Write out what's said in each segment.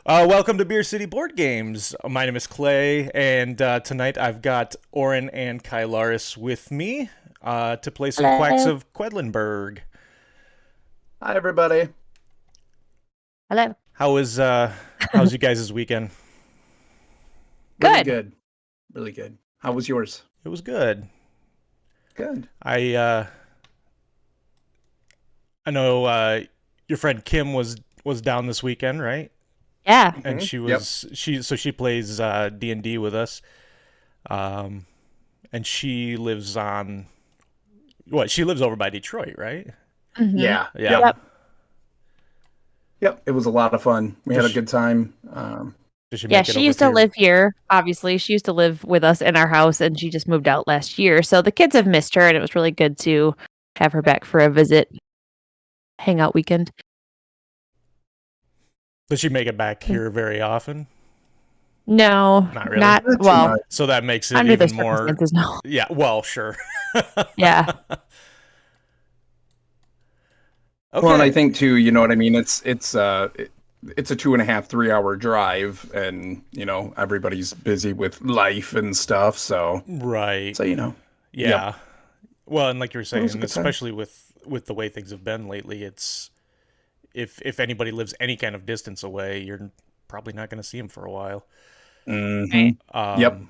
Welcome to Beer City Board Games. My name is Clay, and tonight I've got Orrinn and Kylaris with me to play some Hello. Quacks of Quedlinburg. Hi, everybody. Hello. How's you guys' weekend? Really Good. good. Really good. How was yours? It was good. Good. I know your friend Kim was down this weekend, right? Yeah. And she plays D&D with us. And she lives on she lives over by Detroit, right? Mhm. Yeah. Yeah. Yep. It was a lot of fun. We had a good time. Does she Yeah, make it she over used to to your- live here, obviously. She used to live with us in our house, and she just moved out last year. So the kids have missed her, and it was really good to have her back for a visit, hangout weekend. Does she make it back here very often? No, Not really. not Not too well. much. So that makes it Under the even more. circumstances, no. Yeah, well, sure. Yeah. Okay. Well, and I think too, you know what I mean? It's a 2.5, 3 hour drive, and everybody's busy with life and stuff. So Right. Yeah. Yeah. Well, and like you were was saying, a good time. especially with the way things have been lately, it's if anybody lives any kind of distance away, you're probably not going to see them for a while. Mm-hmm. Yep.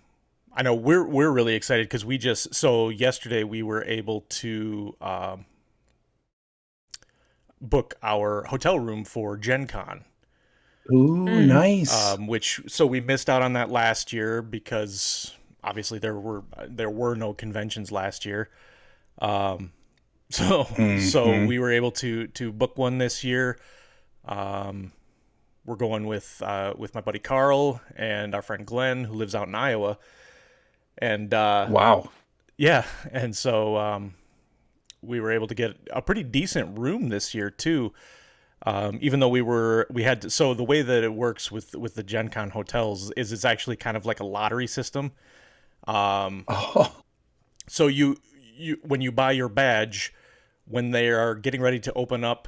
I know we're really excited because yesterday we were able to book our hotel room for Gen Con. Ooh, nice. So we missed out on that last year because obviously there were no conventions last year. So we were able to book one this year. We're going with my buddy Carl and our friend Glenn, who lives out in Iowa. And Wow. yeah, and so we were able to get a pretty decent room this year too. Even though so the way that it works with the Gen Con hotels is it's actually kind of like a lottery system. Oh. So you when you buy your badge, when they are getting ready to open up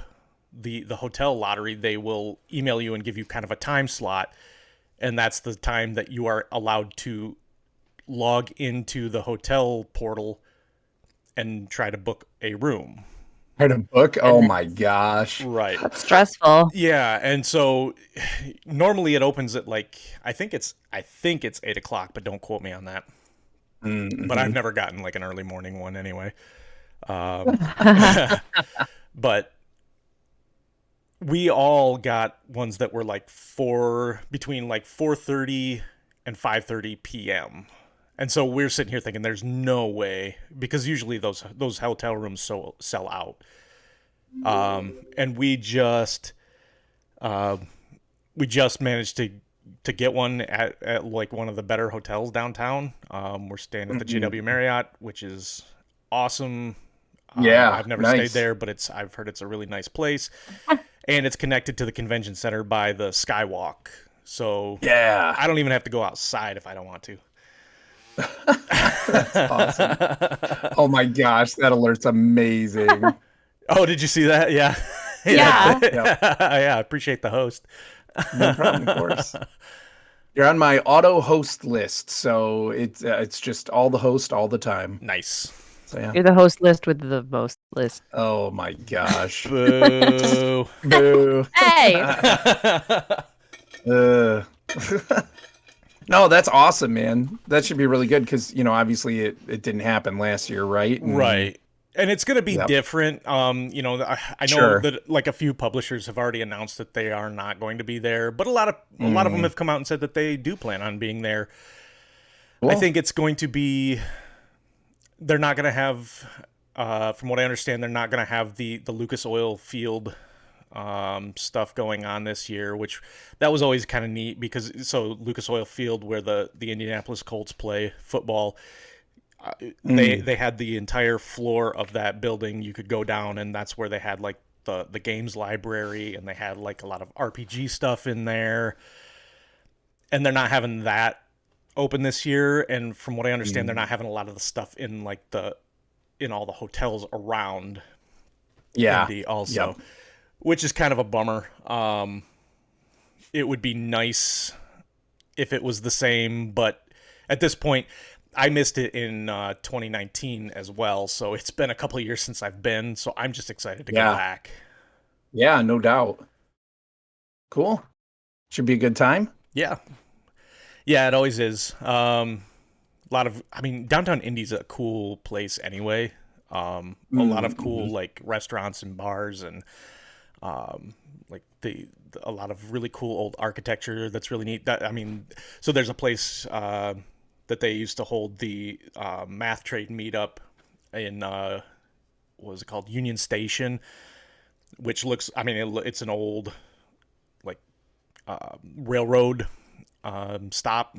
the hotel lottery, they will email you and give you kind of a time slot, and that's the time that you are allowed to log into the hotel portal and try to book a room. Had a book? Oh my gosh. Right. That's stressful. Yeah, and so normally it opens at I think it's 8:00, but don't quote me on that. Mm-hmm. But I've never gotten like an early morning one anyway. But we all got ones that were between 4:30 and 5:30 p.m. And so we're sitting here thinking there's no way, because usually those hotel rooms sell out. And we just managed to get one at like one of the better hotels downtown. We're staying at the JW Marriott, which is awesome. Yeah, I've never nice. stayed there, but I've heard it's a really nice place. And it's connected to the convention center by the Skywalk. So Yeah. I don't even have to go outside if I don't want to. That's awesome. Oh my gosh, that alert's amazing. Oh, did you see that? Yeah. Yeah. Yeah, I appreciate the host. No problem, of course. You're on my auto host list, so it's just all the host all the time. Nice. So yeah. You're the host list with the most list. Oh my gosh. Boo. Boo. Hey. No, that's awesome, man. That should be really good because, obviously it didn't happen last year, right? Right. And it's going to be Yep. different. I know Sure. that like a few publishers have already announced that they are not going to be there, but a lot of them have come out and said that they do plan on being there. Cool. I think it's going to be. They're not going to have, from what I understand, they're not going to have the Lucas Oil Field stuff going on this year, which that was always kind of neat because Lucas Oil Field, where the Indianapolis Colts play football. They had the entire floor of that building you could go down, and that's where they had like the games library, and they had like a lot of RPG stuff in there. And they're not having that open this year, and from what I understand, they're not having a lot of the stuff in like in all the hotels around Indy also, Yep. which is kind of a bummer. It would be nice if it was the same, but at this point, I missed it in 2019 as well, so it's been a couple of years since I've been, so I'm just excited to go back. Yeah, no doubt. Cool. Should be a good time. Yeah, it always is. Downtown Indy's a cool place anyway. A lot of cool like restaurants and bars, and like a lot of really cool old architecture that's really neat. So there's a place that they used to hold the math trade meetup in what was it called, Union Station, which looks, it's an old like railroad stop.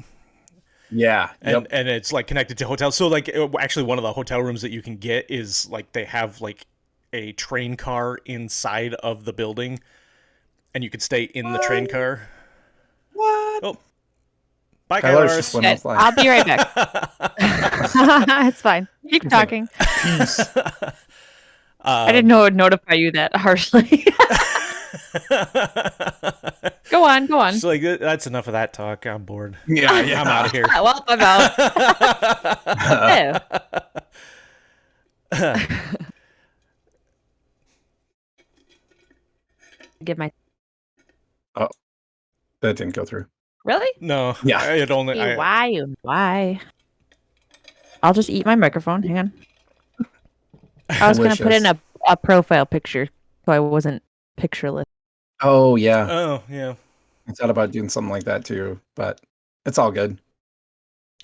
Yeah. And it's like connected to hotels. So like actually one of the hotel rooms that you can get is like they have like a train car inside of the building, and you could stay in the train car. What? Oh, bye, Kylaris just Kylaris. went offline. I'll be right back. It's fine. Keep talking. Peace. I didn't know it would notify you that harshly. Go on. It's like, that's enough of that talk. I'm bored. Yeah. I'm out of here. Well, I'm out. Yeah. Give my Oh, that didn't go through. really? No. Yeah. It only. Why? I'll just eat my microphone. Hang on. I was going to put in a profile picture, so I wasn't pictureless. Oh, yeah. Oh, yeah. I thought about doing something like that too, but it's all good.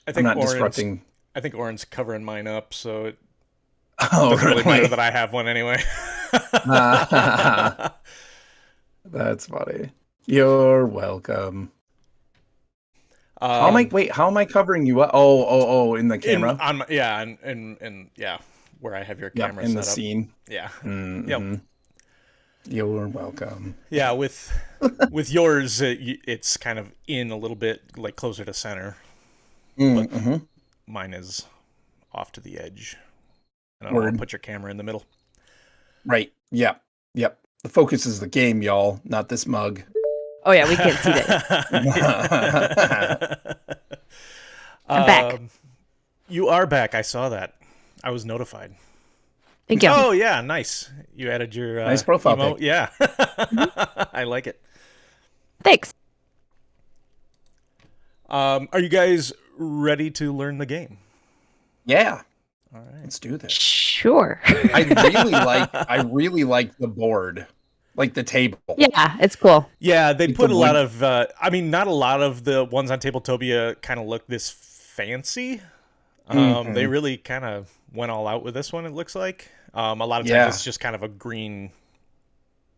I think I'm not disrupting. I think Orrinn's covering mine up, so it Oh, doesn't really matter really? that I have one anyway. That's funny. You're welcome. How am I covering you up? Oh, in the camera? And where I have your camera in set the up. scene. Yeah. Mhm. Yep. You're welcome. Yeah, with yours, it's kind of in a little bit, like closer to center. But mine is off to the edge. And I don't want to put your camera in the middle. Right. Yep. The focus is the game, y'all, not this mug. Oh yeah, we can't see that. I'm back. You are back. I saw that. I was notified. Thank you. Oh yeah, nice. You added your Nice profile emote. pic. Yeah, I like it. Thanks. Are you guys ready to learn the game? Yeah. All right. Let's do this. Sure. I really like the board. Like the table. Yeah, it's cool. Yeah, they Like put the a lot wood- of. Not a lot of the ones on Tabletopia kind of look this fancy. They really kind of went all out with this one. It looks like a lot of times it's just kind of a green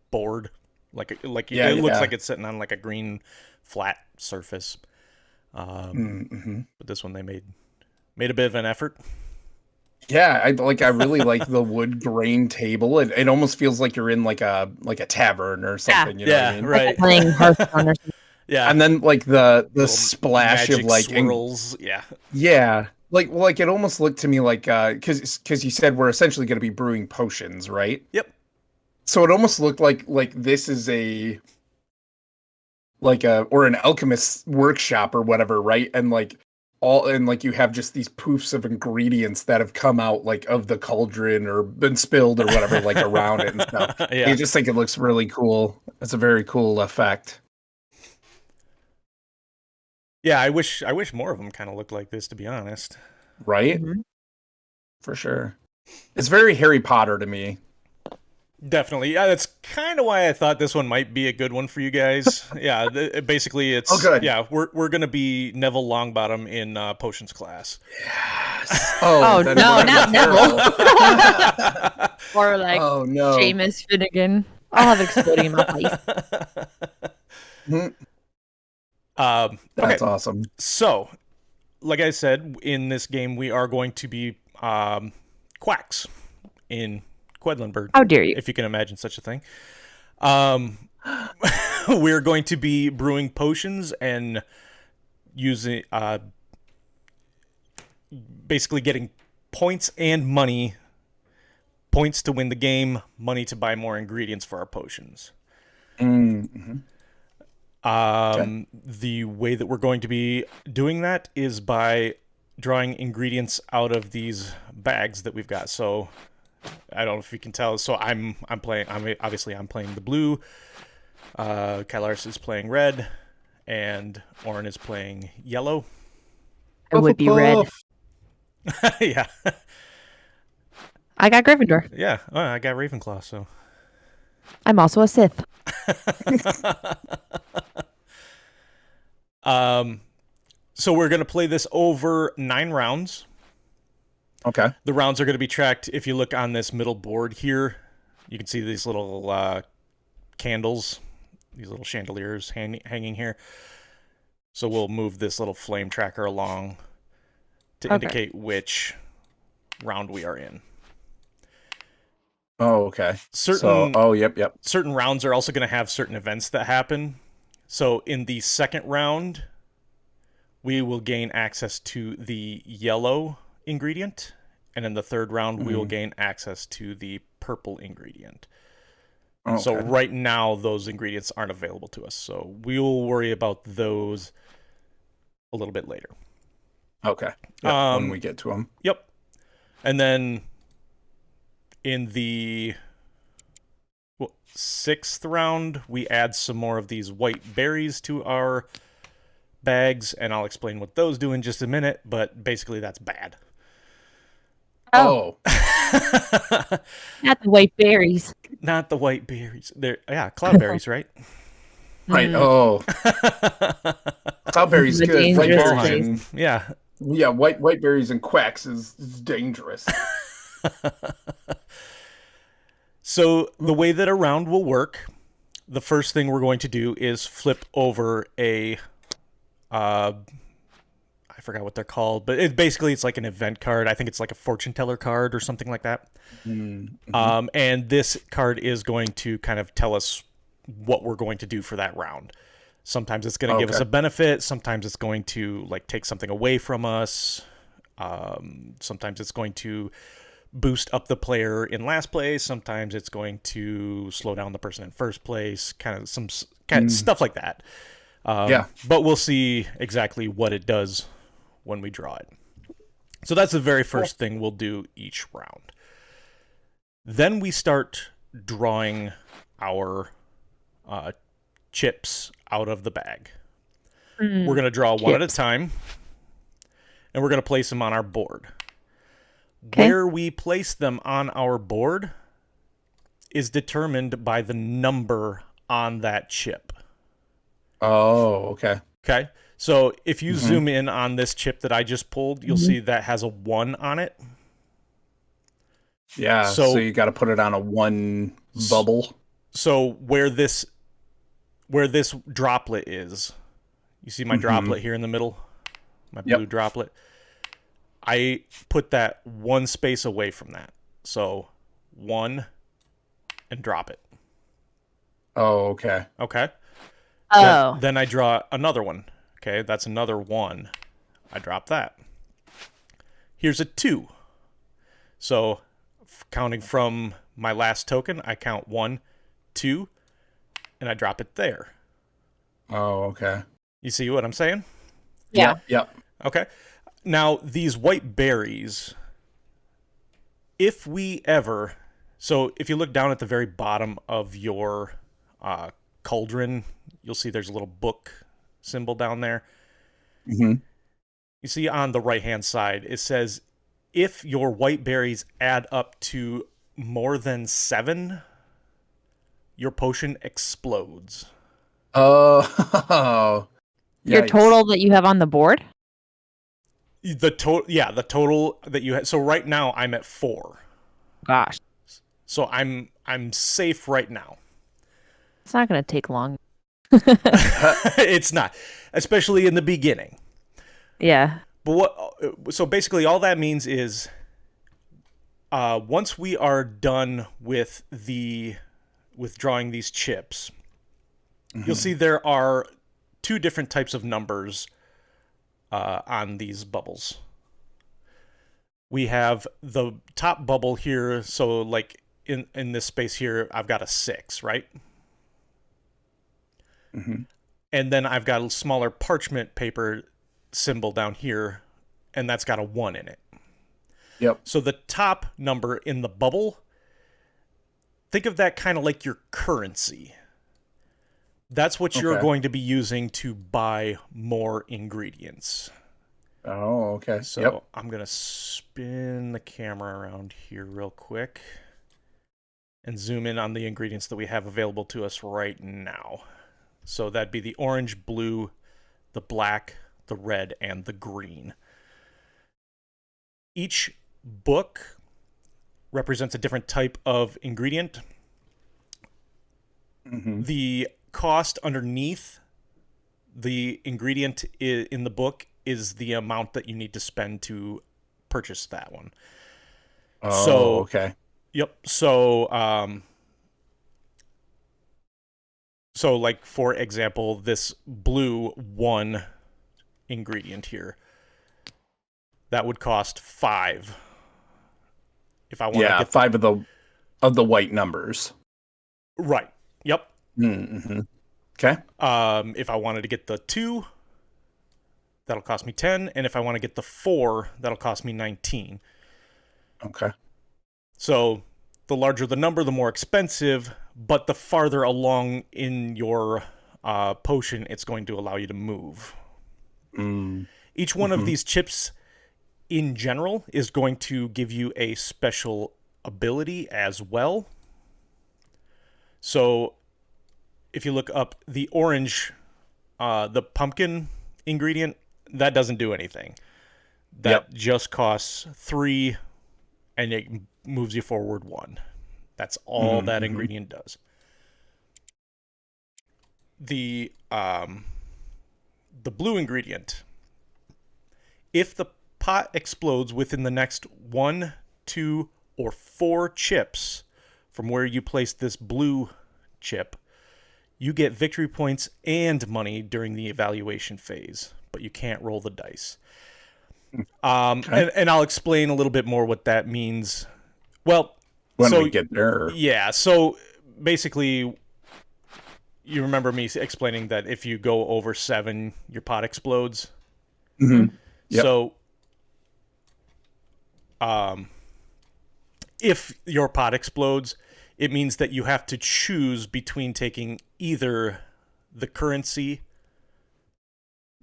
board, it looks like it's sitting on like a green flat surface. But this one they made a bit of an effort. Yeah, I really like the wood grain table. It almost feels like you're in like a tavern or something. You know what I mean? Right. Playing Hearthstone or something. Yeah, And then like the Little splash magic of like swirls. Yeah. yeah, Like it almost looked to me like because you said we're essentially going to be brewing potions, right? Yep. So it almost looked like this is or an alchemist's workshop or whatever, right? And like you have just these poofs of ingredients that have come out like of the cauldron or been spilled or whatever, like around it and stuff. Yeah. I just think it looks really cool. It's a very cool effect. Yeah, I wish more of them kind of looked like this, to be honest. Right? Mhm. For sure. It's very Harry Potter to me. Definitely. Yeah, that's kind of why I thought this one might be a good one for you guys. Yeah, basically it's Oh, good. yeah, we're going to be Neville Longbottom in potions class. Yes. Oh then no, we're not terrible. Neville. Or like Oh no. Seamus Finnegan. I'll have exploding in my face. Mhm. Okay, That's awesome. so like I said, in this game we are going to be quacks in Quedlinburg, How dare you? if you can imagine such a thing. We're going to be brewing potions and using basically getting points and money. Points to win the game, money to buy more ingredients for our potions. Mm-hmm. The way that we're going to be doing that is by drawing ingredients out of these bags that we've got. So I don't know if you can tell. So I'm playing the blue. Kylaris is playing red, and Orrinn is playing yellow. I would be red. Yeah, I got Gryffindor. yeah. Oh, I got Ravenclaw. So I'm also a Sith. so we're gonna play this over 9 rounds. Okay. The rounds are going to be tracked. If you look on this middle board here, you can see these little candles, these little chandeliers hanging here. So we'll move this little flame tracker along to indicate which round we are in. Oh, okay. Certain yep. certain rounds are also going to have certain events that happen. So in the second round, we will gain access to the yellow ingredient, and in the third round we will gain access to the purple ingredient. Okay. So right now those ingredients aren't available to us, so we'll worry about those a little bit later. Okay. Yep, when we get to them. Yep. And then in the sixth round we add some more of these white berries to our bags, and I'll explain what those do in just a minute, but basically that's bad. Oh. Not the white berries. Not the white berries. They're cloudberries, right? Right. Oh. Cloudberry's The good. White dangerous berries place. and Yeah. white berries and quacks is dangerous. So the way that a round will work, the first thing we're going to do is flip over a I forgot what they're called, but it's like an event card. I think it's like a fortune teller card or something like that. Mm-hmm. And this card is going to kind of tell us what we're going to do for that round. Sometimes it's going to give us a benefit. Sometimes it's going to like take something away from us. Sometimes it's going to boost up the player in last place. Sometimes it's going to slow down the person in first place. Kind of stuff like that. But we'll see exactly what it does when we draw it. So that's the very first thing we'll do each round. Then we start drawing our chips out of the bag. We're going to draw one at a time, and we're going to place them on our board. Okay. Where we place them on our board is determined by the number on that chip. Oh, okay. Okay. So if you zoom in on this chip that I just pulled, you'll see that has a 1 on it. Yeah, so you got to put it on a 1 bubble. So where this droplet is, you see my droplet here in the middle? My blue droplet? I put that 1 space away from that. So 1 and drop it. Oh, okay. Okay. Oh. Then I draw another one. Okay, that's another 1. I drop that. Here's a 2. So counting from my last token, I count 1, 2, and I drop it there. Oh, okay. You see what I'm saying? Yeah. Yep. Okay. Now, these white berries, if we ever... So if you look down at the very bottom of your cauldron, you'll see there's a little book symbol down there. Mm-hmm. You see on the right-hand side, it says, if your white berries add up to more than 7, your potion explodes. Oh, Your yikes. total that you have on the board? The total that you had. So right now I'm at 4. Gosh, So I'm safe right now. it's not going to take long. It's not, especially in the beginning. Yeah. But so basically all that means is once we are done with withdrawing these chips, you'll see there are 2 different types of numbers on these bubbles. We have the top bubble here, so like in this space here, I've got a 6, right? Mm-hmm. And then I've got a smaller parchment paper symbol down here, and that's got a 1 in it. Yep. So the top number in the bubble, think of that kind of like your currency. That's what you're going to be using to buy more ingredients. Oh, okay. So I'm going to spin the camera around here real quick and zoom in on the ingredients that we have available to us right now. So that'd be the orange, blue, the black, the red, and the green. Each book represents a different type of ingredient. Mm-hmm. The cost underneath the ingredient in the book is the amount that you need to spend to purchase that one. Oh, okay. Yep. So, so like for example, this blue 1 ingredient here, that would cost 5. If I want to get 5 of the white numbers. Right. Yep. Mm-hmm. Okay. If I wanted to get the 2, that'll cost me 10, and if I want to get the 4, that'll cost me 19. Okay. So the larger the number, the more expensive, but the farther along in your potion, it's going to allow you to move. Mm. Each one of these chips, in general, is going to give you a special ability as well. So if you look up the orange, the pumpkin ingredient, that doesn't do anything. That just costs 3, and it moves you forward 1. That's all that ingredient does. The blue ingredient, if the pot explodes within the next 1, 2, or 4 chips from where you place this blue chip, you get victory points and money during the evaluation phase, but you can't roll the dice. And I'll explain a little bit more what that means. Well, when we get there. Yeah, so basically, you remember me explaining that if you go over 7, your pot explodes? Mm-hmm. Yep. So, if your pot explodes, it means that you have to choose between taking either the currency,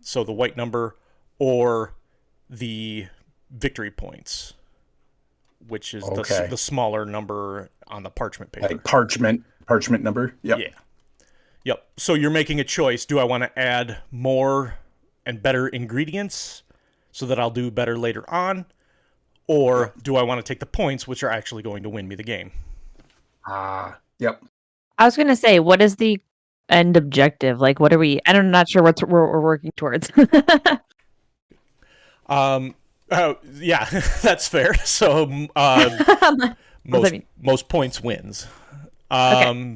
so the white number, or the victory points, which is the smaller number on the parchment paper. Like parchment number. Yep. Yeah. Yep. So you're making a choice. Do I want to add more and better ingredients so that I'll do better later on? Or do I want to take the points, which are actually going to win me the game? Yep. I was going to say, what is the end objective? Like, what are we... I'm not sure what we're working towards. Yeah, that's fair. So most points wins.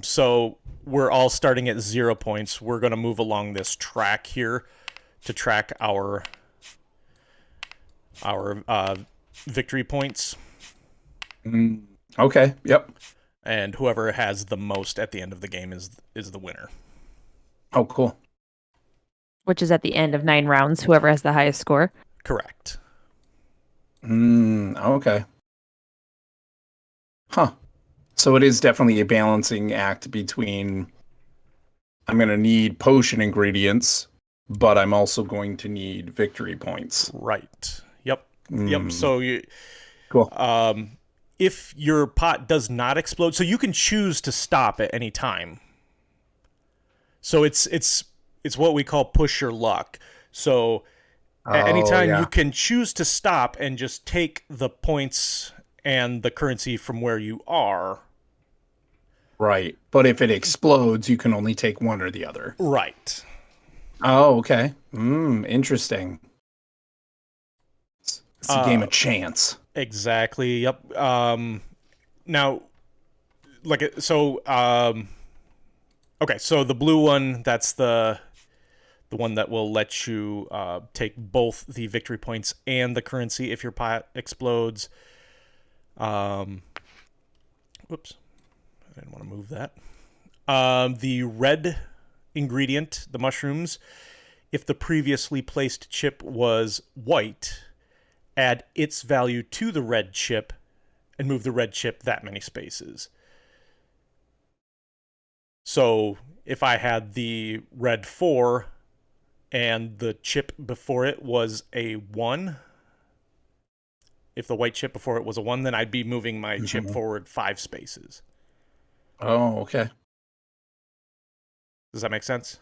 So we're all starting at 0 points. We're going to move along this track here to track our victory points, Okay. Yep. and whoever has the most at the end of the game is the winner. Oh, cool. Which is at the end of 9 rounds, whoever has the highest score. Correct. Okay. Huh. So it is definitely a balancing act between I'm going to need potion ingredients, but I'm also going to need victory points. Right. Yep. Yep. So you, Cool. if your pot does not explode, so you can choose to stop at any time. So it's what we call push your luck. So at any time you can choose to stop and just take the points and the currency from where you are. Right. But if it explodes, you can only take one or the other. Right. Oh, okay. Interesting. It's a game of chance. Exactly. Yep. Now, like, so, okay, so the blue one, that's the one that will let you take both the victory points and the currency if your pot explodes. Whoops. I didn't want to move that. The red ingredient, the mushrooms, if the previously placed chip was white, add its value to the red chip and move the red chip that many spaces. So if I had the red 4 and the chip before it was a 1, if the white chip before it was a 1, then I'd be moving my chip forward 5 spaces. Oh, okay. Does that make sense?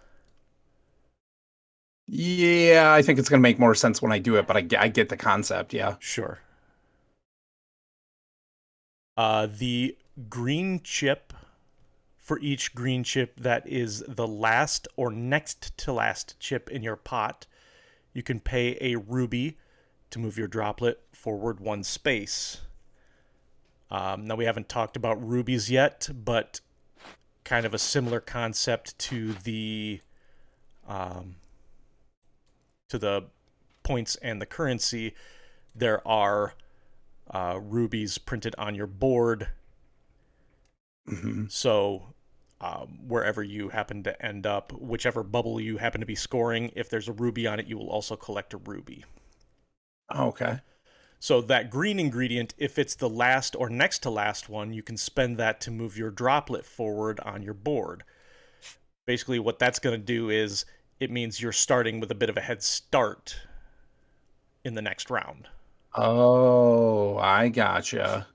Yeah, I think it's going to make more sense when I do it, but I get the concept, yeah. Sure. The green chip, for each green chip that is the last or next to last chip in your pot, you can pay a ruby to move your droplet forward 1 space. Now, we haven't talked about rubies yet, but kind of a similar concept to the points and the currency. There are rubies printed on your board. So wherever you happen to end up, whichever bubble you happen to be scoring, if there's a ruby on it, you will also collect a ruby. Okay. So that green ingredient, if it's the last or next to last one, you can spend that to move your droplet forward on your board. Basically, what that's going to do is it means you're starting with a bit of a head start in the next round. Oh, I gotcha.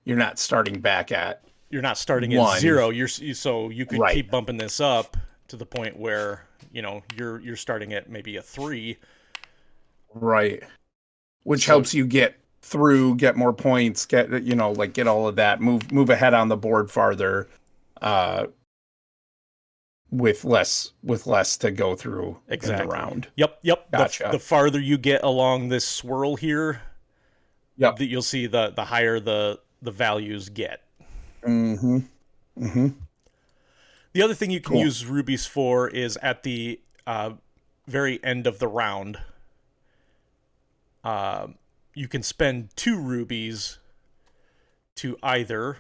You're not starting back at You're not starting 1. at 0. So you could Right. keep bumping this up to the point where, you're starting at maybe a 3. Right. Which So- helps you get through, get more points, get get all of that, move ahead on the board farther, with less to go through in the round. Yep. Gotcha. The farther you get along this swirl here, Yep. you'll see the higher the values get. The other thing you can use rubies for is at the very end of the round. You can spend 2 rubies to either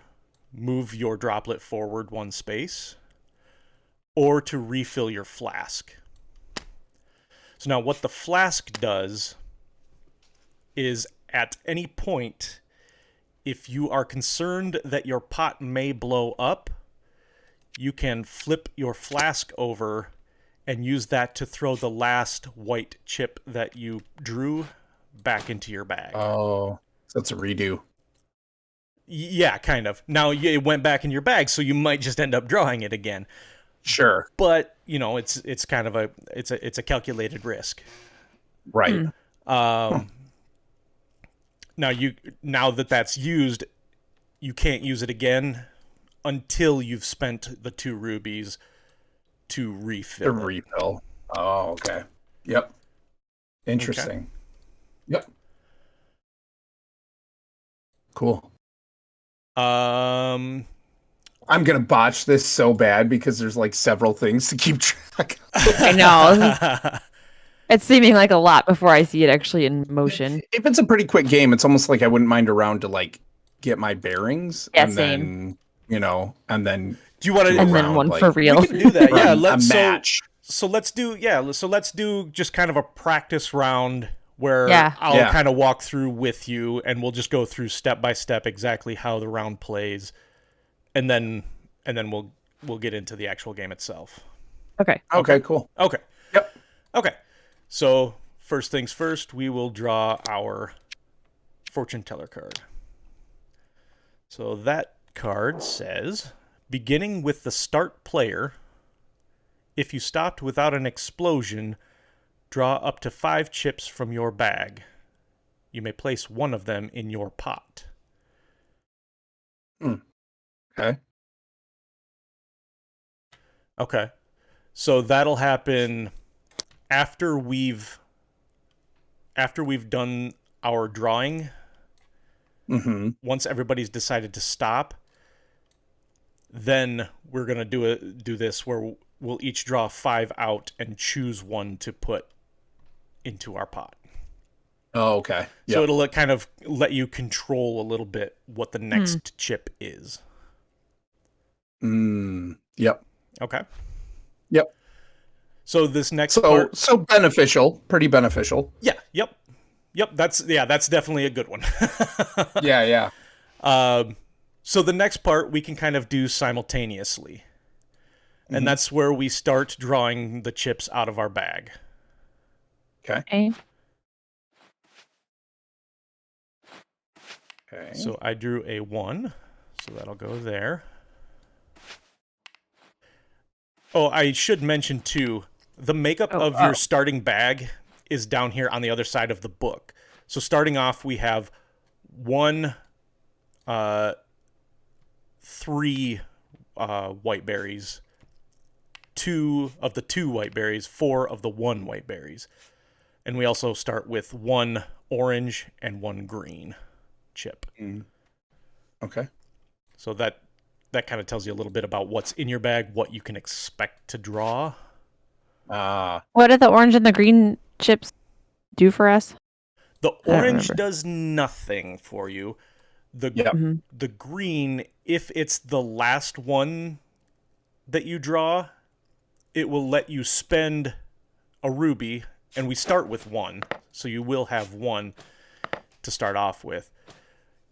move your droplet forward 1 space or to refill your flask. So now what the flask does is at any point, if you are concerned that your pot may blow up, you can flip your flask over and use that to throw the last white chip that you drew back into your bag. Oh, so it's a redo. Yeah, kind of. Now it went back in your bag, so you might just end up drawing it again. Sure. But it's kind of it's a calculated risk. Right. Now that that's used, you can't use it again until you've spent the 2 rubies to refill. Refill. Oh, okay. Yep. Interesting. Okay. Yep. Cool. I'm gonna botch this so bad because there's like several things to keep track of. I know. It's seeming like a lot before I see it actually in motion. If it's a pretty quick game, it's almost like I wouldn't mind a round to like get my bearings, Yeah, and same. then and then Do you want do to? a And then round one like for real. We can do that. Yeah, a let's match. So let's do just kind of a practice round where Yeah. I'll Yeah. kind of walk through with you, and we'll just go through step by step exactly how the round plays, and then we'll get into the actual game itself. Okay. Okay, cool. Okay. Yep. Okay. So first things first, we will draw our fortune teller card. So that card says, beginning with the start player, if you stopped without an explosion, draw up to 5 chips from your bag. You may place one of them in your pot. Okay. Okay. So that'll happen after we've done our drawing. Mm-hmm. Once everybody's decided to stop, then we're going to do this where we'll each draw 5 out and choose one to put into our pot. Oh, okay. So Yep. it'll kind of let you control a little bit what the next chip is. Yep. Okay. Yep. So this next part, So beneficial, pretty beneficial. yeah, yep. That's definitely a good one. Yeah. So the next part we can kind of do simultaneously. And that's where we start drawing the chips out of our bag. Okay. So I drew a 1, so that'll go there. Oh, I should mention too, the makeup of your starting bag is down here on the other side of the book. So starting off, we have 3 white berries, 2 of the 2 white berries, 4 of the 1 white berries. And we also start with 1 orange and 1 green chip. Okay. So that kind of tells you a little bit about what's in your bag, what you can expect to draw. What do the orange and the green chips do for us? The I don't orange remember. does nothing for you. The Yep. the green, if it's the last one that you draw, it will let you spend a ruby, and we start with 1, so you will have 1 to start off with.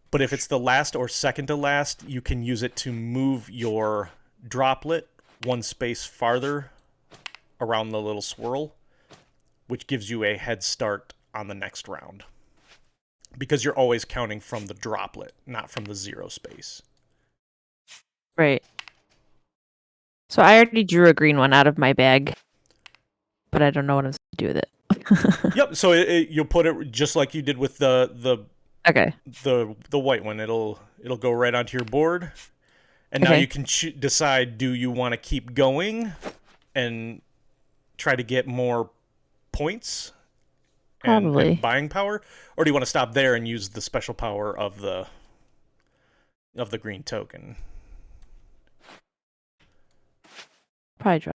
But if it's the last or second to last, you can use it to move your droplet 1 space farther around the little swirl, which gives you a head start on the next round. Because you're always counting from the droplet, not from the 0 space. Right. So I already drew a green one out of my bag, but I don't know what I'm supposed to do with it. Yep. So you'll put it just like you did with the Okay. white one. It'll go right onto your board, and now Okay. you can decide: do you want to keep going and try to get more points Probably. and buying power, or do you want to stop there and use the special power of the green token? Probably draw.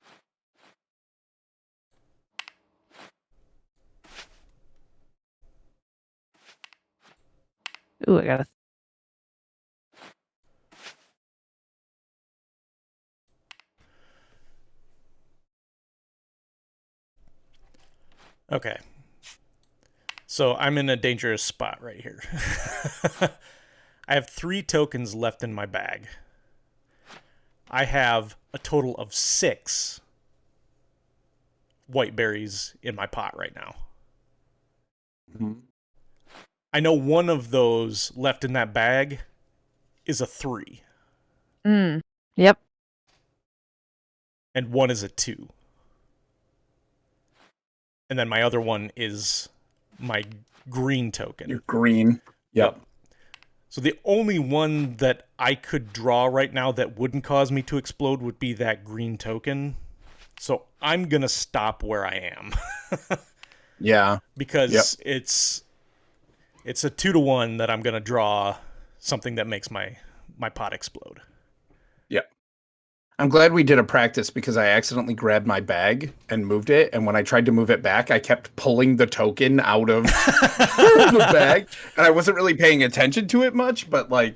Ooh, I got a. Okay. So I'm in a dangerous spot right here. I have 3 tokens left in my bag. I have a total of 6 white berries in my pot right now. I know one of those left in that bag is a 3, Yep. and one is a 2. And then my other one is my green token. You're green. Yep. So the only one that I could draw right now that wouldn't cause me to explode would be that green token. So I'm going to stop where I am. Yeah. Because it's a 2-to-1 that I'm going to draw something that makes my pot explode. Yep. I'm glad we did a practice because I accidentally grabbed my bag and moved it. And when I tried to move it back, I kept pulling the token out of the bag. And I wasn't really paying attention to it much, but but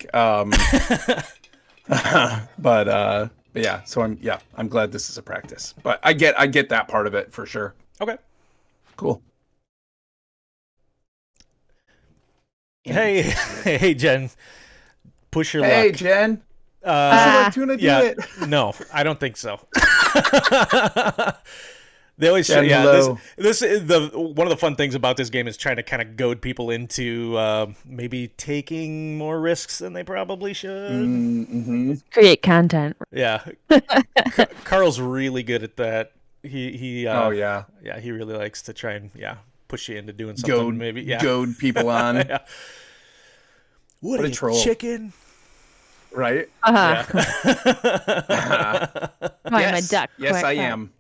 yeah, so I'm glad this is a practice. But I get that part of it for sure. Okay. Cool. Hey, Jen. Push your Hey, luck. Jen. Tuna do Yeah, it. no, I don't think so. They always Jen, say, yeah. hello. This is one of the fun things about this game is trying to kind of goad people into maybe taking more risks than they probably should. Mm-hmm. Create content. Yeah, Carl's really good at that. He Oh yeah, he really likes to try and push you into doing something. Goad people on. Yeah. What a a troll. Chicken. Right? Uh-huh. Yeah. I'm a duck. Yes, Quack, I quack. am.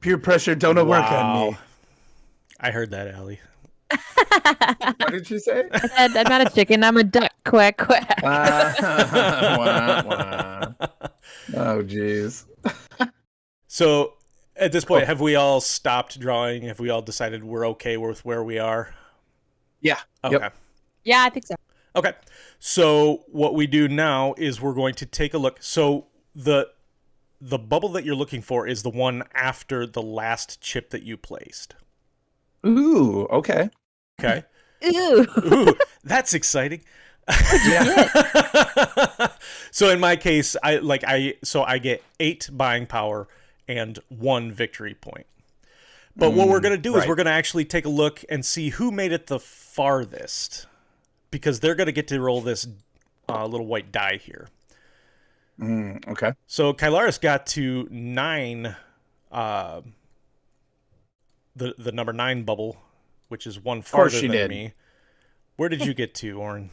Peer pressure don't work on me. I heard that, Allie. What did you say? I said, I'm not a chicken. I'm a duck. Quack, quack. Wah, wah. Oh, jeez. So, at this point, have we all stopped drawing? Have we all decided we're okay with where we are? Yeah. Okay. Yep. Yeah, I think so. Okay. So, what we do now is we're going to take a look. So, the bubble that you're looking for is the one after the last chip that you placed. Ooh, okay. Okay. Ooh. Ooh, that's exciting. Yeah. So in my case, I get 8 buying power and 1 victory point. But what we're going to do is we're going to actually take a look and see who made it the farthest, because they're going to get to roll this little white die here. Okay. So Kylaris got to 9, the number 9 bubble, which is one farther than me. Where did you get to, Orrinn?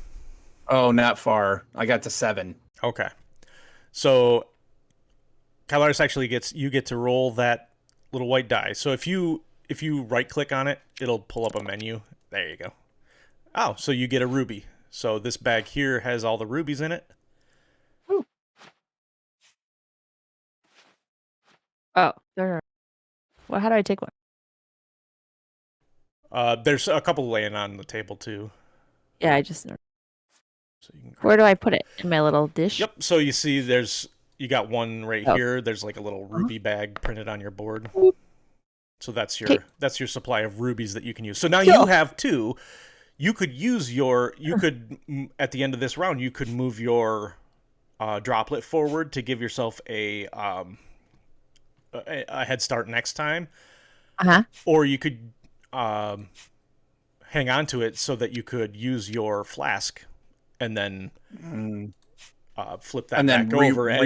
Oh, not far. I got to 7. Okay. So Kylaris actually you get to roll that little white die. So if you right click on it, it'll pull up a menu. There you go. Oh, so you get a ruby. So this bag here has all the rubies in it. Oh, there are. Well, how do I take one? There's a couple laying on the table too. Yeah, I just. So you can Where do I put it? In my little dish? Yep. So you see, you got one right here. There's like a little ruby bag printed on your board. So that's your supply of rubies that you can use. So now you have 2. You could use at the end of this round, you could move your droplet forward to give yourself a head start next time. Uh-huh. Or you could hang on to it so that you could use your flask and then flip that And then back over and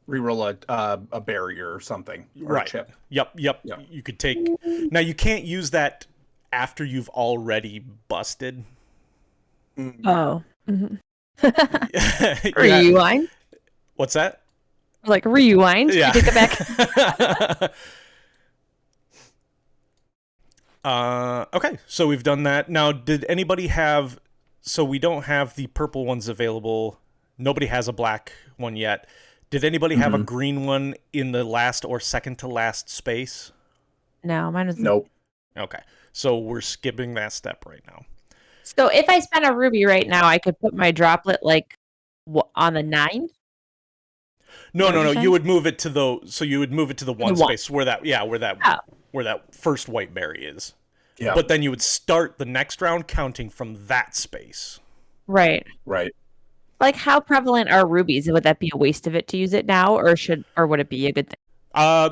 re-roll a barrier or something. Or right. A chip. Yep. You could take. Now you can't use that after you've already busted. Oh. Mm-hmm. Yeah. Rewind? What's that? Like rewind? Yeah. You take it back? Okay, so we've done that. Now, did anybody have... So we don't have the purple ones available. Nobody has a black one yet. Did anybody have a green one in the last or second to last space? No, mine was... Nope. Okay, so we're skipping that step right now. So if I spent a ruby right now, I could put my droplet like on the 9? No. You would move it to the one space where that first white berry is. Yeah. But then you would start the next round counting from that space. Right. Right. Like, how prevalent are rubies? Would that be a waste of it to use it now, or would it be a good thing?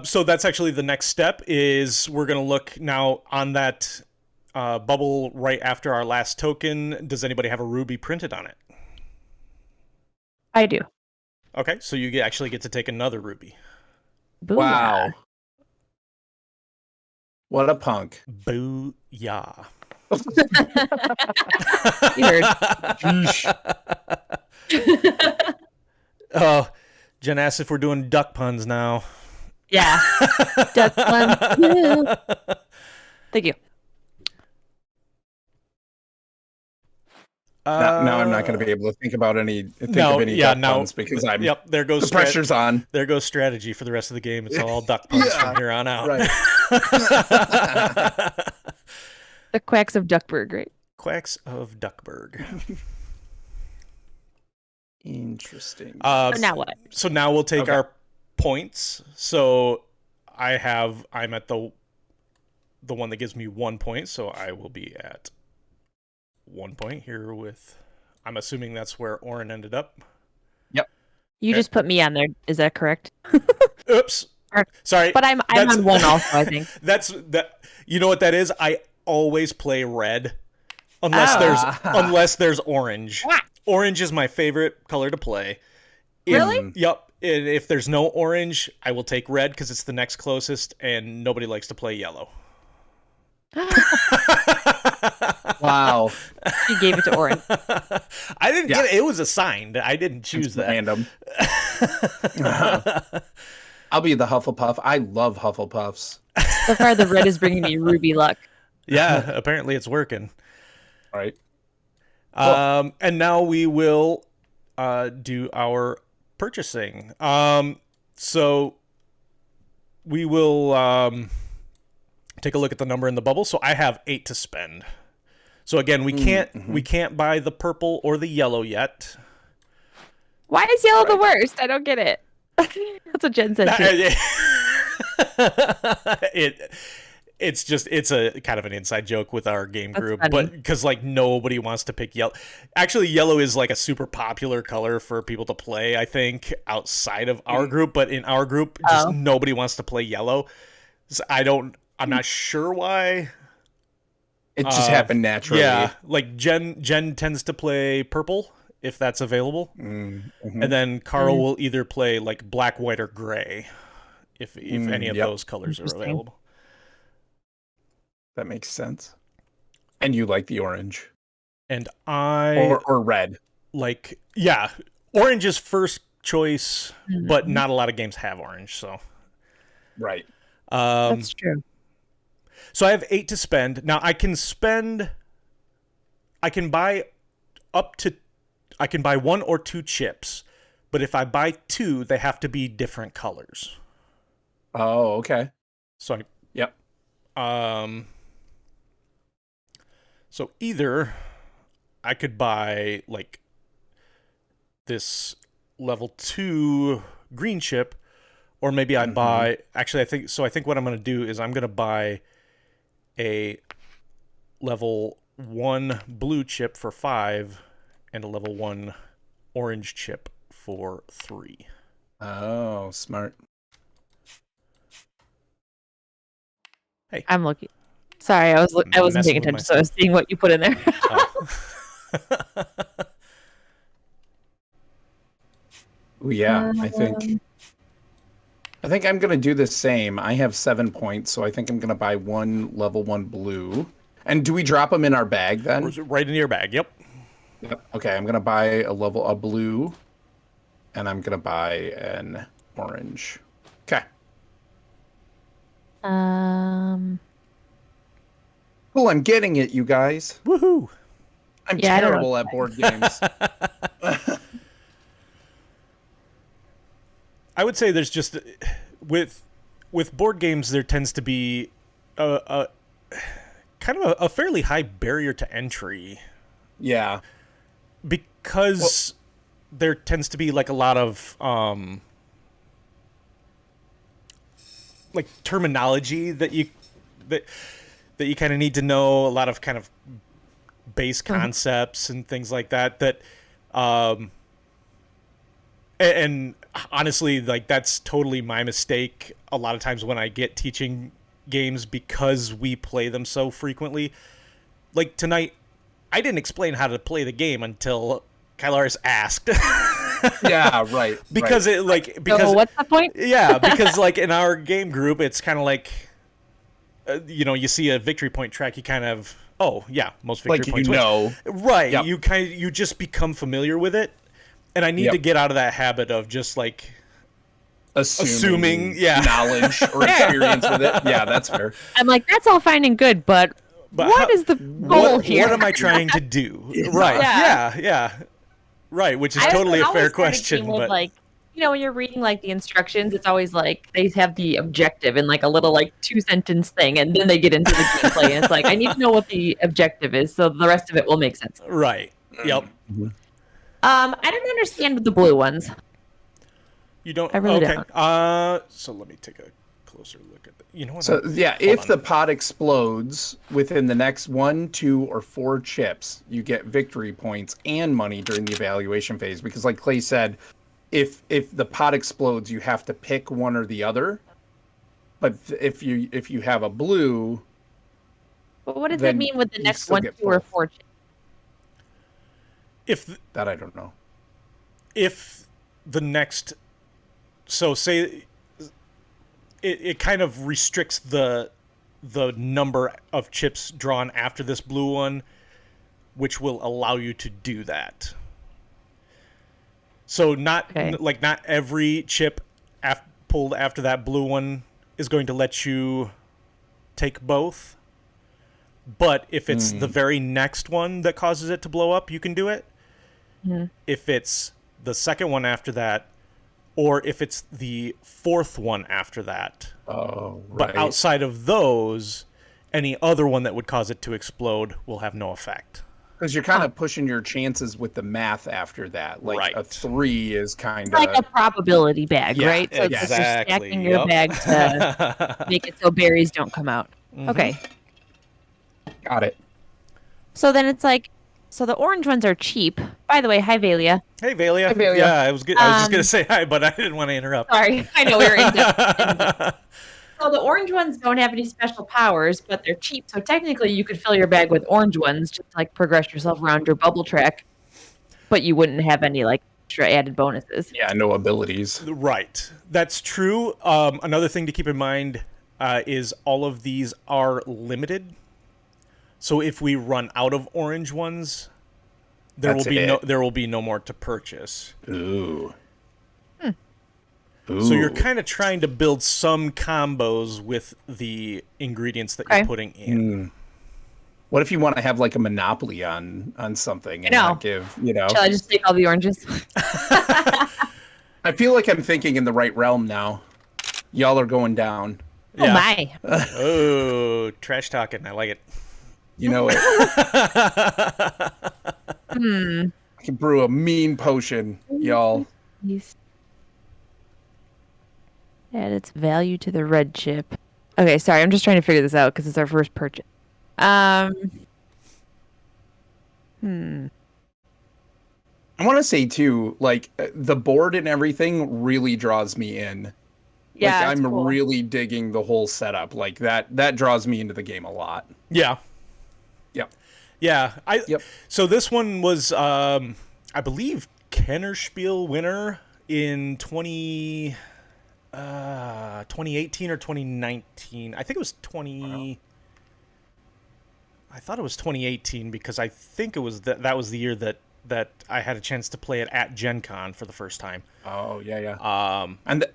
So that's actually the next step. Is we're gonna look now on that bubble right after our last token. Does anybody have a ruby printed on it? I do. Okay, so you actually get to take another ruby. Booyah. Wow. What a punk. Booyah. You heard. Oh, Jen asked if we're doing duck puns now. Yeah. Duck puns. Thank you. Now I'm not going to be able to think of any duck puns because there goes the pressure's on. There goes strategy for the rest of the game. It's all duck puns from here on out. Right. The Quacks of Duckburg, right? Quacks of Duckburg. Interesting. So now what? So now we'll take our points. So I'm at the one that gives me 1 point, so I will be at 1 point here with, I'm assuming that's where Orrinn ended up. Yep. You just put me on there. Is that correct? Oops. Sorry. But I'm on 1 also, I think. That's that. You know what that is? I always play red unless there's orange. Orange is my favorite color to play. Really? Yep. And if there's no orange, I will take red because it's the next closest, and nobody likes to play yellow. Wow. You gave it to Orrinn. I didn't get it. It was assigned. I didn't choose that. Random. I'll be the Hufflepuff. I love Hufflepuffs. So far, the red is bringing me ruby luck. Yeah, apparently it's working. All right. Cool. And now we will do our purchasing. So we will take a look at the number in the bubble. So I have 8 to spend. So again, we can't buy the purple or the yellow yet. Why is yellow the worst? I don't get it. That's what Jen said too. It's a kind of an inside joke with our game group, but because like nobody wants to pick yellow. Actually, yellow is like a super popular color for people to play, I think, outside of our group, but in our group, just nobody wants to play yellow. So I'm not sure why. It just happened naturally. Yeah, like Jen tends to play purple if that's available, and then Carl will either play like black, white, or gray if any of those colors are available. That makes sense. And you like the orange, and I or red. Like orange is first choice, but not a lot of games have orange, so right. That's true. So I have 8 to spend. Now I can buy 1 or 2 chips, but if I buy 2, they have to be different colors. Oh, okay. So so either I could buy like this level 2 green chip, or maybe I buy, actually I think what I'm going to do is I'm going to buy a level 1 blue chip for 5 and a level 1 orange chip for 3. Oh, smart. Hey. I'm looking. Sorry, I wasn't paying attention, so I was seeing what you put in there. Oh, yeah, I think I'm gonna do the same. I have 7 points, so I think I'm gonna buy 1 level 1 blue. And do we drop them in our bag then? Right in your bag. Yep. Okay, I'm gonna buy a blue, and I'm gonna buy an orange. Okay. Cool, I'm getting it, you guys. Woohoo! I'm terrible at board games. I would say there's just with board games there tends to be a kind of a fairly high barrier to entry. Yeah. Because there tends to be like a lot of like terminology that you kind of need to know, a lot of kind of base concepts and things like that and honestly, like that's totally my mistake a lot of times when I get teaching games because we play them so frequently. Like tonight, I didn't explain how to play the game until Kylaris asked. Yeah, right. Because right. What's the point? Yeah, because like in our game group, it's kind of like you see a victory point track, you kind of most victory points. Right. Yep. You just become familiar with it. And I need to get out of that habit of just like assuming knowledge or experience with it. Yeah, that's fair. I'm like, that's all fine and good, but But what is the goal here? What am I trying to do? Right. Yeah. Right, which is I totally a always fair start question. game with, But like, when you're reading like the instructions, it's always like they have the objective in like a little like 2-sentence thing, and then they get into the gameplay, and it's like I need to know what the objective is, so the rest of it will make sense. right. Yep. I don't understand the blue ones. You don't. I really okay. don't. So let me take a closer look at that. You know what? So yeah, Hold if on. the pod explodes within the next 1, 2, or 4 chips, you get victory points and money during the evaluation phase. Because like Clay said, if the pod explodes, you have to pick one or the other. But if you have a blue, But what does that then mean with the you next still 1, get 2, or both. 4? That I don't know. If the next, so say it kind of restricts the number of chips drawn after this blue one, which will allow you to do that. So not every chip pulled after that blue one is going to let you take both. But if it's the very next one that causes it to blow up, you can do it. If it's the second one after that, or if it's the fourth one after that. Oh, right. But outside of those, any other one that would cause it to explode will have no effect. Because you're kind of pushing your chances with the math after that. Like Right. a 3 is kind It's like a of probability bag, Yeah, right? So it's like you're exactly. stacking your bag to make it so berries don't come out. Okay. got it. So then it's like, so the orange ones are cheap. By the way, hi Valia. Hey, Valia. Hi, Valia. Yeah, I was just gonna say hi, but I didn't want to interrupt. Sorry, I know we were in depth. So the orange ones don't have any special powers, but they're cheap. So technically, you could fill your bag with orange ones, just like progress yourself around your bubble track, but you wouldn't have any like extra added bonuses. Yeah, no abilities. Right. That's true. Another thing to keep in mind is all of these are limited. So if we run out of orange ones, there will be no more to purchase. Ooh. So you're kind of trying to build some combos with the ingredients that you're putting in. What if you want to have like a monopoly on something and not give, Shall I just take all the oranges? I feel like I'm thinking in the right realm now. Y'all are going down. Oh my. Oh, trash talking. I like it. You know it. I can brew a mean potion, y'all. Add its value to the red chip. Okay, sorry, I'm just trying to figure this out because it's our first purchase. I want to say too, like the board and everything really draws me in. Yeah, like, I'm cool. really digging the whole setup. Like that draws me into the game a lot. Yeah. Yep. Yeah. Yep. So this one was, I believe, Kennerspiel winner in 2018 or 2019. I think it was 20. I thought it was 2018 because I think it was that was the year that I had a chance to play it at Gen Con for the first time. Oh yeah. And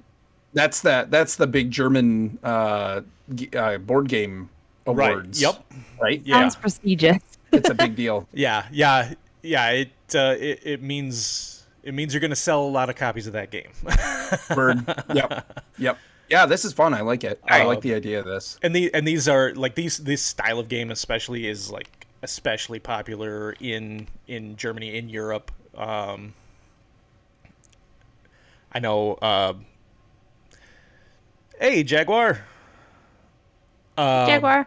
that's the big German board game awards. Right. Yep. Right. Yeah. Sounds prestigious. It's a big deal. Yeah. It means you're going to sell a lot of copies of that game. Bird. Yep. Yeah, this is fun. I like it. I like the idea of this. And these are like this style of game especially is like especially popular in Germany, in Europe. I know. Hey, Jaguar. Jaguar.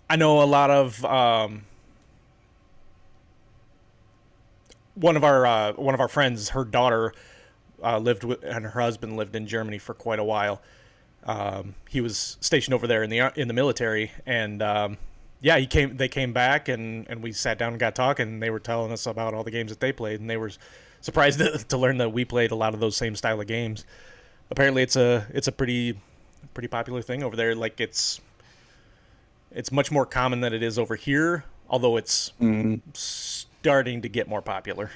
I know a lot of one of our friends. Her daughter lived with, and her husband lived in Germany for quite a while. He was stationed over there in the military, and they came back, and we sat down and got talking, and they were telling us about all the games that they played, and they were surprised to learn that we played a lot of those same style of games. Apparently it's a pretty popular thing over there. Like it's much more common than it is over here, although it's starting to get more popular.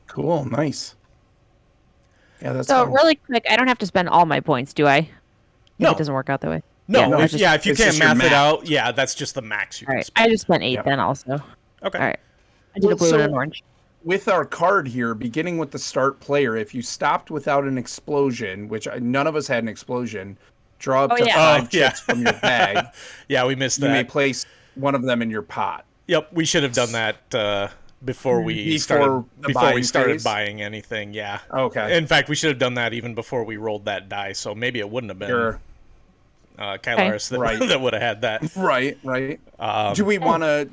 Cool, nice. Yeah, that's so fun. really quick. I don't have to spend all my points, do I? If No. it doesn't work out that way. No, No, if you it's can't just your math it max. out, yeah, that's just the max you All can right. spend. I just spent 8 Yep. then also. Okay. All right. I did a blue and an orange. With our card here, beginning with the start player, if you stopped without an explosion, which none of us had an explosion, draw up Oh, to yeah. 5 Oh, yeah. chips from your bag. Yeah, we missed You may that. place one of them in your pot. Yep, we should have done that before we Before the buying started phase? buying anything. Yeah. Okay. In fact, we should have done that even before we rolled that die. So maybe it wouldn't have been Sure. Kylaris that, Right. that would have had that. Right. Do we want to?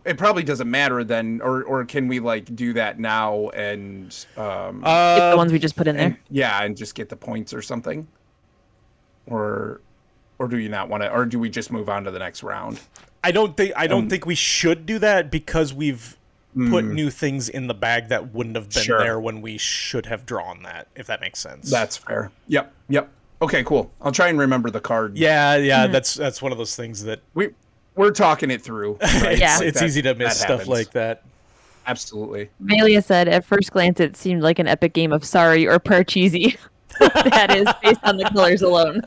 It probably doesn't matter then, or can we like do that now and Get the ones we just put in there. and just get the points or something, or do you not want to, or do we just move on to the next round? I don't think we should do that because we've put new things in the bag that wouldn't have been Sure. there when we should have drawn that, if that makes sense. That's fair. Yep. Okay, cool. I'll try and remember the card. yeah, that's one of those things that We're talking it through. Right? Yeah. it's That- easy to miss that stuff happens. like that. Absolutely. Valia said, at first glance, it seemed like an epic game of Sorry or Parcheesi. That is based on the colors alone.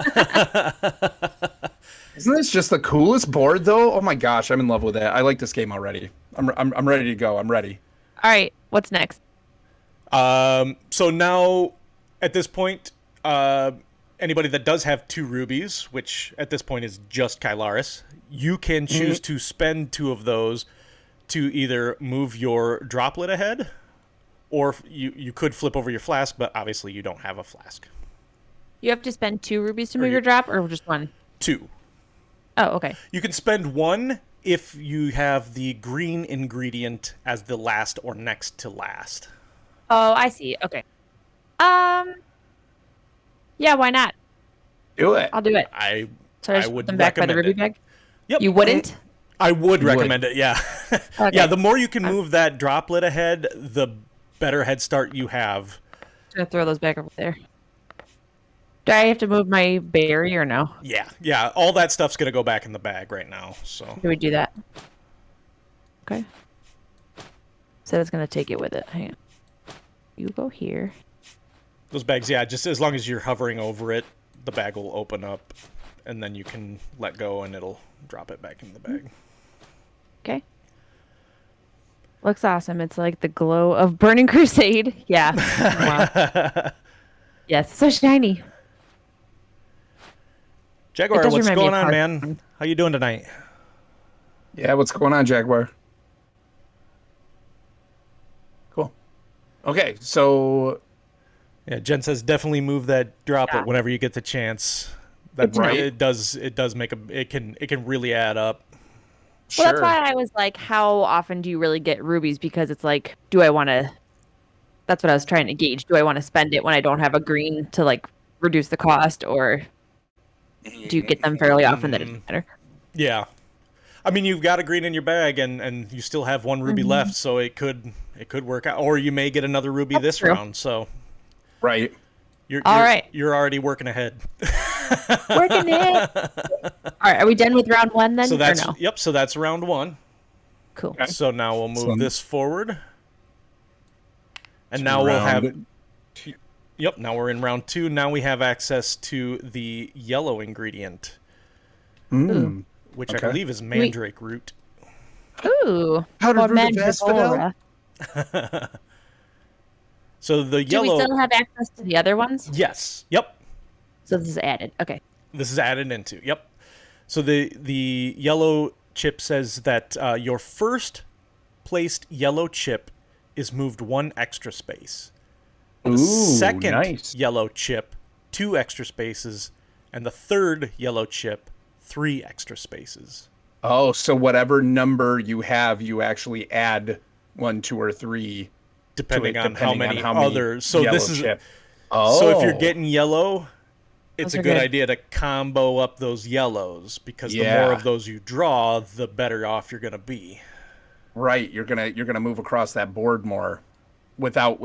Isn't this just the coolest board though? Oh my gosh, I'm in love with it. I like this game already. I'm ready to go. I'm ready. All right. What's next? So now, at this point, anybody that does have 2 rubies, which at this point is just Kylaris, you can choose to spend 2 of those to either move your droplet ahead, or you could flip over your flask, but obviously you don't have a flask. You have to spend 2 rubies to move your drop, or just 1? 2. Oh, okay. You can spend 1 if you have the green ingredient as the last or next to last. Oh, I see. Okay. Yeah, why not? Do it. I'll do it. So I just would put them back by the recommend ruby it. bag? Yep. You wouldn't? I would recommend it, yeah. Okay. Yeah, the more you can move that droplet ahead, the better head start you have. I'm going to throw those back over there. Do I have to move my berry or no? Yeah, all that stuff's going to go back in the bag right now, so. Do we do that? Okay. So it's going to take it with it. Hang on. You go here. Those bags, yeah, just as long as you're hovering over it, the bag will open up, and then you can let go and it'll drop it back in the bag. Okay. Looks awesome. It's like the glow of Burning Crusade. Yeah. Wow. Yes, so shiny. Jaguar, does what's remind me going of on, Hearthstone. man? How you doing tonight? Yeah, what's going on, Jaguar? Cool. Okay, so Yeah, Jen says definitely move that droplet Yeah. whenever you get the chance. That's Right. It does make it can really add up. Well, that's why I was like, how often do you really get rubies? Because it's like, do I want to... That's what I was trying to gauge. Do I want to spend it when I don't have a green to like reduce the cost, or do you get them fairly often that it doesn't matter? Yeah. I mean, you've got a green in your bag, and you still have 1 ruby left, so it could work out. Or you may get another ruby this true. round, so right. All right. You're already working ahead. Working it. All right, are we done with round 1 then? So that's or no? yep. So that's round 1. Cool. Okay. So now we'll move So- this forward, and To now we'll have. round- Yep. Now we're in round 2. Now we have access to the yellow ingredient, Mm. which Okay. I believe is mandrake root. Ooh. Powdered Or root of asphodel? mandragora. So the Do we yellow. still have access to the other ones? Yes. Yep. So this is added. Okay. This is added into. Yep. So the yellow chip says that your first placed yellow chip is moved 1 extra space. The Ooh, second nice. yellow chip, 2 extra spaces, and the third yellow chip, 3 extra spaces. Oh, so whatever number you have, you actually add 1, 2, or 3 Depending to it, on how depending many on others. So yellow this is chip. Oh, so if you're getting yellow, it's Those a are good good. idea to combo up those yellows, because the Yeah. more of those you draw, the better off you're gonna be. right, you're gonna move across that board more, without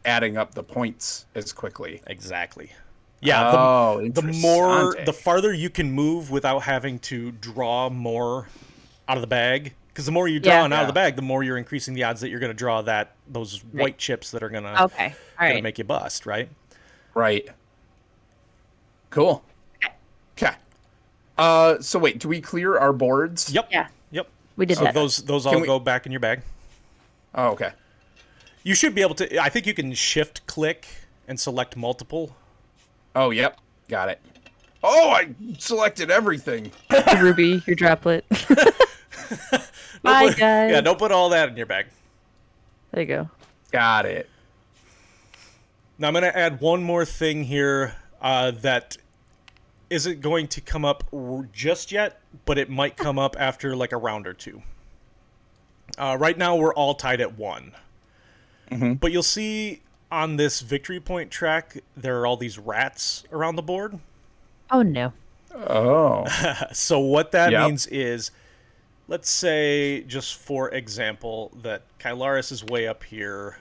adding up the points as quickly. Exactly. Yeah. Oh, The farther you can move without having to draw more out of the bag, because the more you draw Yeah. out of the bag, the more you're increasing the odds that you're going to draw those white chips that are going to Okay. All right. make you bust, right? Right. Cool. Okay. So wait, do we clear our boards? Yep. Yeah, Yep. we did So that. those all we- go back in your bag. Oh, okay. You should be able to. I think you can shift click and select multiple. Oh, yep. Got it. Oh, I selected everything. Your Ruby, your droplet. Bye, guys. Yeah, don't put all that in your bag. There you go. Got it. Now I'm going to add one more thing here that isn't going to come up just yet, but it might come up after like a round or two. Right now we're all tied at 1. Mm-hmm. But you'll see on this victory point track, there are all these rats around the board. Oh no. Oh. So what that Yep. means is, let's say, just for example, that Kylaris is way up here,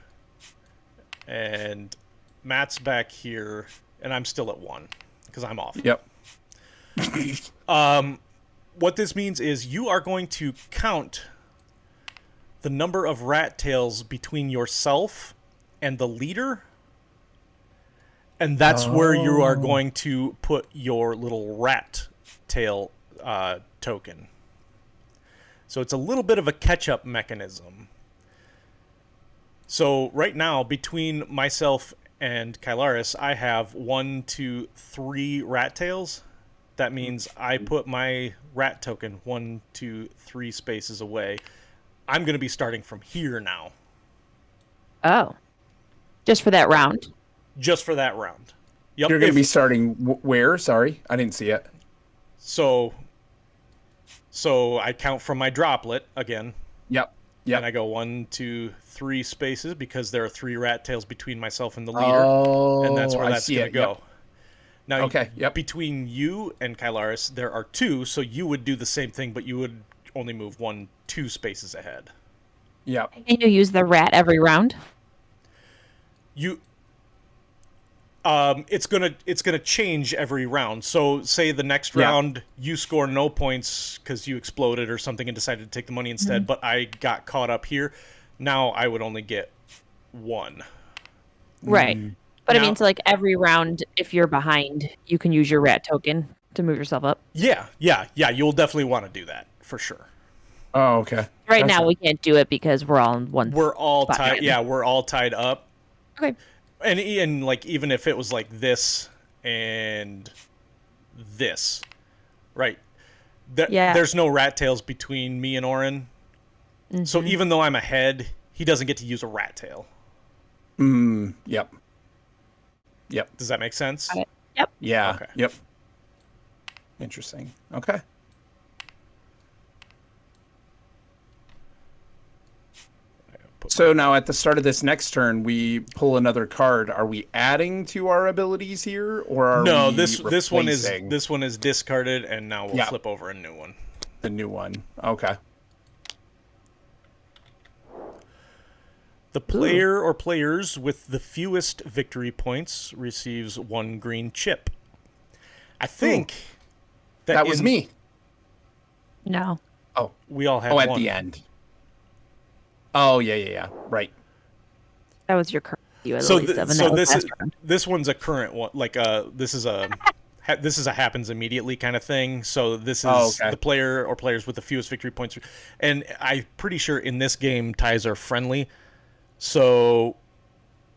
and Matt's back here, and I'm still at 1, because I'm off. Yep. What this means is you are going to count the number of rat tails between yourself and the leader, and that's where you are going to put your little rat tail token. So it's a little bit of a catch-up mechanism. So right now, between myself and Kylaris, I have 1, 2, 3 rat tails. That means I put my rat token 1, 2, 3 spaces away. I'm going to be starting from here now. Oh. Just for that round. Just for that round. Yep. You're going to be starting where? Sorry, I didn't see it. So I count from my droplet again. Yep. Yep. And I go 1, 2, 3 spaces because there are 3 rat tails between myself and the leader. Oh, and that's where I that's see going to it. go. Yep. Now, Okay, yep. between you and Kylaris, there are 2, so you would do the same thing, but you would only move 1, 2 spaces ahead. Yep. Can you use the rat every round? You, it's gonna change every round. So, say the next Yeah. round you score no points because you exploded or something and decided to take the money instead, but I got caught up here. Now I would only get 1. Right. But I Now- mean, so like every round, if you're behind, you can use your rat token to move yourself up. Yeah. You'll definitely want to do that for sure. Oh, okay. Right Gotcha. now, we can't do it because we're all in one. We're all Spot. tied. Yeah, we're all tied up. Okay. And like even if it was like this and this, right? Yeah. There's no rat tails between me and Orrinn. So even though I'm ahead, he doesn't get to use a rat tail. Yep. Yep. Does that make sense? Got it. Yep. Yeah. Okay. Yep. Interesting. Okay. So now at the start of this next turn, we pull another card. Are we adding to our abilities here, or are No, we this one replacing is discarded, and now we'll Yeah. flip over a new one. the new one? Okay. The player or players with the fewest victory points receives 1 green chip. I think That was me. No. Oh. We all had Oh, at one. the end. Oh, yeah. Right. That was your current. You had So, at least 7. so That was this last is round. this one's a current one. Like this is a this is a happens immediately kind of thing. So this is Oh, okay. the player or players with the fewest victory points. And I'm pretty sure in this game ties are friendly, so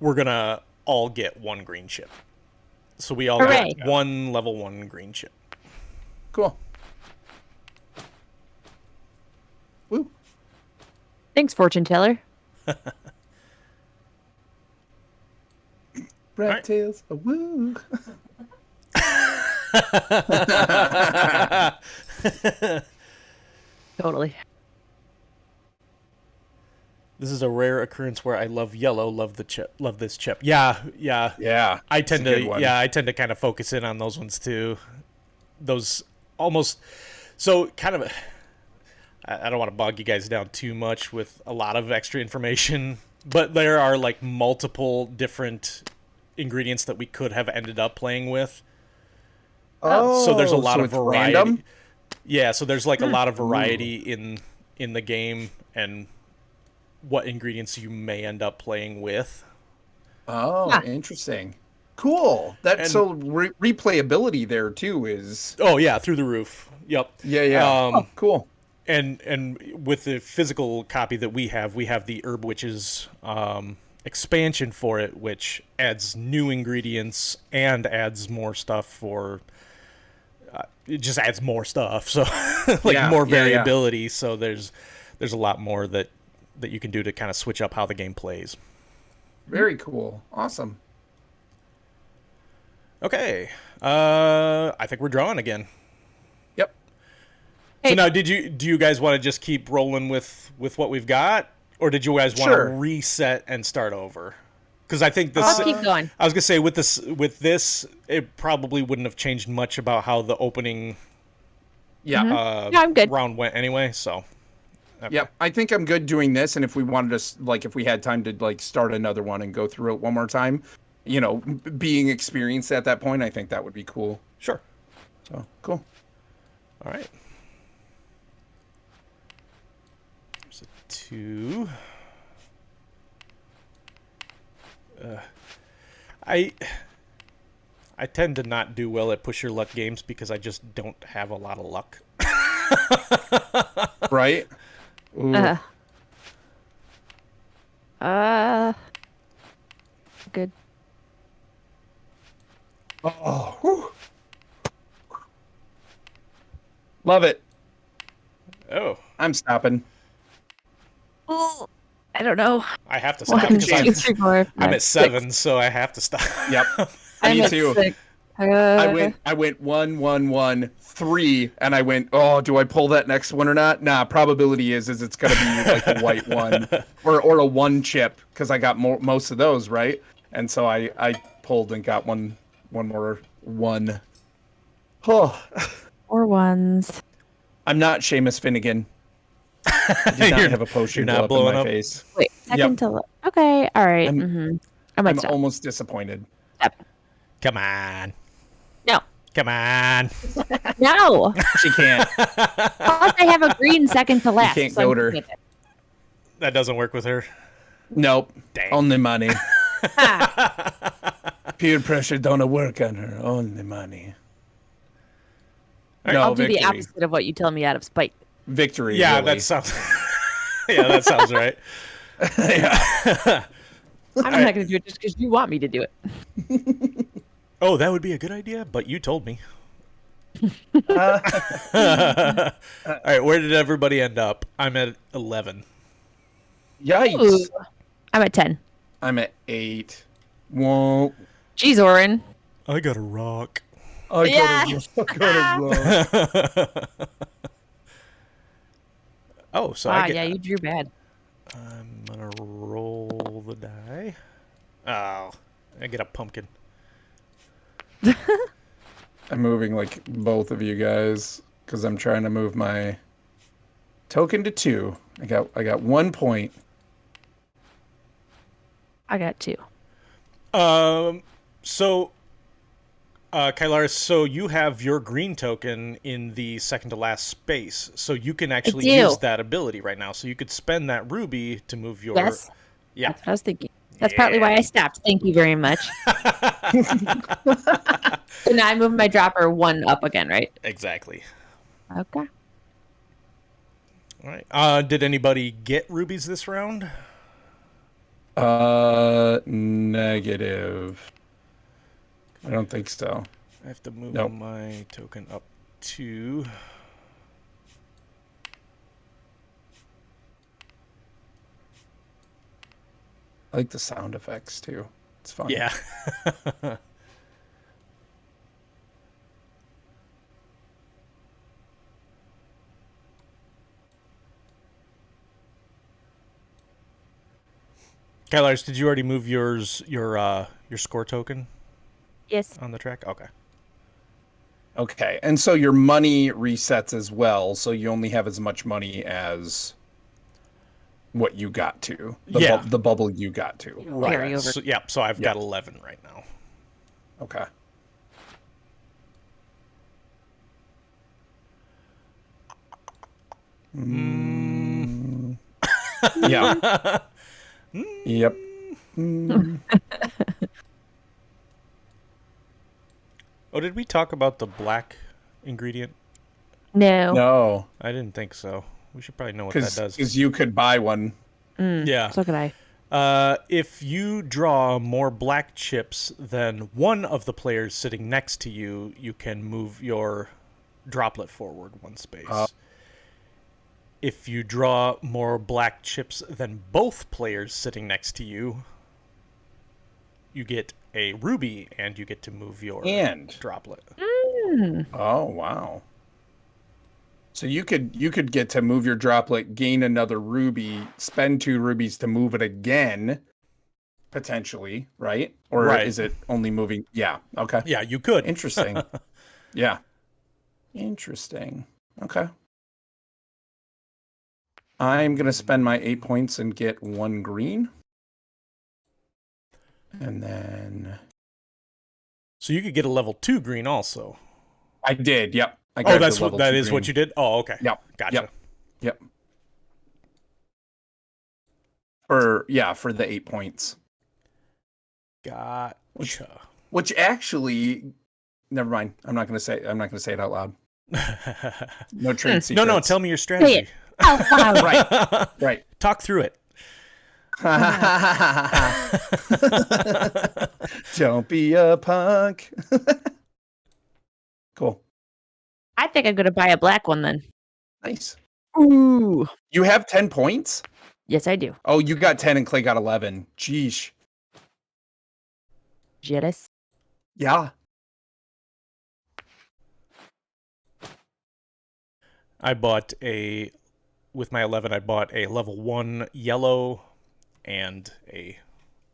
we're gonna all get 1 green chip. So we all Hooray. get 1 level 1 green chip. Cool. Woo. Thanks, fortune teller. Rat Right. tails. Woo. Totally. This is a rare occurrence where I love yellow, love the chip, love this chip. Yeah. Yeah. I it's a tend good to one. I tend to kind of focus in on those ones too. Those almost so kind of I don't want to bog you guys down too much with a lot of extra information, but there are like multiple different ingredients that we could have ended up playing with. Oh, So there's a lot so of it's variety. random? Yeah, so there's like a lot of variety in the game and what ingredients you may end up playing with. Oh, Huh. interesting. Cool. That And so replayability there too is. oh yeah, through the roof. Yep. Yeah, yeah. Um, Oh, cool. and with the physical copy that we have the Herb Witches expansion for it, which adds new ingredients and adds more stuff for. It just adds more stuff, so like Yeah, more yeah, yeah. variability. So there's a lot more that you can do to kind of switch up how the game plays. Very cool. Awesome. Okay, I think we're drawing again. Yep. So Hey. now, do you guys want to just keep rolling with what we've got, or did you guys want Sure. to reset and start over? Because I think this. Let's keep going. I was gonna say with this, it probably wouldn't have changed much about how the opening Yeah. Yeah, I'm good. round went anyway. So Yep. I think I'm good doing this, and if we wanted to, like, if we had time to like start another one and go through it one more time, being experienced at that point, I think that would be cool. sure. So cool. All right. There's a 2. I tend to not do well at push your luck games because I just don't have a lot of luck. Right. Ooh. Good. Oh. Whew. Love it. Oh, I'm stopping. Oh, I don't know. I have to stop 1, because 2, 3, 4, 5, I'm at 7, so I have to stop. Yep. I'm Me at too. 6. I went 1, 1, 1, 3, and I went, oh, do I pull that next one or not? Nah, probability is it's gonna be like a white one or a 1 chip because I got most of those right, and so I pulled and got one more 1. Oh, Or ones. I'm not Seamus Finnegan. I did not have a potion you're not blow up in blowing my up? face. Wait, second to okay, all right. I'm I'm at 7. almost disappointed. Come on. No. Come on. No. She can't. Plus, I have a green second to last. can't so I'm goad her. keeping it. That doesn't work with her. Nope. Dang. Only money. Ha. Peer pressure don't work on her. Only money. I'll do the victory. opposite of what you tell me out of spite. Victory. Yeah, really. that sounds. Yeah, that sounds right. Yeah. I'm not going to do it just because you want me to do it. Oh, that would be a good idea, but you told me. All right, where did everybody end up? I'm at 11. Yikes. Ooh. I'm at 10. I'm at 8. Whoa. Jeez, Orrinn. I got a rock. I Yes. gotta roll. Oh, so Ah, I get. yeah, you drew bad. I'm gonna roll the die. Oh, I get a pumpkin. I'm moving like both of you guys because I'm trying to move my token to 2. I got 1 point. I got 2. So, Kylaris, so you have your green token in the second to last space, so you can actually do. use that ability right now. So you could spend that ruby to move your. Yes. Yeah. That's what I was thinking. That's partly why I stopped. Thank you very much. So now I move my dropper 1 up again, right? Exactly. Okay. All right. Did anybody get rubies this round? Negative. I don't think so. I have to move Nope. my token up 2. I like the sound effects too. It's fun. Yeah. Kylaris, did you already move your score token Yes. on the track? Okay. Okay. And so your money resets as well, so you only have as much money as what you got to. Yeah. The bubble you got to. Carry over. So, yeah, so I've got 11 right now. Okay. Yeah. Yep. Oh, did we talk about the black ingredient? No. No, I didn't think so. We should probably know what that does. because you could buy one. Yeah. So could I. If you draw more black chips than one of the players sitting next to you, you can move your droplet forward 1 space. If you draw more black chips than both players sitting next to you, you get a ruby and you get to move your droplet. Oh, wow. So you could get to move your droplet, gain another ruby, spend 2 rubies to move it again, potentially, right? Or Right. is it only moving? Yeah. Okay. Yeah, you could. Interesting. Yeah. Interesting. Okay. I'm going to spend my 8 points and get 1 green. And then... So you could get a level 2 green also. I did, yep. I Oh, grabbed that's the level that 2 is what green. you did? Oh, okay. Yep. Gotcha. Yep. For the 8 points. Gotcha. Which actually, never mind. I'm not gonna say it out loud. No trade secrets. No, tell me your strategy. Right. Talk through it. Don't be a punk. Cool. I think I'm gonna buy a black one then. Nice. Ooh. You have 10 points? Yes, I do. Oh, you got 10 and Clay got 11. Jeesh. Jealous. Yeah. With my 11, I bought a level 1 yellow and a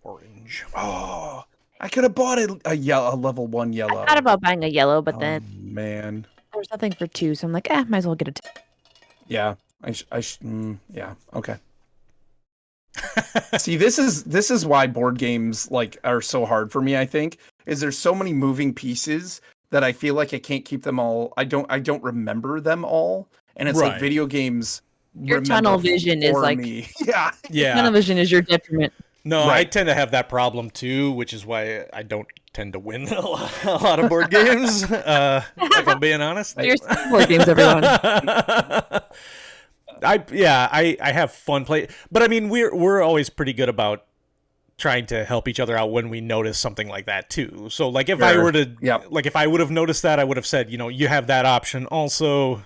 orange. Oh, I could have bought a level 1 yellow. I thought about buying a yellow, but then man. there was nothing for 2, so I'm like, might as well get a 2. Yeah. Yeah. Okay. See, this is why board games are so hard for me, I think, is there's so many moving pieces that I feel like I can't keep them all. I don't remember them all. And it's like video games. Your tunnel vision is like me. Yeah. Tunnel vision is your detriment. No, right. I tend to have that problem too, which is why I don't tend to win a lot of board games. If I'm being honest. There's board games, everyone. I have fun play, but I mean we're always pretty good about trying to help each other out when we notice something like that too. So like if I were to if I would have noticed that, I would have said, you have that option also.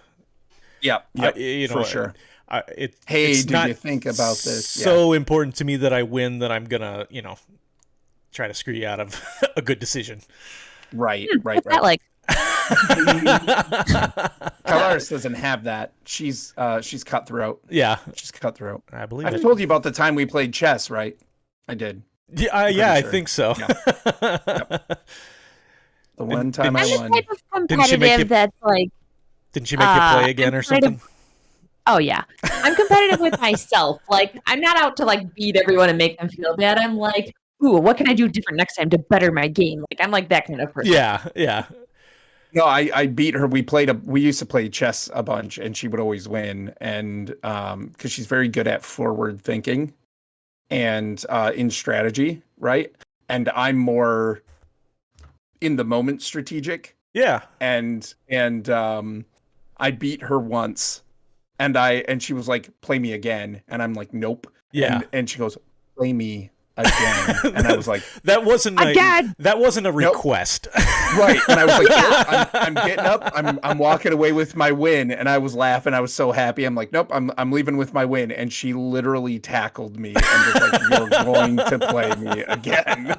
Yeah. For sure. It's do you think about this? So important to me that I win that I'm gonna, try to screw you out of a good decision. Right. That like Kylaris doesn't have that. She's cutthroat. Yeah, she's cutthroat. I believe I've told you about the time we played chess, right? I did. Yeah, I think so. Yep. The one time I won. I'm the type of competitive that's like. Didn't she make you play again or something? Oh yeah, I'm competitive with myself. Like I'm not out to like beat everyone and make them feel bad. I'm like, ooh, what can I do different next time to better my game? Like I'm like that kind of person. Yeah. No, I beat her. We used to play chess a bunch, and she would always win. And because she's very good at forward thinking and in strategy, right? And I'm more in the moment strategic. Yeah. And I beat her once, and she was like, "Play me again," and I'm like, "Nope." Yeah. And she goes, "Play me again," and I was like, "That wasn't a request." Right. And I was like, I'm getting up. I'm walking away with my win, and I was laughing. I was so happy. I'm like, "Nope, I'm leaving with my win." And she literally tackled me and was like, "You're going to play me again."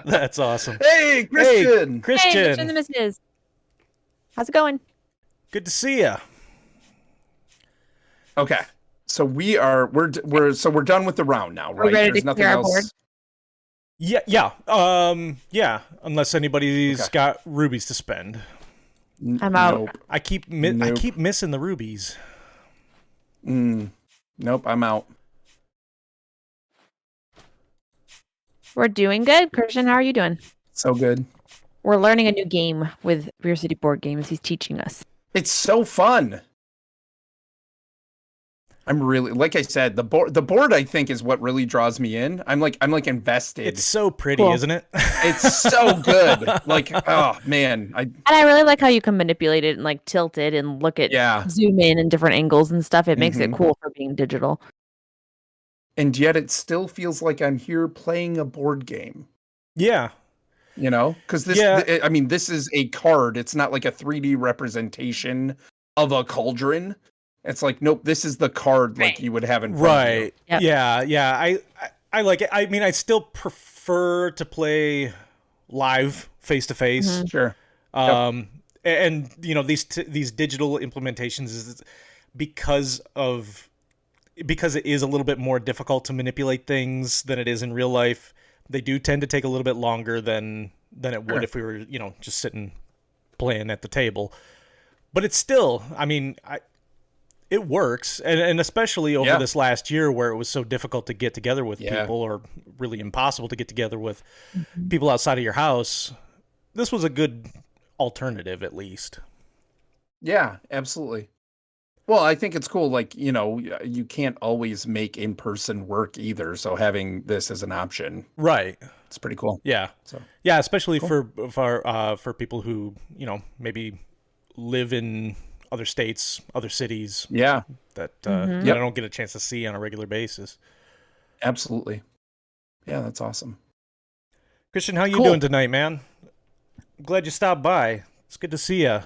That's awesome. Hey, Christian. Hey, Christian the Misses. How's it going? Good to see you. Okay, so we're done with the round now, right? We're ready to clear our board. Yeah. Unless anybody's got rubies to spend. I'm out. Nope. I keep missing the rubies. Nope, I'm out. We're doing good. Christian, how are you doing? So good. We're learning a new game with Rear City Board Games. He's teaching us. It's so fun. I'm really, like I said, the board I think is what really draws me in. I'm like invested. It's so pretty, Cool. isn't it? It's so good. Like, oh man, And I really like how you can manipulate it and like tilt it and look at yeah. zoom in different angles and stuff. It makes it Mhm. cool for being digital. And yet it still feels like I'm here playing a board game. Yeah. You know, because I mean, this is a card. It's not like a 3D representation of a cauldron. It's like, nope, this is the card like Right. you would have in front of you. Right. Yep. Yeah. I like it. I mean, I still prefer to play live, face to face. Mhm. Sure. And you know, these digital implementations is because it is a little bit more difficult to manipulate things than it is in real life. They do tend to take a little bit longer than it would Sure. if we were, you know, just sitting playing at the table. But it's still, I mean, it works, and especially over Yeah. this last year where it was so difficult to get together with Yeah. people, or really impossible to get together with Mhm. people outside of your house. This was a good alternative, at least. Yeah, absolutely. Well, I think it's cool. Like, you know, you can't always make in-person work either. So having this as an option, Right. it's pretty cool. Yeah. So Yeah, especially Cool. for people who, you know, maybe live in other states, other cities yeah, that Mhm. that I don't get a chance to see on a regular basis. absolutely. Yeah, that's awesome. Christian, how you Cool. doing tonight, man? I'm glad you stopped by. It's good to see you.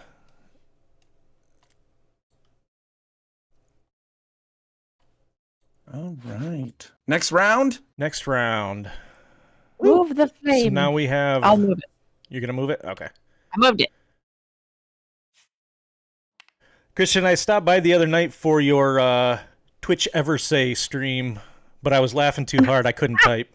All right. Next round. Next round. Move the So frame. now we have. I'll move it. You're gonna move it? Okay. I moved it. Christian, I stopped by the other night for your Twitch Eversay stream, but I was laughing too hard. I couldn't type.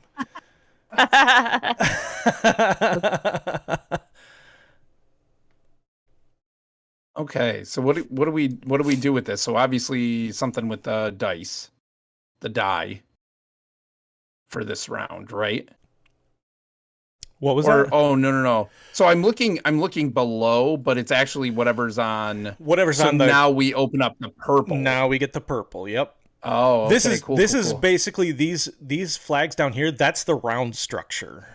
Okay. So what do we do with this? So obviously something with the dice, the die for this round, right? What was Or that? oh no. So I'm looking below, but it's actually whatever's on. Whatever's So on the. now we open up the purple. Now we get the purple. Yep. Oh, okay, This is cool, this cool, is cool. basically these flags down here. That's the round structure.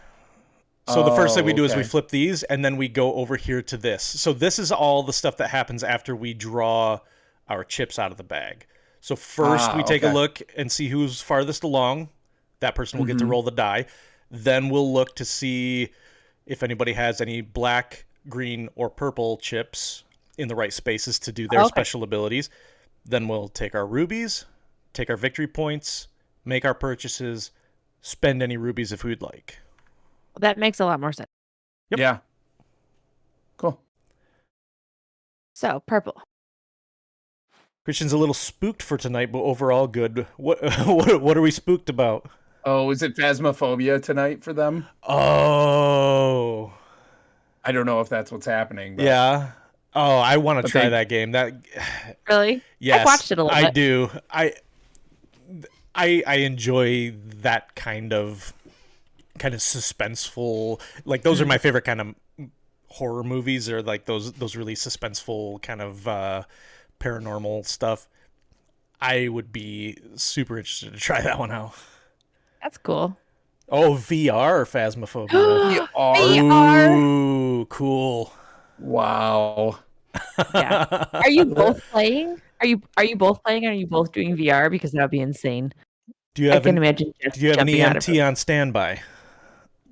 So the first thing we do is we okay. flip these, and then we go over here to this. So this is all the stuff that happens after we draw our chips out of the bag. So first we take a okay. look and see who's farthest along. That person will get to Mhm. roll the die. Then we'll look to see if anybody has any black, green, or purple chips in the right spaces to do their Okay. special abilities. Then we'll take our rubies, take our victory points, make our purchases, spend any rubies if we'd like. That makes a lot more sense. Yep. Yeah. Cool. So purple. Christian's a little spooked for tonight, but overall good. What are we spooked about? Oh, is it Phasmophobia tonight for them? Oh, I don't know if that's what's happening. But yeah. Oh, I want to But try they- that game. That Really? yes, I've watched it a little I bit. do. I enjoy that kind of suspenseful. Like those are my favorite kind of horror movies, or like those really suspenseful kind of paranormal stuff. I would be super interested to try that one out. That's cool. Oh, VR Phasmophobia. VR. Ooh, cool. Wow. Yeah. Are you both playing? Are you both playing? Or are you both doing VR? Because that would be insane. Do you I have can an, imagine just do you have an jumping out of EMT it. on standby?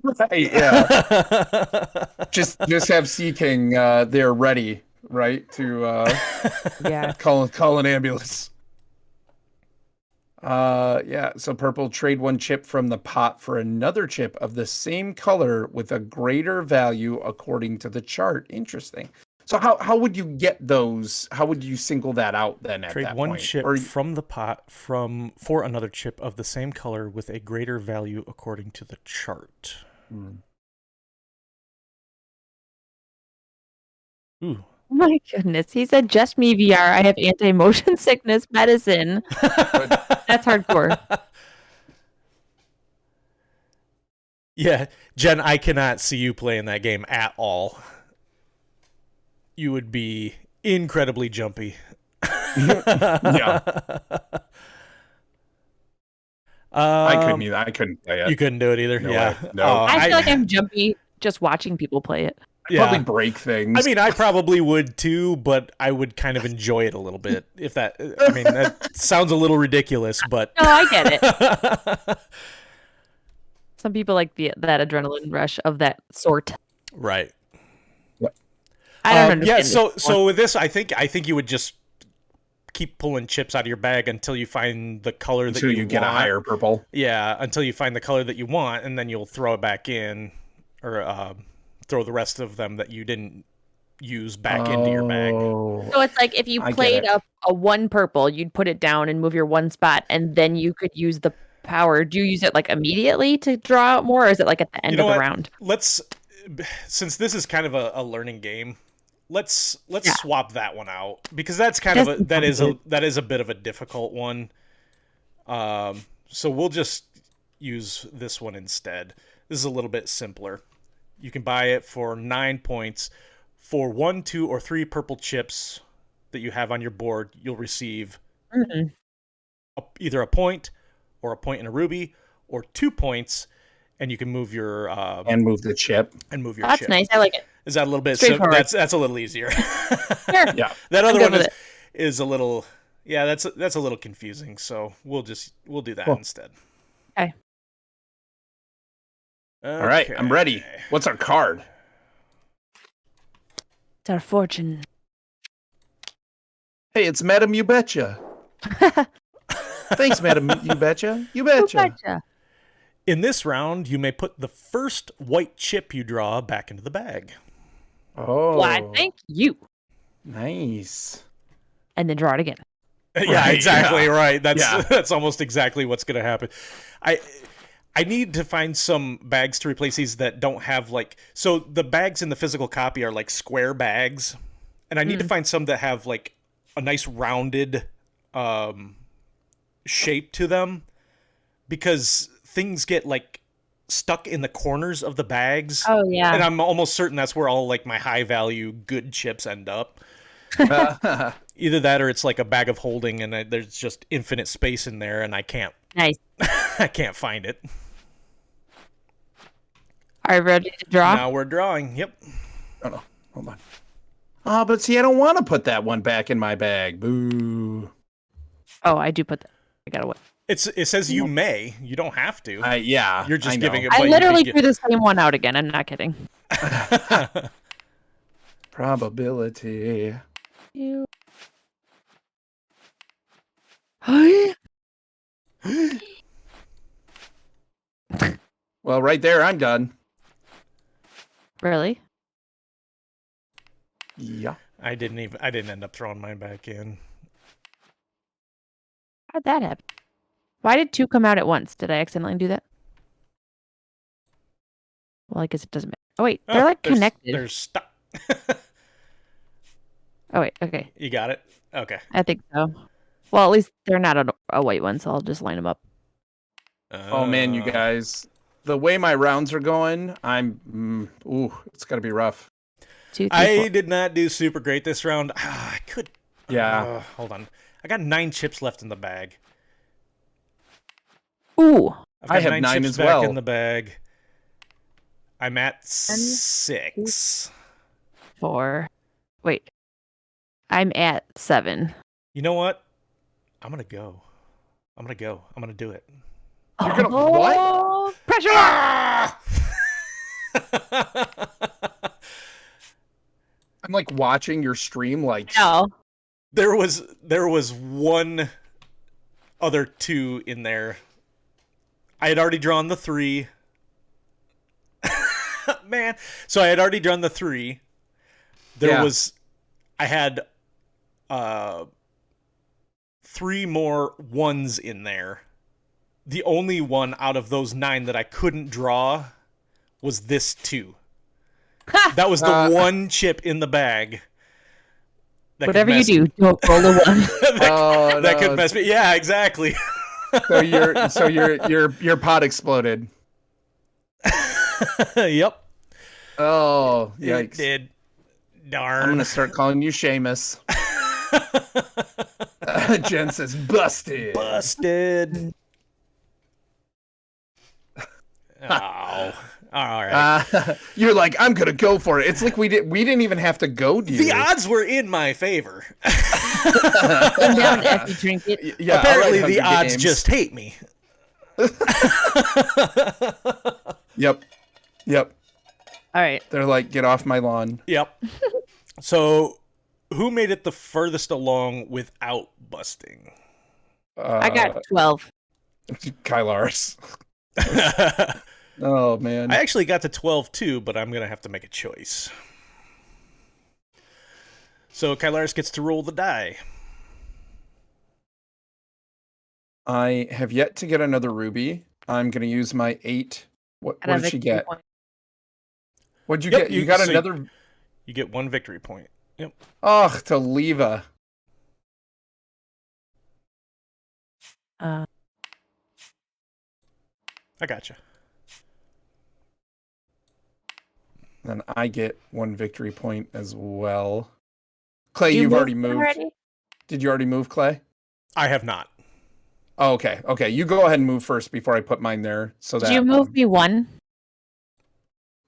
Right, yeah. just have Sea King there ready, right? To Yeah. call an ambulance. Yeah, so purple, trade one chip from the pot for another chip of the same color with a greater value according to the chart. Interesting. So how would you get those? How would you single that out then at Trade that one point? chip Or from the pot for another chip of the same color with a greater value according to the chart. Ooh. Oh my goodness. He said just me VR. I have anti-motion sickness medicine. That's hardcore. Yeah, Jen, I cannot see you playing that game at all. You would be incredibly jumpy. Yeah. I couldn't Um, either. I couldn't play it. you couldn't do it either. No Yeah. way. No. I feel like I'm jumpy just watching people play it. Probably yeah. break things. I mean, I probably would too, but I would kind of enjoy it a little bit. If that, I mean, that sounds a little ridiculous, but No, I get it. Some people like that adrenaline rush of that sort. right. I don't understand. Yeah. this So with this, I think you would just keep pulling chips out of your bag until you find the color that until you you want. get a higher purple. Yeah, until you find the color that you want, and then you'll throw it back in, or throw the rest of them that you didn't use back into your bag. So it's like if you I get played it. a one purple, you'd put it down and move your one spot, and then you could use the power. Do you use it like immediately to draw out more, or is it like at the end You know of the what? round? Let's, since this is kind of a learning game, let's Yeah. swap that one out, because that's kind That's of that is complicated. a bit of a difficult one. So we'll just use this one instead. This is a little bit simpler. You can buy it for 9 points. For 1, 2, or 3 purple chips that you have on your board, you'll receive Mhm. either a point, or a point in a ruby, or 2 points, and you can move your And move the chip. That's chip. nice. I like it. Is that a little bit Straightforward. that's a little easier. Sure. Yeah. That other good one with is a little, yeah, that's a little confusing. So we'll do that Cool. instead. Okay. All right, I'm ready. What's our card? It's our fortune. Hey, it's Madam You Betcha. Thanks, Madam You Betcha. You betcha. Gotcha. In this round, you may put the first white chip you draw back into the bag. Oh, Why, thank you. nice. And then draw it again. Yeah, Right, exactly yeah. right. That's Yeah. that's almost exactly what's going to happen. I need to find some bags to replace these that don't have like, so the bags in the physical copy are like square bags, and I need to find some that have like a nice rounded shape to them, because things get like stuck in the corners of the bags. Oh, yeah. And I'm almost certain that's where all like my high value good chips end up. Either that, or it's like a bag of holding, and there's just infinite space in there, and I can't Nice. I can't find it. Are you ready to draw? Now we're drawing. Yep. Oh, no. Hold on. Oh, but see, I don't want to put that one back in my bag. Boo. Oh, I do put that. I gotta wait. It says you may. You don't have to. Yeah. You're just I giving know. it. I but you literally could drew the same one out again. I'm not kidding. Probability. You. Well, right there, I'm done. Really? Yeah. I didn't end up throwing mine back in. How'd that happen? Why did two come out at once? Did I accidentally do that? Well, I guess it doesn't matter. Oh, wait. They're like connected. They're stuck. Oh, wait. Okay. You got it. Okay. I think so. Well, at least they're not a white one, so I'll just line them up. Oh, man, you guys. The way my rounds are going, it's going to be rough. 2, 3, I 4. did not do super great this round. I could. Yeah. Hold on. I got 9 chips left in the bag. Ooh. I've got I have 9 9 chips as back well. in the bag. I'm at 6. 4. Wait. I'm at 7. You know what? I'm gonna go. I'm gonna do it. You're gonna what? Oh, pressure! I'm like watching your stream like No. There was one other 2 in there. I had already drawn the 3. Man. So I had already drawn the 3. I had 3 more 1s in there. The only one out of those 9 that I couldn't draw was this 2. That was the one chip in the bag. Whatever you do, don't roll a 1. that could mess me. Yeah, exactly. So your pot exploded. Yep. Oh, It yikes. did. Darn. I'm gonna start calling you Seamus. Jen says, busted. Busted. Oh, all right. You're like, I'm gonna go for it. It's like we didn't even have to go, dude. The odds were in my favor. Come down if you drink it. Yeah, Apparently, all right, the Hunger odds Games. just hate me. Yep. All right. They're like, get off my lawn. Yep. So, who made it the furthest along without busting? I got 12. Kylaris. Oh man. I actually got to 12 too, but I'm gonna have to make a choice. So Kylaris gets to roll the die. I have yet to get another ruby. I'm gonna use my 8. What And a did she victory get? point. What'd you Yep, get? You got so another. You get 1 victory point. Yep. Oh, to Leva. Uh, I gotcha. Then I get 1 victory point as well. Clay, you you've already moved moved. already? Did you already move, Clay? I have not. Oh, okay. Okay. You go ahead and move first before I put mine there. So Did that you move me 1?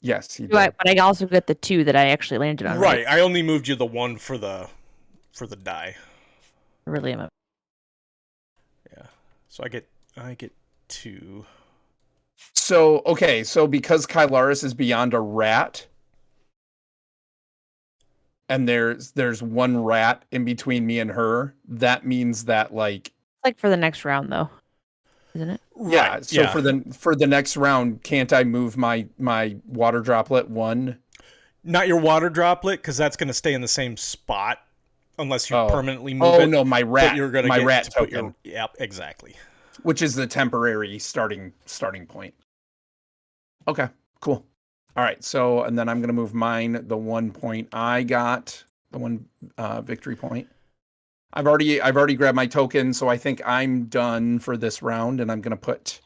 yes, he Do I, did. but I also get the 2 that I actually landed on. Right. I only moved you the 1 for the die. I really am. Yeah. So I get 2. So okay, so because Kylaris is beyond a rat, and there's 1 rat in between me and her, that means that like It's like for the next round, though, isn't it? yeah. Right, So yeah. for the next round, can't I move my water droplet 1? Not your water droplet, because that's going to stay in the same spot unless you Oh. permanently move it. Oh no, my But rat. you're going My get rat to put token, Yep, exactly. which is the temporary starting point. Okay, cool. All right, so and then I'm gonna move mine. The 1 point I got, the 1 victory point. I've already grabbed my token, so I think I'm done for this round, and I'm gonna put.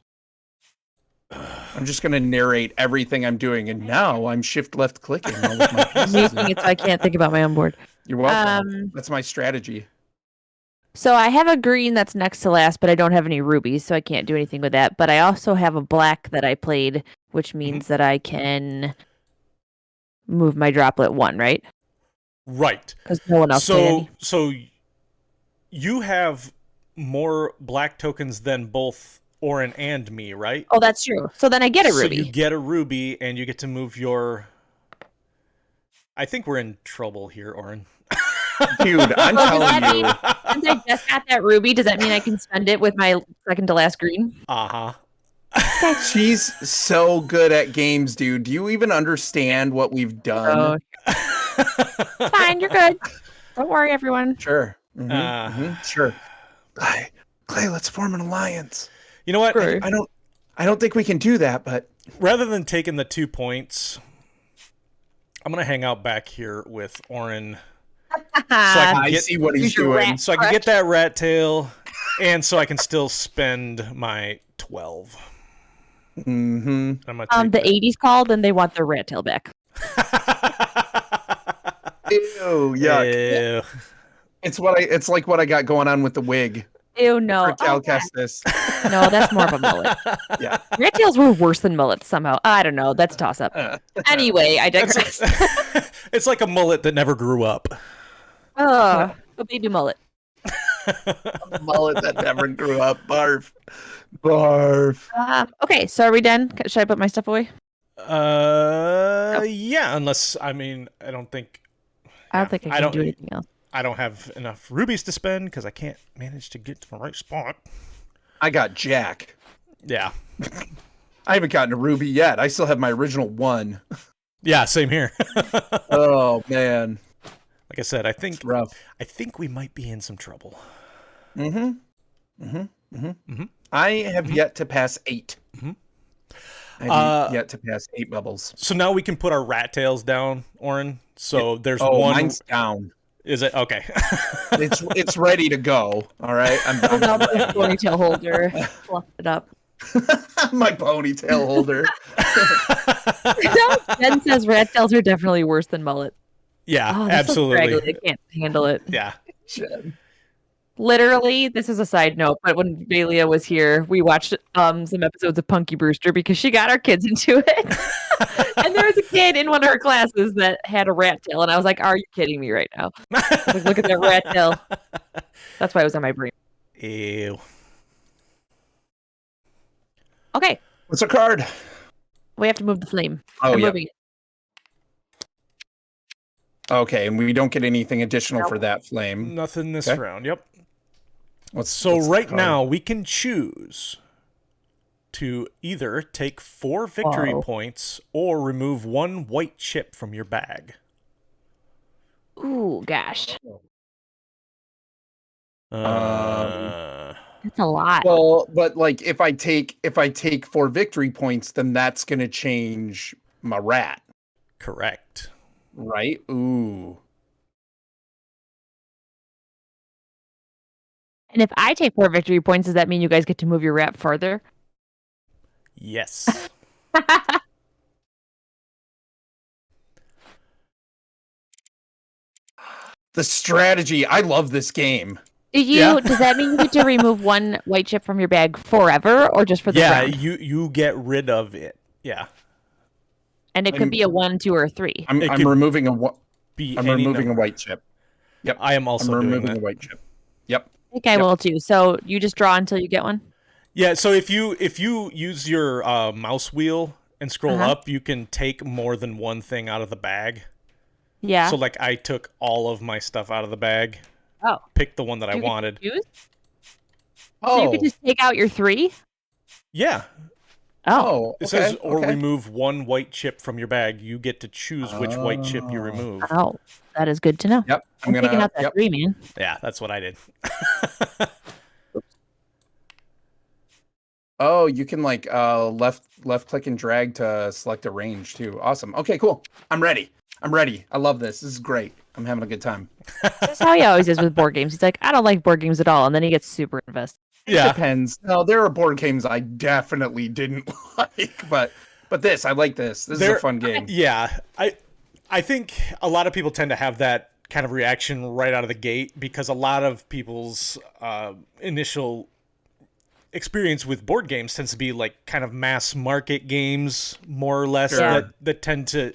I'm just gonna narrate everything I'm doing, and now I'm shift left clicking all with my pieces. Making it so I can't think about my own board. You're welcome. That's my strategy. So I have a green that's next to last, but I don't have any rubies, so I can't do anything with that. But I also have a black that I played, which means that I can move my droplet 1, right? Right. Because no one else played any. So you have more black tokens than both Orrinn and me, right? Oh, that's true. So then I get a ruby. So you get a ruby, and you get to move your... I think we're in trouble here, Orrinn. Dude, I'm Well, does telling that you. mean, since I just got that ruby, does that mean I can spend it with my second to last green? Uh-huh. She's so good at games, dude. Do you even understand what we've done? It's fine. You're good. Don't worry, everyone. Sure. Sure. Clay, let's form an alliance. You know what? Okay. I don't think we can do that, but Rather than taking the 2 points, I'm going to hang out back here with Orrinn. I see what he's your doing. rat. So I can get that rat tail, and so I can still spend my 12. Mm-hmm. I'm gonna take The that. 80s called and they want their rat tail back. Ew, yuck. Ew. It's like what I got going on with the wig. Ew, no. For Calcastus. No, that's more of a mullet. Yeah. Rat tails were worse than mullets somehow. I don't know. That's a toss up. Anyway, I digress. It's like a mullet that never grew up. A baby mullet. Mullet that never grew up. Barf. Barf. Okay, so are we done? Should I put my stuff away? Yeah, unless, I mean, I don't think I don't think I can do anything else. I don't have enough rubies to spend because I can't manage to get to the right spot. I got Jack. Yeah. I haven't gotten a ruby yet. I still have my original 1. Yeah, same here. Oh man. Like I said, I think It's rough. we might be in some trouble. I have yet to pass 8. I have yet to pass 8 bubbles. So now we can put our rat tails down, Orrinn. So there's Oh, one. mine's down. Is it okay? It's ready to go. All right. Hold up the ponytail holder. Fluff it up. My ponytail holder. Ben says rat tails are definitely worse than mullet. Yeah, Oh, that's so absolutely. scraggly. I can't handle it. Yeah, Jen. Literally, this is a side note, but when Balia was here, we watched some episodes of Punky Brewster because she got our kids into it. And there was a kid in one of her classes that had a rat tail, and I was like, "Are you kidding me right now?" I was like, "Look at that rat tail." That's why it was on my brain. Ew. Okay, What's a card? we have to move the flame. Oh, I'm yeah. moving it. Okay, and we don't get anything additional for that flame. Nothing this Okay. round. Yep. What's So the right card? now we can choose to either take 4 victory Whoa. points or remove 1 white chip from your bag. Ooh, gosh, Uh, that's a lot. Well, but like if I take 4 victory points, then that's gonna change my rat, correct. right? Ooh. And if I take 4 victory points, does that mean you guys get to move your rat farther? Yes. The strategy. I love this game. Yeah. Does that mean you get to remove 1 white chip from your bag forever, or just for the Yeah, round? you get rid of it. Yeah. And it could be a 1, 2, or 3. It I'm could removing Be I'm any removing a number. white chip. Yep. I am also I'm doing removing that. a white chip. Yep. I think I will too. So you just draw until you get one. Yeah, so if you use your mouse wheel and scroll Uh-huh. up, you can take more than one thing out of the bag. Yeah. So like I took all of my stuff out of the bag, Oh, picked the one that I you get to wanted. choose? Oh. So you could just take out your 3. Yeah. Oh. It Okay. says or okay. remove 1 white chip from your bag. You get to choose which white chip you Oh. remove. Oh, that is good to know. Yep. I'm taking out that Yep. 3, man. Yeah, that's what I did. Oh, you can like left click and drag to select a range too. Awesome. Okay, cool. I'm ready. I love this. This is great. I'm having a good time. That's how he always is with board games. He's like, I don't like board games at all, and then he gets super invested. It depends. No, there are board games I definitely didn't like, but this, I like this. This is a fun game. Yeah, I think a lot of people tend to have that kind of reaction right out of the gate because a lot of people's initial experience with board games tends to be like kind of mass market games, more or less, Sure. that tend to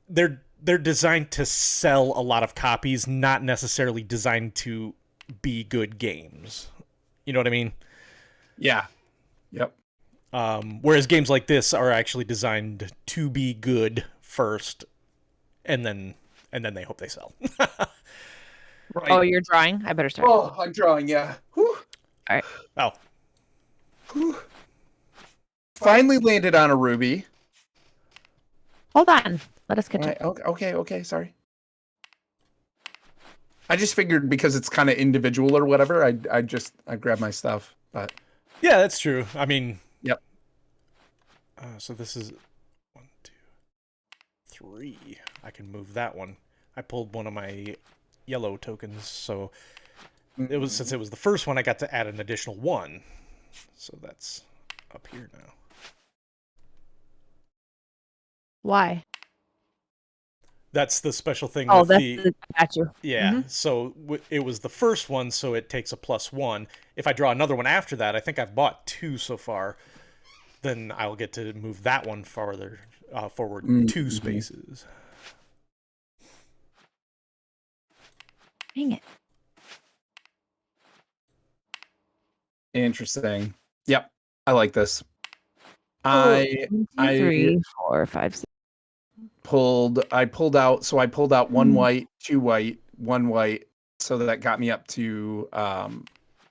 they're designed to sell a lot of copies, not necessarily designed to be good games. You know what I mean? Yeah. Yep. Whereas games like this are actually designed to be good first, and then they hope they sell. Right. Oh, you're drawing? I better start. Oh, I'm drawing. Yeah. Whew. All right. Oh, Whew. Finally landed on a ruby. Hold on. Let us catch Right, up. okay. Sorry. I just figured because it's kind of individual or whatever, I grabbed my stuff, but yeah, that's true. I mean, yep. So this is 1, 2, 3. I can move that one. I pulled one of my yellow tokens, so it was since it was the first one, I got to add an additional 1. So that's up here now. Why? That's the special thing Oh, with that's got you. Yeah, so it was the first one, so it takes a +1. If I draw another one after that, I think I've bought 2 so far, then I'll get to move that one farther forward 2 spaces. Dang it. Interesting. Yep. I like this. Oh, I 1, 2, I 3, 4, 5, 6. I pulled out 1 white, 2 white, 1 white, so that got me up to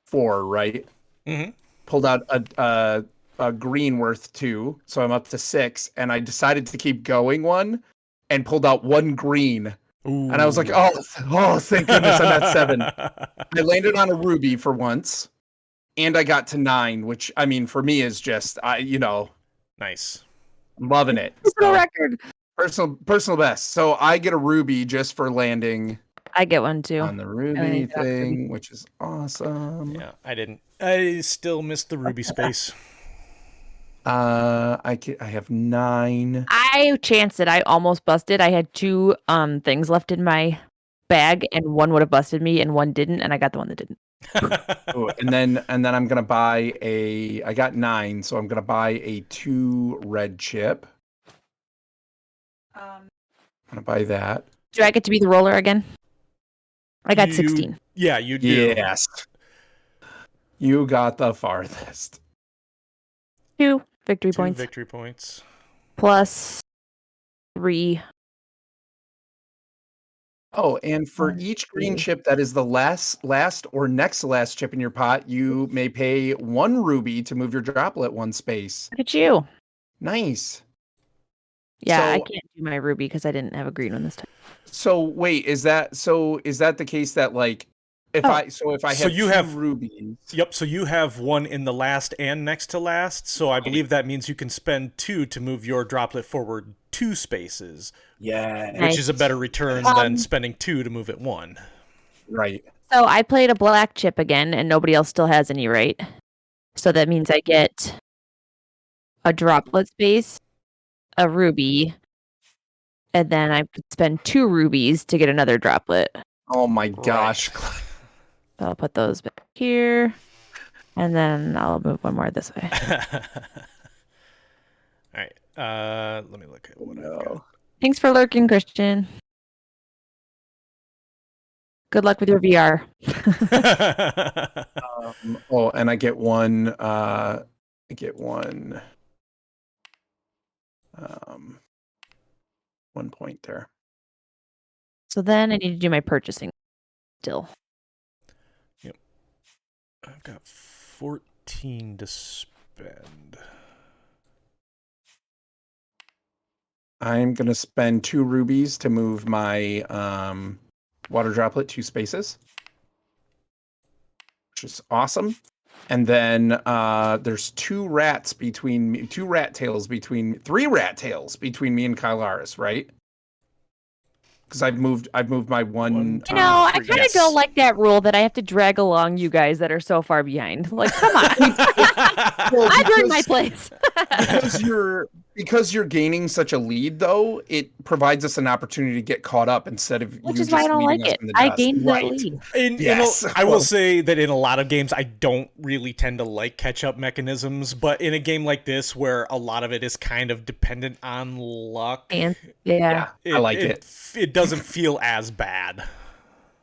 4, right? Mm-hmm. Pulled out a green worth 2, so I'm up to 6, and I decided to keep going 1 and pulled out 1 green. And I was like, oh, thank goodness I'm at 7. I landed on a ruby for once, and I got to 9, which I mean for me is just Nice. I'm loving it. Personal record. Personal best. So I get a ruby just for landing I get one too. on the ruby thing, which is awesome. Yeah, I didn't. I still missed the ruby space. I have 9. I chanced it. I almost busted. I had 2 things left in my bag, and one would have busted me, and one didn't, and I got the one that didn't. Oh, and then I'm gonna buy I got 9, so I'm gonna buy a 2 red chip. I'm gonna buy that. Do I get to be the roller again? I got 16. Yeah, you do. Yes. You got the farthest. 2 victory 2 points victory points. plus 3. Oh, and for 1, each green 2. chip that is the last or next to last chip in your pot, you may pay 1 ruby to move your droplet 1 space. Look at you. Nice. Yeah, I So- can't do my ruby because I didn't have a green one this time. So wait, is that the case that like if Oh. I So have you 2 have- rubies? Yep, so you have one in the last and next to last, so I believe that means you can spend 2 to move your droplet forward 2 spaces, Yeah. Nice. which is a better return than spending 2 to move it 1. Right. So I played a black chip again, and nobody else still has any, right? So that means I get a droplet space, a ruby, and then I could spend 2 rubies to get another droplet. Oh my gosh. So I'll put those back here, and then I'll move one more this way. All right, let me look at what I've got. Thanks for lurking, Christian. Good luck with your VR. Oh, and I get 1 I get 1 1 point there. So then I need to do my purchasing still. I've got 14 to spend. I'm going to spend 2 rubies to move my water droplet 2 spaces, which is awesome. And then there's 2 rat tails between 3 rat tails between me and Kylaris, right? Because I've moved my one. You know, I three- kind of yes. don't like that rule that I have to drag along you guys that are so far behind. Like, come on. Well, I've earned my because- place. because you're gaining such a lead, though, it provides us an opportunity to get caught up instead of Which you is why I just don't like leading us it. in the I dust. gained Right. that lead. Yes. I will say that in a lot of games, I don't really tend to like catch-up mechanisms, but in a game like this, where a lot of it is kind of dependent on luck, And yeah. I like it. It doesn't feel as bad.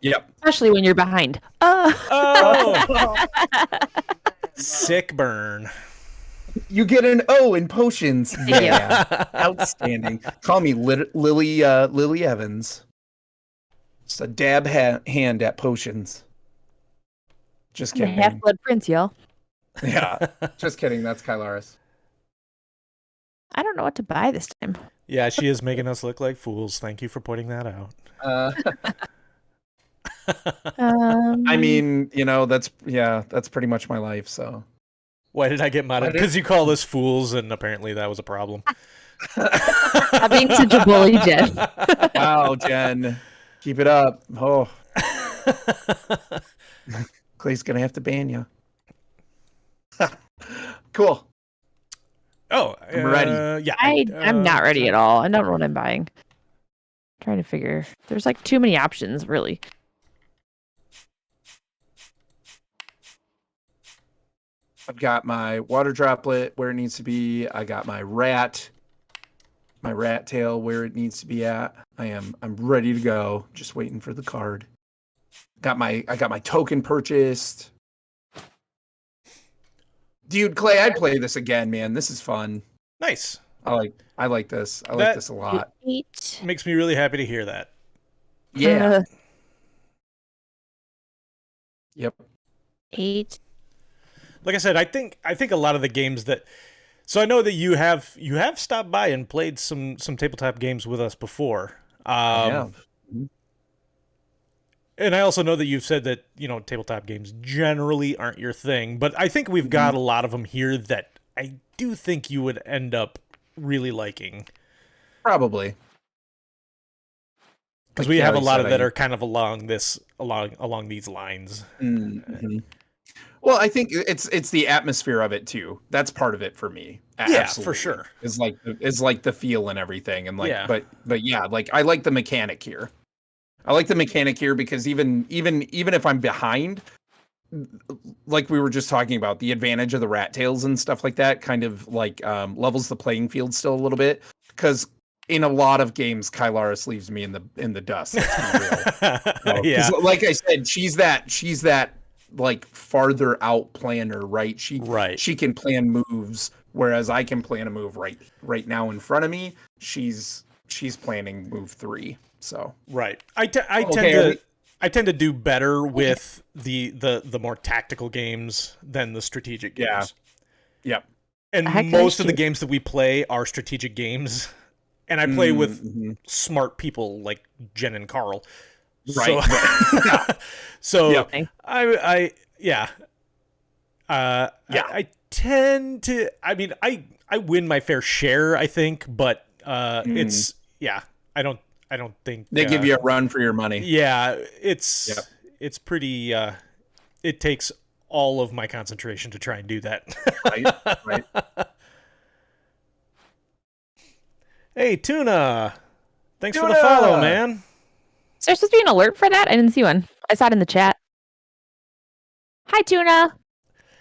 Yep. Especially when you're behind. Oh! Sick burn. You get an O in potions. you. Yeah. Outstanding. Call me Lily Evans. Just a dab hand at potions. Just I'm a kidding. Half-Blood Prince, y'all. Yeah. Just kidding. That's Kylaris. I don't know what to buy this time. Yeah, she is making us look like fools. Thank you for pointing that out. I mean, that's pretty much my life, so. Why did I get mad at? Because you call us fools, and apparently that was a problem. I'm being such a bully, Jen. Wow, Jen. Keep it up. Oh. Clay's gonna have to ban you. Cool. Oh, I'm ready. Yeah, I'm not ready at all. I don't know what I'm buying. Trying to figure. There's like too many options, really. I've got my water droplet where it needs to be. I got my rat tail where it needs to be at. I'm ready to go. Just waiting for the card. I got my token purchased. Dude, Clay, I'd play this again, man. This is fun. Nice. I like this. I like this a lot. 8. Makes me really happy to hear that. Yeah. Yep. 8. Like I said, I think a lot of the games that. So I know that you have stopped by and played some tabletop games with us before. Yeah. And I also know that you've said that, tabletop games generally aren't your thing, but I think we've got a lot of them here that I do think you would end up really liking. Probably. Because we have a lot of that are kind of along these lines. Mm-hmm. Well, I think it's the atmosphere of it too. That's part of it for me. Yeah, Absolutely. for sure. Is like the feel and everything, and like, Yeah. but yeah, like I like the mechanic here. I like the mechanic here because even if I'm behind, like we were just talking about, the advantage of the rat tails and stuff like that kind of like levels the playing field still a little bit. Because in a lot of games, Kylaris leaves me in the dust. Let's be real. Yeah. Like I said, she's that like farther out planner, right? She can plan moves, whereas I can plan a move right now in front of me. She's planning move 3. So right. I tend to do better with the more tactical games than the strategic games. Yeah. Yep. And most of the games that we play are strategic games. And I play with smart people like Jen and Carl. Right. So, I tend to, I mean, I win my fair share, I think, but it's, I don't think they give you a run for your money. Yeah, it's pretty, it takes all of my concentration to try and do that. Right. Hey, Tuna. Thanks for the follow, man. Is there supposed to be an alert for that? I didn't see one. I saw it in the chat. Hi, Tuna.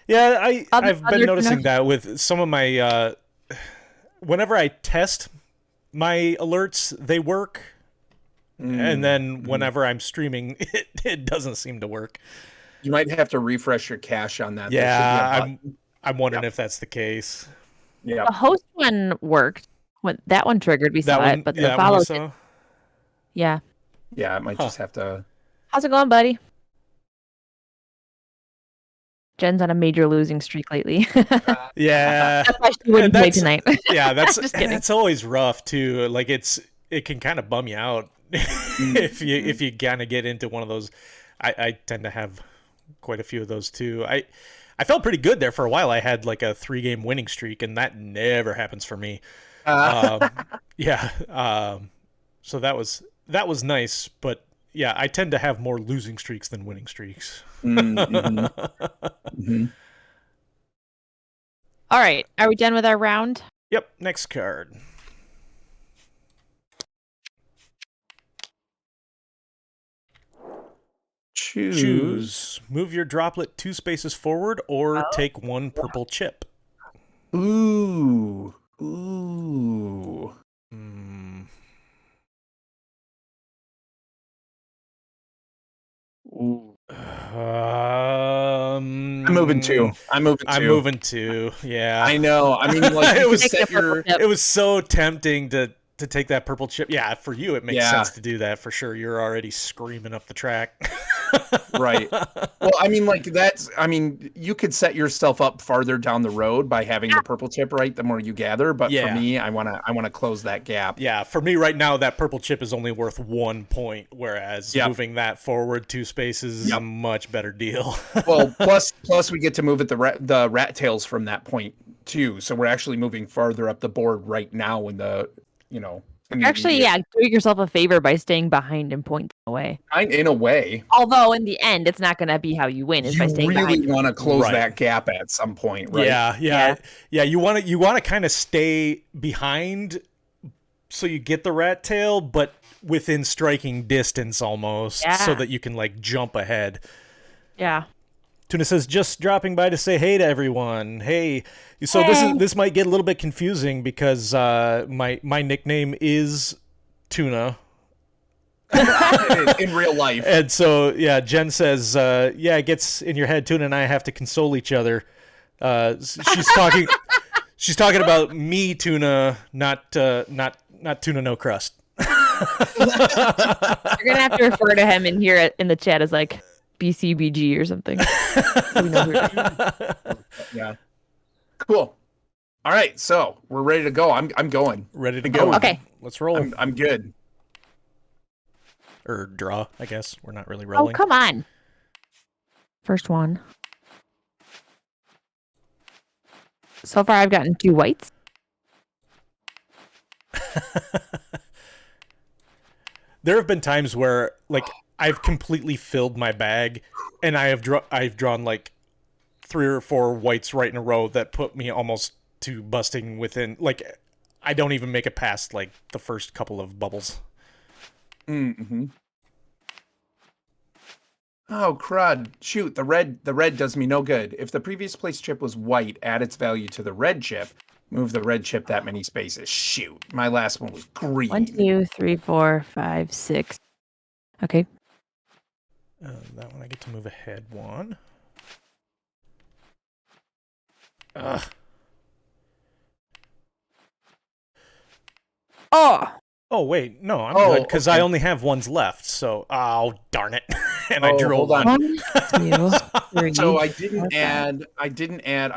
Yeah, I've been noticing that with some of my... whenever I test my alerts, they work. And then whenever I'm streaming, it doesn't seem to work. You might have to refresh your cache on that. Yeah, I'm wondering if that's the case. Yeah. The host one worked. When that one triggered, we saw it, but the follow. Yeah. Yeah, it might just have to. How's it going, buddy? Jen's on a major losing streak lately. Yeah. That's why she wouldn't play tonight. Yeah, that's always rough too. Like it can kind of bum you out if you kind of get into one of those. I tend to have quite a few of those too. I felt pretty good there for a while. I had like a 3-game winning streak, and that never happens for me. Yeah. So that was nice, but yeah, I tend to have more losing streaks than winning streaks. All right, are we done with our round? Yep. Next card. Choose. Move your droplet 2 spaces forward, or take 1 purple chip. Ooh. I'm moving 2. I'm moving 2. Yeah. I know. I mean, like it was so tempting to take that purple chip. Yeah, for you it makes sense to do that for sure. You're already screaming up the track. Right. Well, I mean, like you could set yourself up farther down the road by having the purple chip, right? The more you gather, but for me, I want to close that gap. Yeah, for me right now, that purple chip is only worth 1 point, whereas moving that forward 2 spaces is a much better deal. Well, plus we get to move at the rat tails from that point too, so we're actually moving farther up the board right now in the Actually, doing yourself a favor by staying behind and pointing away. In a way. Although in the end, it's not going to be how you win. Is by staying behind. You really want to close that gap at some point, right? Yeah. You want to kind of stay behind, so you get the rat tail, but within striking distance almost, so that you can like jump ahead. Yeah. Tuna says, just dropping by to say hey to everyone. Hey. So this might get a little bit confusing because my nickname is Tuna. In real life. And so, Jen says, it gets in your head. Tuna and I have to console each other. She's talking about me, Tuna, not Tuna no crust. You're going to have to refer to him in here in the chat as like BCBG or something. So we know who yeah. Cool. All right, so we're ready to go. I'm going. Ready to go. Okay. Let's roll. I'm good. Or draw, I guess. We're not really rolling. Oh, come on. First one. So far, I've gotten 2 whites. There have been times where, like, I've completely filled my bag, and I've drawn like 3 or 4 whites right in a row that put me almost to busting within. Like, I don't even make it past like the first couple of bubbles. Mm-hmm. Oh, crud. Shoot, the red does me no good. If the previous place chip was white, add its value to the red chip. Move the red chip that many spaces. Shoot, my last one was green. 1, 2, 3, 4, 5, 6. Okay. That one I get to move ahead one. Ugh. Oh, wait. No, I'm good because I only have ones left. So, oh, darn it. And I drew hold one. 1, 2, 3. So I didn't add, I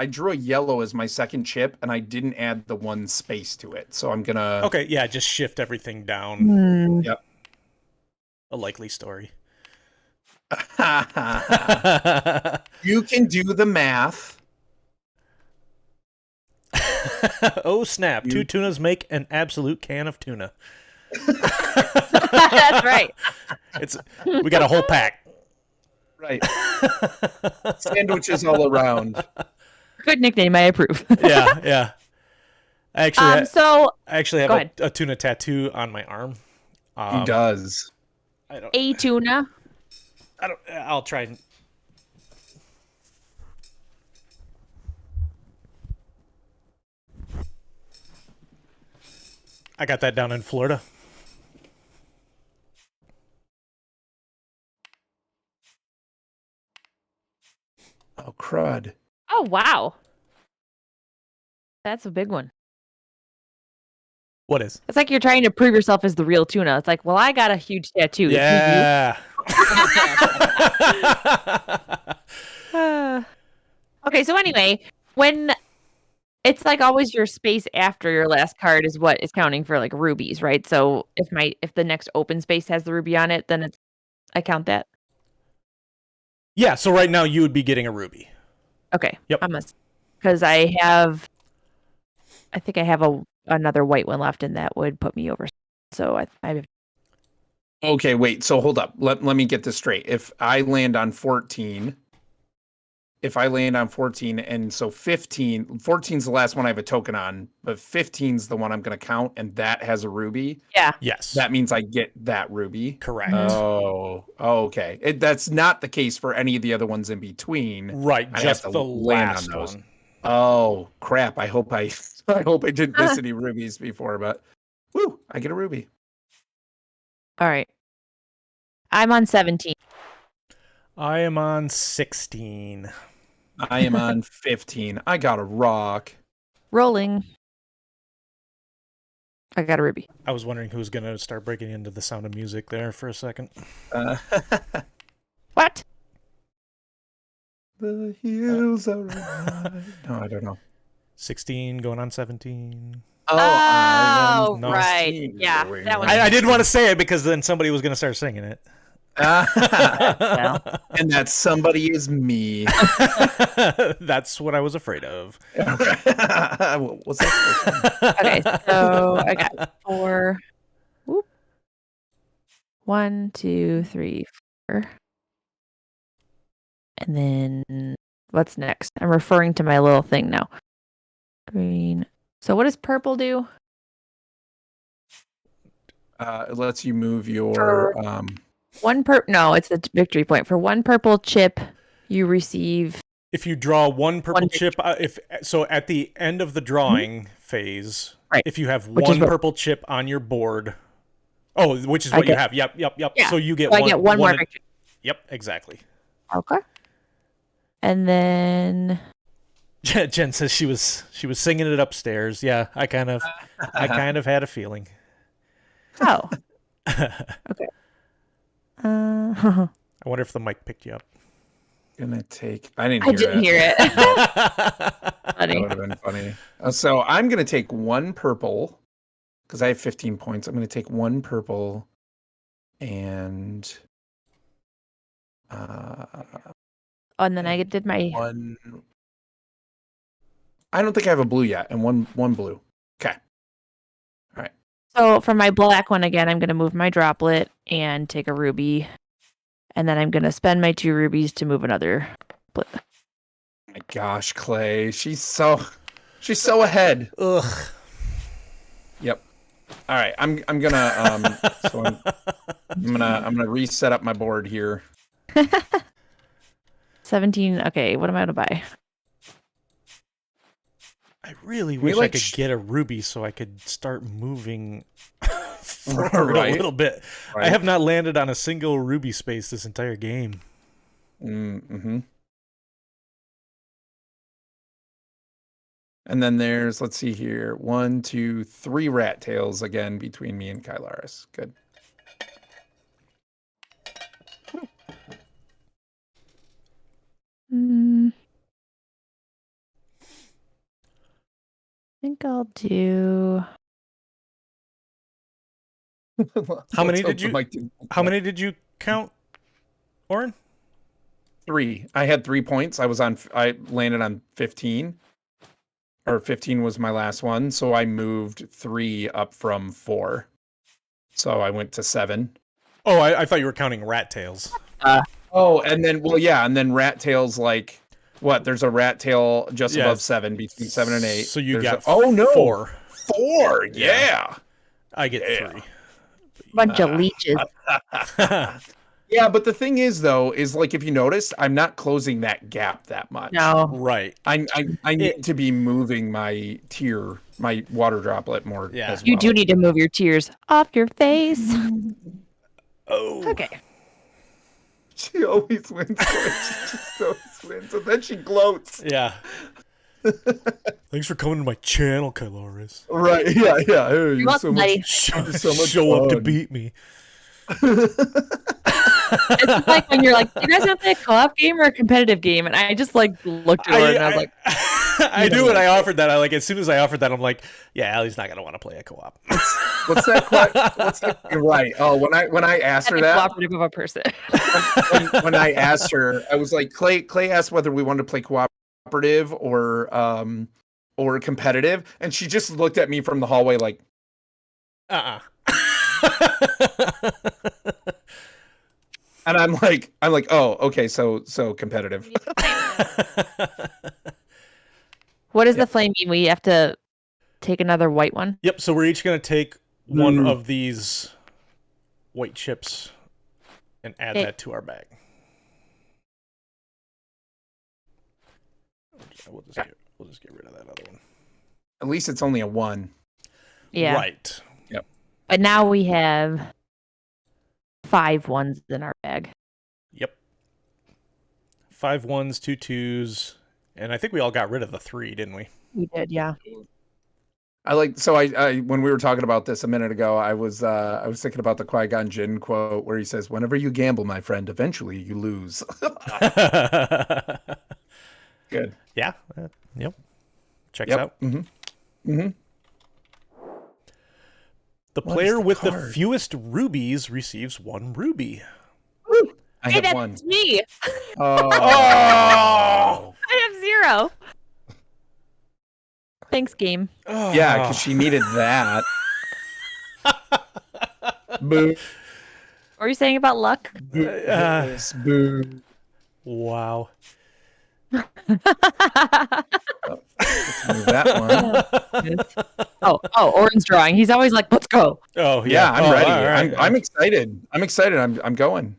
drew a yellow as my second chip, and I didn't add the one space to it. So I'm gonna... Okay, yeah, just shift everything down. Yep. A likely story. You can do the math. Oh, snap. 2 tunas make an absolute can of tuna. That's right. We got a whole pack. Right. Sandwiches all around. Good nickname. I approve. Yeah. I actually have a tuna tattoo on my arm. He does. A tuna. I'll try and... I got that down in Florida. Oh, crud. Oh, wow. That's a big one. What is? It's like you're trying to prove yourself as the real tuna. It's like, well, I got a huge tattoo. Yeah. Okay, so anyway, when it's like always your space after your last card is what is counting for like rubies, right? So if the next open space has the ruby on it, then I count that. Yeah, so right now you would be getting a ruby. Okay. Yep. I must, because I think I have another white one left, and that would put me over. So I Okay, wait. So hold up. Let me get this straight. If I land on 14, and so 14's the last one I have a token on, but 15's the one I'm going to count, and that has a ruby. Yeah. Yes. That means I get that ruby. Correct. Oh, okay. That's not the case for any of the other ones in between. Right, I just have to the land on last those. one. Oh, crap. I hope I didn't miss any rubies before, but woo, I get a ruby. All right. I'm on 17. I am on 16. I am on 15. I got a rock. Rolling. I got a ruby. I was wondering who's going to start breaking into the Sound of Music there for a second. What? The hills are alive. No, I don't know. 16 going on 17. Oh, No. right. Yeah, that one. I didn't want to say it because then somebody was going to start singing it. Well. And that somebody is me. That's what I was afraid of. What's that? Okay, so I got 4. Whoop. 1, 2, 3, 4. And then what's next? I'm referring to my little thing now. Green. So what does purple do? It lets you move your No, it's a victory point. For 1 purple chip, you receive. If you draw one purple One chip, so at the end of the drawing phase, Right. if you have Which is one what- purple chip on your board, which is what you have. Yep. Yeah. So you get So I one. get one more victory. Yep, exactly. Okay. And then Jen says she was singing it upstairs. Yeah, I kind of had a feeling. oh, okay. I wonder if the mic picked you up. gonna take. I didn't hear it. That Funny. would have been funny. So I'm gonna take 1 purple because I have 15 points. I'm gonna take 1 purple and And then I did my. 1. I don't think I have a blue yet, and one blue. Okay. All right. So for my black one again, I'm gonna move my droplet and take a ruby, and then I'm gonna spend my 2 rubies to move another. My gosh, Clay, she's so ahead. Ugh. Yep. All right, I'm gonna I'm gonna reset up my board here. 17. Okay, what am I going to buy? I really wish I could get a ruby so I could start moving forward a little bit. I have not landed on a single ruby space this entire game. Mm-hmm. And then there's, let's see here, 1, 2, 3 rat tails again between me and Kylaris. Good. I think I'll do. How many did you count, Orrinn? 3. I had 3 points. I landed on 15. Or 15 was my last one, so I moved 3 up from 4. So I went to 7. Oh, I thought you were counting rat tails. And then rat tails, like, what? There's a rat tail just above 7, between 7 and 8. So you got 4. 4, yeah. I get 3. Bunch of leeches. Yeah, but the thing is, though, is like, if you notice, I'm not closing that gap that much. No. Right. I need to be moving my tier, my water droplet more as well. You do need to move your tears off your face. Oh. Okay. She always wins. She just always wins. And then she gloats. Yeah. Thanks for coming to my channel, Kylaris. Right, yeah. Hey, You're welcome, buddy. Show up to beat me. It's like when you're like, do you guys want to play a co-op game or a competitive game? And I just like looked at her and I was like, I knew when I offered that. As soon as I offered that, I'm like, yeah, Allie's not gonna want to play a co-op. What's that? You're right. Oh, when I asked her that, cooperative of a person. when I asked her, I was like, Clay asked whether we wanted to play cooperative or competitive, and she just looked at me from the hallway like, And I'm like, oh, okay, so competitive. What does the flame mean? We have to take another white one? Yep, so we're each going to take one of these white chips and add that to our bag. We'll just get rid of that other one. At least it's only a 1. Yeah. Right. Yep. But now we have 5 ones in our bag. Yep. 5 1s, 2 2s, and I think we all got rid of the 3, didn't we? We did, yeah. I when we were talking about this a minute ago, I was thinking about the Qui-Gon Jinn quote where he says, "Whenever you gamble, my friend, eventually you lose." Good. Yeah. Yep. Checks out. Mm-hmm. Mm-hmm. The player with the fewest rubies receives 1 ruby. Woo! I have 1. That's me. Oh. I have 0. Thanks, game. Yeah, because she needed that. Boo. What were you saying about luck? Boo. Wow. Move that one. Orrinn's drawing. He's always like, "Let's go." Oh yeah, I'm ready. Right. I'm excited. I'm going.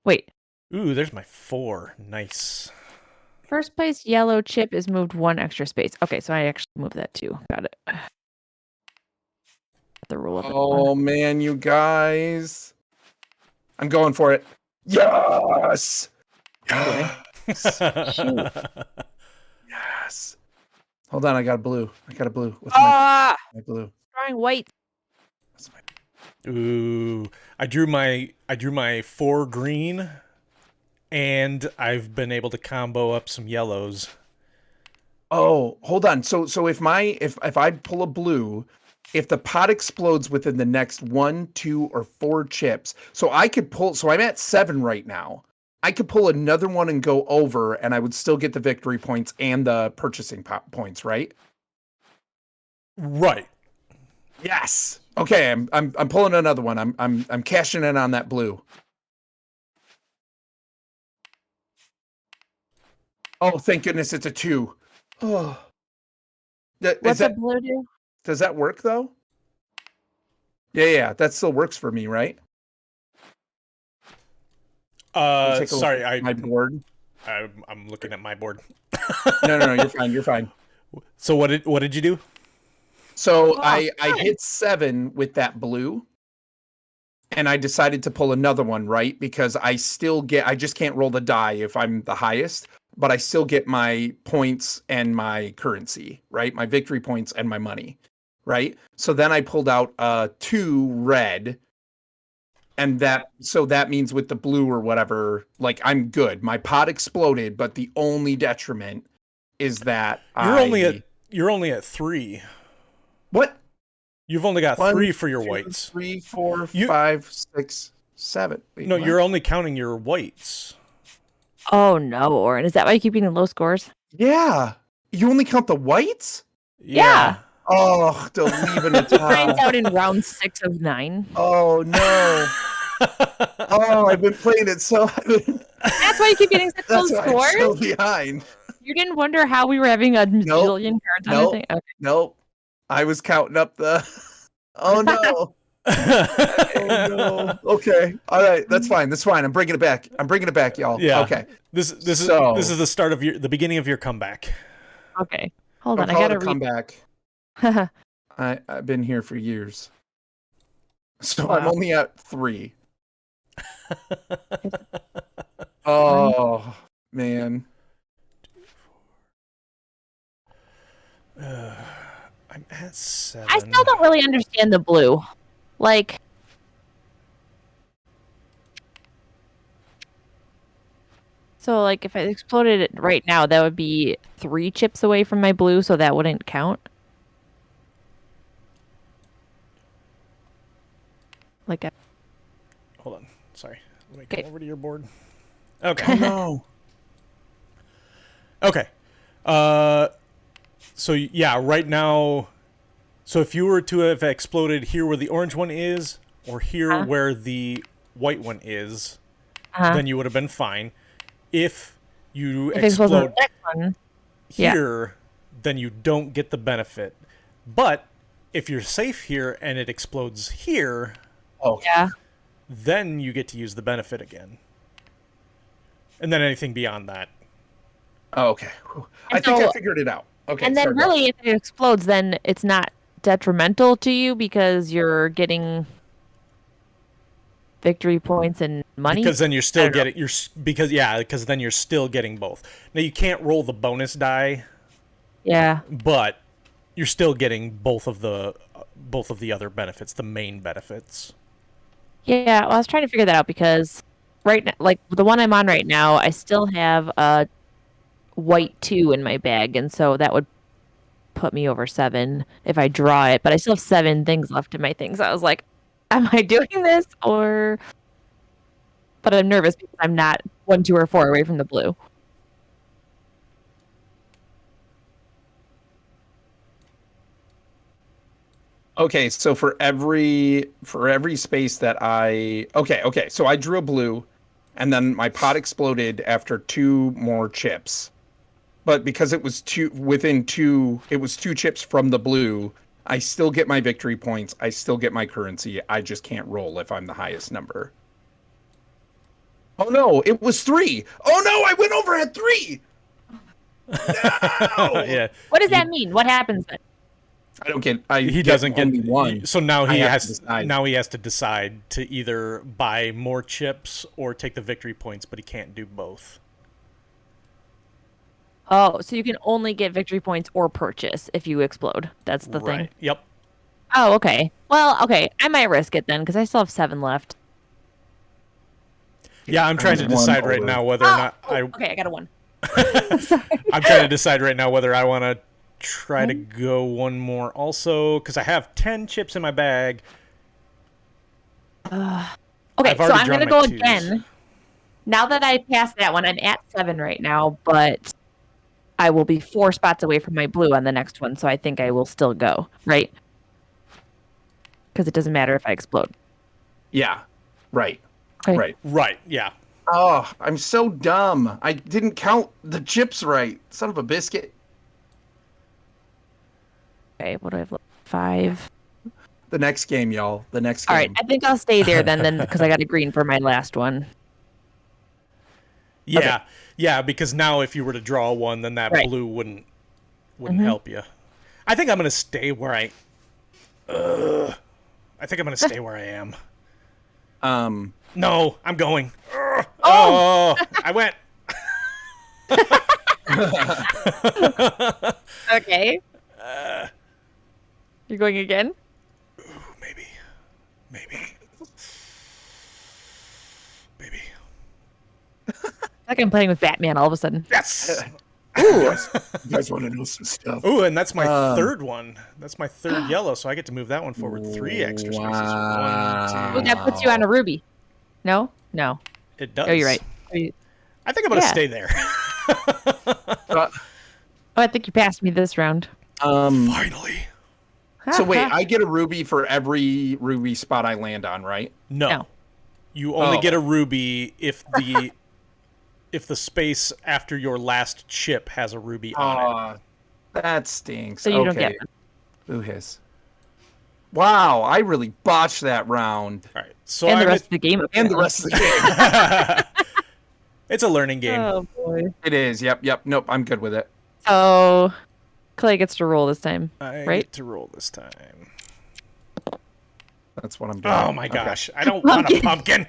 Wait. Ooh, there's my 4. Nice. First place yellow chip is moved 1 extra space. Okay, so I actually moved that too. Got it. The rule of it. Oh man, you guys. I'm going for it. Yes. Yes. Yes. Hold on, I got a blue. What's my blue? Drawing white. Ooh, I drew my 4 green, and I've been able to combo up some yellows. Oh, hold on. So if I pull a blue, if the pot explodes within the next 1, 2, or 4 chips, so I could pull. So I'm at 7 right now. I could pull another one and go over, and I would still get the victory points and the purchasing points, right? Right. Yes. Okay, I'm pulling another one. I'm cashing in on that blue. Oh, thank goodness it's a 2. Oh. What's a blue do? Does that work though? Yeah, that still works for me, right? Take a look Sorry, at my board. I'm looking at my board. No, you're fine. You're fine. So what did you do? So Oh, I hit 7 with that blue, and I decided to pull another one, right? Because I just can't roll the die if I'm the highest, but I still get my points and my currency, right? My victory points and my money, right? So then I pulled out 2 red, and that means with the blue or whatever, like I'm good. My pot exploded, but the only detriment is that you're only at 3. what? You've only got 1, 3 for your 2, whites. 3, 4, You- 5, 6, 7. Wait, No, what? you're only counting your whites. Oh no, Orrinn. Is that why you keep getting low scores? Yeah. You only count the whites? Yeah. Oh, to leave in a He finds tie. out in round 6 of 9. Oh no. Oh, I've been playing it so That's why you keep getting such low that's why I'm so scores? behind. You didn't wonder how we were having a million cards on the Nope. thing? Okay. Nope. I was counting up the Oh no. Oh no. Okay. All right. That's fine. That's fine. I'm bringing it back. Y'all. Yeah. Okay. This is So- this is the start of the beginning of your comeback. Okay. Hold Don't on. I call it gotta a comeback. read. I've been here for years. So Wow. I'm only at 3. Oh man. I'm at 7. I still don't really understand the blue. Like, so like if I exploded it right now, that would be 3 chips away from my blue, so that wouldn't count. Like, Hold on. Sorry. Let me Okay. come over to your board. Okay. No. Okay. So yeah, right now, so if you were to have exploded here where the orange one is, or here where the white one is, then you would have been fine. If you if it explodes on the explode next one, yeah. here, then you don't get the benefit. But if you're safe here and it explodes here, Okay. Yeah. then you get to use the benefit again. And then anything beyond that. Oh, okay. I And think I so- figured it out. Okay. And then sorry, really, if it explodes, then it's not detrimental to you because you're getting victory points and money. Because then you're I still don't know. getting because then you're still getting both. Now you can't roll the bonus die, Yeah. but you're still getting both of the other benefits, the main benefits. Yeah, well, I was trying to figure that out because right now, like the one I'm on right now, I still have a white 2 in my bag, and so that would put me over 7 if I draw it. But I still have 7 things left in my things. So I was like, am I doing this or? But I'm nervous because I'm not 1, 2, or 4 away from the blue. Okay, so for every space that okay, so I drew a blue, and then my pot exploded after 2 more chips. But because it was 2 chips from the blue, I still get my victory points. I still get my currency. I just can't roll if I'm the highest number. Oh no, it was 3. Oh no, I went over at 3. No! Yeah. What does that mean? What happens then? I don't get. He doesn't get only one. So now I he have to has decide. now he has to decide to either buy more chips or take the victory points, but he can't do both. Oh, so you can only get victory points or purchase if you explode. That's the thing. Yep. Oh, okay. Well, okay. I might risk it then because I still have 7 left. Yeah, I'm trying to one decide right over. now whether or not Okay, I got a 1. I'm trying to decide right now whether I want to try to go one more also because I have 10 chips in my bag. Okay, I've so already I'm drawn gonna my go twos. again. Now that I passed that one, I'm at 7 right now, but I will be 4 spots away from my blue on the next one, so I think I will still go, right? Because it doesn't matter if I explode. Yeah. Right. Okay. Right. Right, yeah. Oh, I'm so dumb. I didn't count the chips right. Son of a biscuit. Okay, what do I have left? 5. The next game, y'all. The next game. All right, I think I'll stay there then because I got a green for my last one. Yeah, yeah, because now if you were to draw one, then that Right. blue wouldn't help you. I think I'm gonna stay where I. I think I'm gonna stay where I am. No, I'm going. Oh, I went. Okay. You're going again? Maybe. Like I'm playing with Batman all of a sudden. Yes. You guys want to know some stuff? Ooh, and that's my third one. That's my third yellow, so I get to move that one forward 3 extra spaces. 1, 2. Oh, that puts you on a ruby. No? No. It does. Oh, you're right. I think I'm gonna Yeah. stay there. Oh, I think you passed me this round. Finally. So wait, I get a ruby for every ruby spot I land on, right? No. No. You only Oh. get a ruby if the space after your last chip has a ruby on it. That stinks. So you don't get Boo hiss. Wow, I really botched that round. All right. So and the I'm rest of the game. And the rest of the game. It's a learning game. Oh, boy. It is. Yep. Nope, I'm good with it. So, Clay gets to roll this time, I right? get to roll this time. That's what I'm doing. Oh my gosh. I don't want a pumpkin.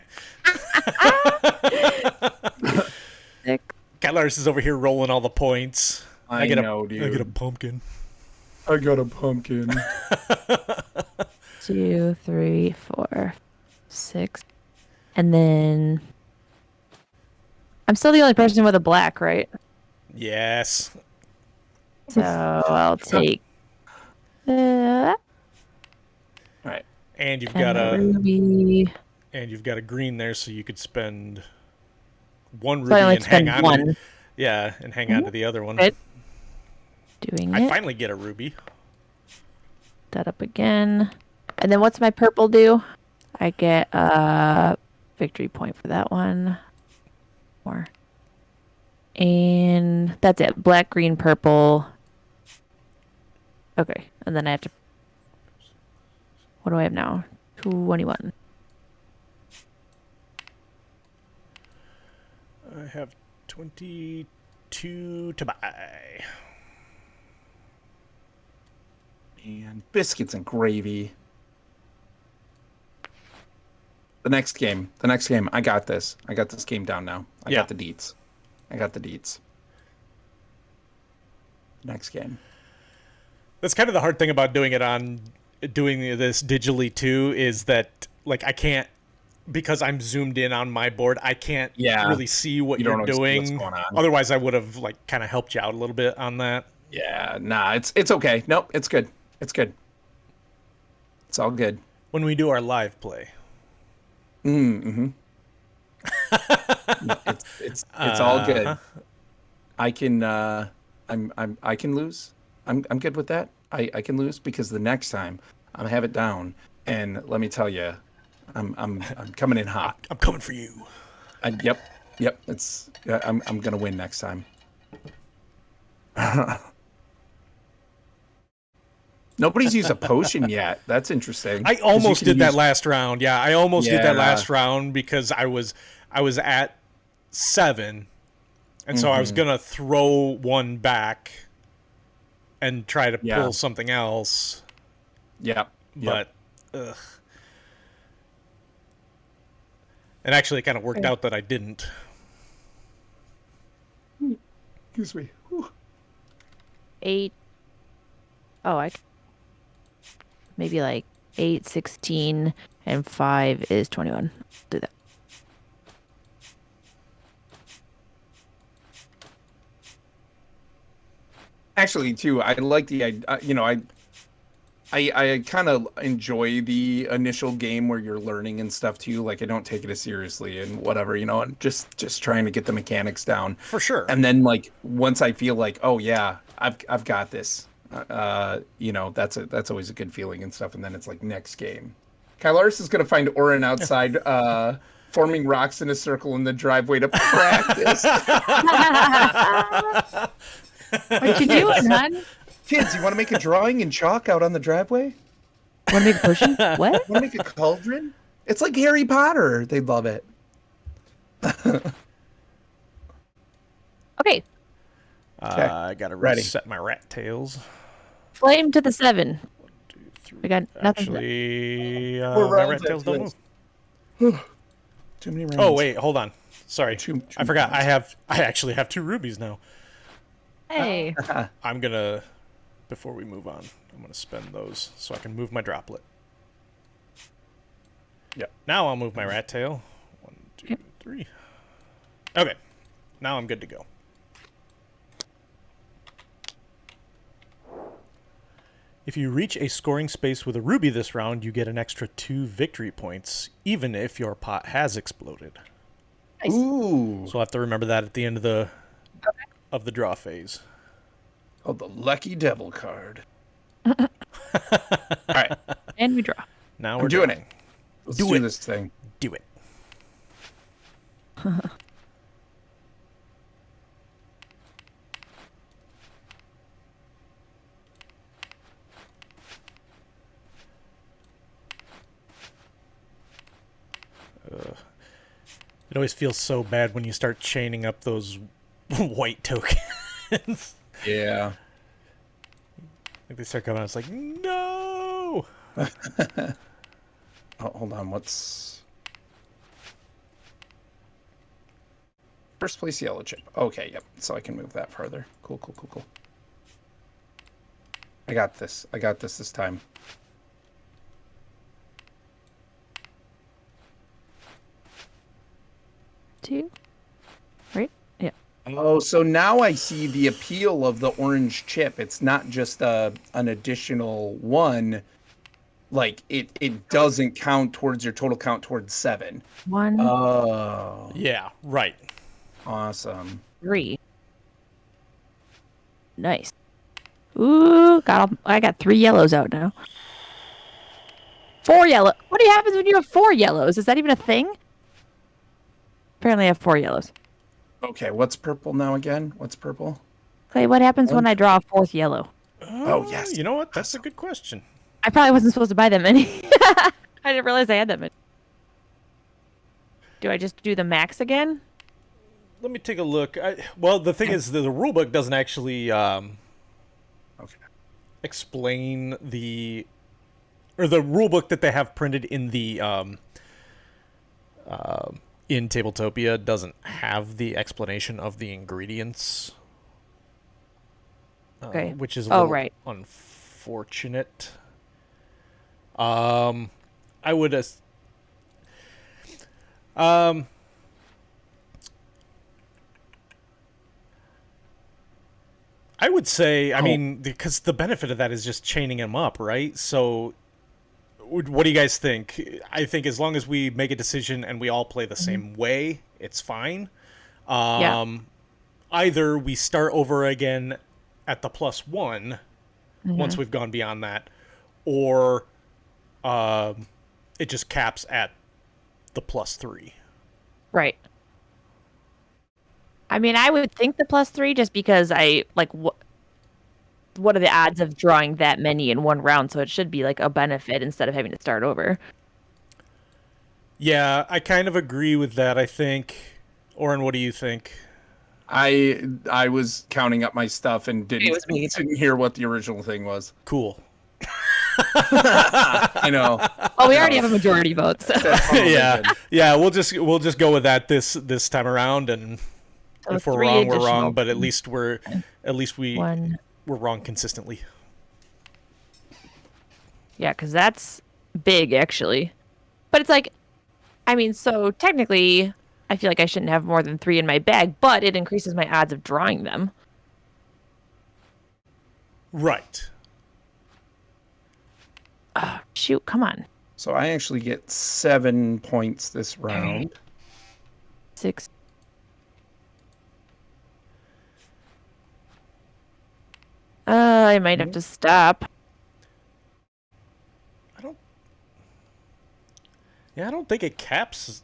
Sick. Kylaris is over here rolling all the points. I get know, I dude. get a pumpkin. I got a pumpkin. 2, 3, 4, 6. And then I'm still the only person with a black, right? Yes. So I'll take that All right. And you've and got the a ruby. green there, so you could spend one ruby So I only and hang spend on. one. And hang on to the other one. Good. Doing I it. finally get a ruby. That up again. And then what's my purple do? I get a victory point for that one. More. And that's it. Black, green, purple. Okay. And then I have to. What do I have now? 21. I have 22 to buy. And biscuits and gravy. The next game. I got this. I got this game down now. I got the deets. Next game. That's kind of the hard thing about doing this digitally too, is that like I can't, because I'm zoomed in on my board, I can't really see what You you're don't know doing. what's going on. Otherwise I would have like kind of helped you out a little bit on that. Yeah, nah, it's okay. Nope, it's good. It's all good. When we do our live play. Mm-hmm. It's all good. I can I can lose. I'm good with that. I can lose because the next time I'm have it down, and let me tell you, I'm coming in hot. I'm coming for you. Yep. I'm gonna win next time. Nobody's used a potion yet. That's interesting. I almost did that last round. Yeah, I almost did that last round because I was at 7, and so I was gonna throw one back and try to pull something else. Yep. But ugh. And actually, it kind of worked out that I didn't. Excuse me. 8. Oh, maybe like 8, 16, and 5 is 21. Do that. Actually, too, I like the I kind of enjoy the initial game where you're learning and stuff too. Like I don't take it as seriously and whatever, and just trying to get the mechanics down. For sure. And then like once I feel like, oh yeah, I've got this. That's always a good feeling and stuff. And then it's like next game. Kylaris is gonna find Orrinn outside forming rocks in a circle in the driveway to practice. What you doing, hon? Kids, you want to make a drawing in chalk out on the driveway? Want to make a potion? What? Want to make a cauldron? It's like Harry Potter. They love it. Okay. I gotta Ready. reset my rat tails. Flame to the 7. We got nothing. Actually, More my rounds rat tails after don't move. Too many rounds. Oh wait, hold on. Sorry, Too I forgot. rounds. I actually have 2 rubies now. Hey. I'm gonna, before we move on, I'm gonna spend those so I can move my droplet. Yep. Now I'll move my rat tail. 1, 2, 3. Okay. Now I'm good to go. If you reach a scoring space with a ruby this round, you get an extra 2 victory points, even if your pot has exploded. Nice. Ooh. So I'll have to remember that at the end of the draw phase. Oh, the lucky devil card. All right. And we draw. Now we're I'm doing drawing. it. Let's Do do it. this thing. Do it. It always feels so bad when you start chaining up those white tokens. Yeah. Like they start coming out, it's like, no! Oh, hold on. What's first place yellow chip? Okay, yep. So I can move that farther. Cool. I got this. I got this time. Two. Right? Yeah. Oh, so now I see the appeal of the orange chip. It's not just an additional one. Like it doesn't count towards your total count towards 7. 1, Oh, Yeah, right. awesome. 3. Nice. Ooh, I got 3 yellows out now. 4 yellow. What happens when you have 4 yellows? Is that even a thing? Apparently I have 4 yellows. Okay, what's purple now again? What's purple? Clay, what happens when I draw a 4th yellow? Oh, yes. You know what? That's a good question. I probably wasn't supposed to buy that many. I didn't realize I had that many. Do I just do the max again? Let me take a look. Well, the thing is, the rulebook doesn't actually Okay. explain the rulebook that they have printed in the in Tabletopia doesn't have the explanation of the ingredients. Okay. Which is a little right. unfortunate. I would I would say, I mean, because the benefit of that is just chaining them up, right? So, what do you guys think? I think as long as we make a decision and we all play the same way, it's fine. Yeah. Either we start over again at the +1 once we've gone beyond that, or it just caps at the +3. Right. I mean, I would think the +3 just because I like what are the odds of drawing that many in one round? So it should be like a benefit instead of having to start over. Yeah, I kind of agree with that, I think. Orrinn, what do you think? I was counting up my stuff and was me. didn't hear what the original thing was. Cool. I know. Oh, we already have a majority vote. So. Yeah. We'll just go with that this time around, and So if we're 3 wrong, we're additional. wrong. But at least we're 1. wrong consistently. Yeah, because that's big actually. But it's like, I mean, so technically, I feel like I shouldn't have more than 3 in my bag, but it increases my odds of drawing them. Right. Shoot, come on. So I actually get 7 points this round. 6. I might have to stop. I don't think it caps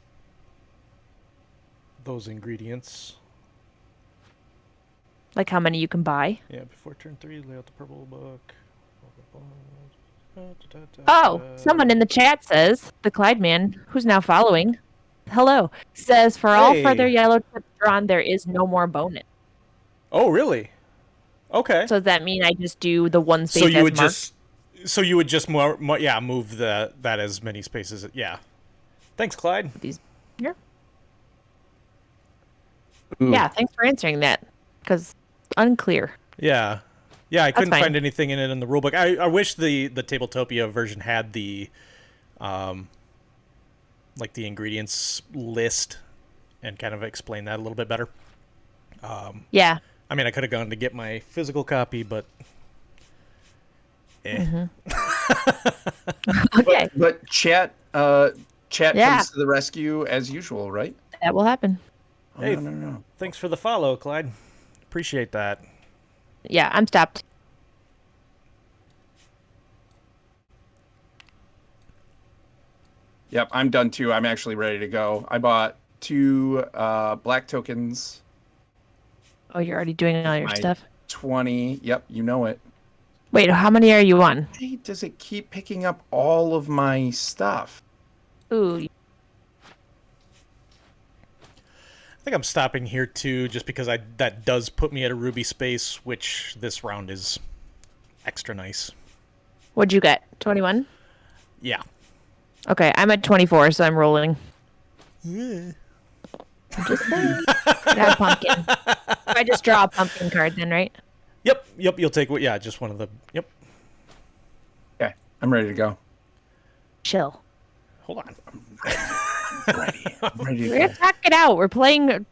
those ingredients. Like how many you can buy. Yeah, before turn 3, lay out the purple book. Oh, someone in the chat says, the Clyde man, who's now following, hello, says for all Hey. further yellow chips drawn, there is no more bonus. Oh, really? Okay. So does that mean I just do the one space So you as would marked? just move that as many spaces. Yeah. Thanks, Clyde. These here? Ooh. Yeah, thanks for answering that. Because unclear. Yeah. Yeah, I couldn't fine. find anything in it in the rulebook. I wish the Tabletopia version had the like the ingredients list and kind of explain that a little bit better. Yeah. I mean, I could have gone to get my physical copy, but Okay. But chat Yeah. comes to the rescue as usual, right? That will happen. Oh, Hey. no. Thanks for the follow, Clyde. Appreciate that. Yeah, I'm stopped. Yep, I'm done too. I'm actually ready to go. I bought 2 black tokens. Oh, you're already doing all your My stuff. 20. Yep, you know it. Wait, how many are you on? Hey, does it keep picking up all of my stuff? Ooh, I think I'm stopping here too, just because that does put me at a ruby space, which this round is extra nice. what'd you get? 21? Yeah. Okay, I'm at 24, so I'm rolling. Yeah. I'm just saying. I got a pumpkin. I just draw a pumpkin card then, right? Yep. You'll take what? Yeah, just one of the. Yep. Okay, I'm ready to go. Chill. Hold on. I'm ready to We're gonna talk it out. We're playing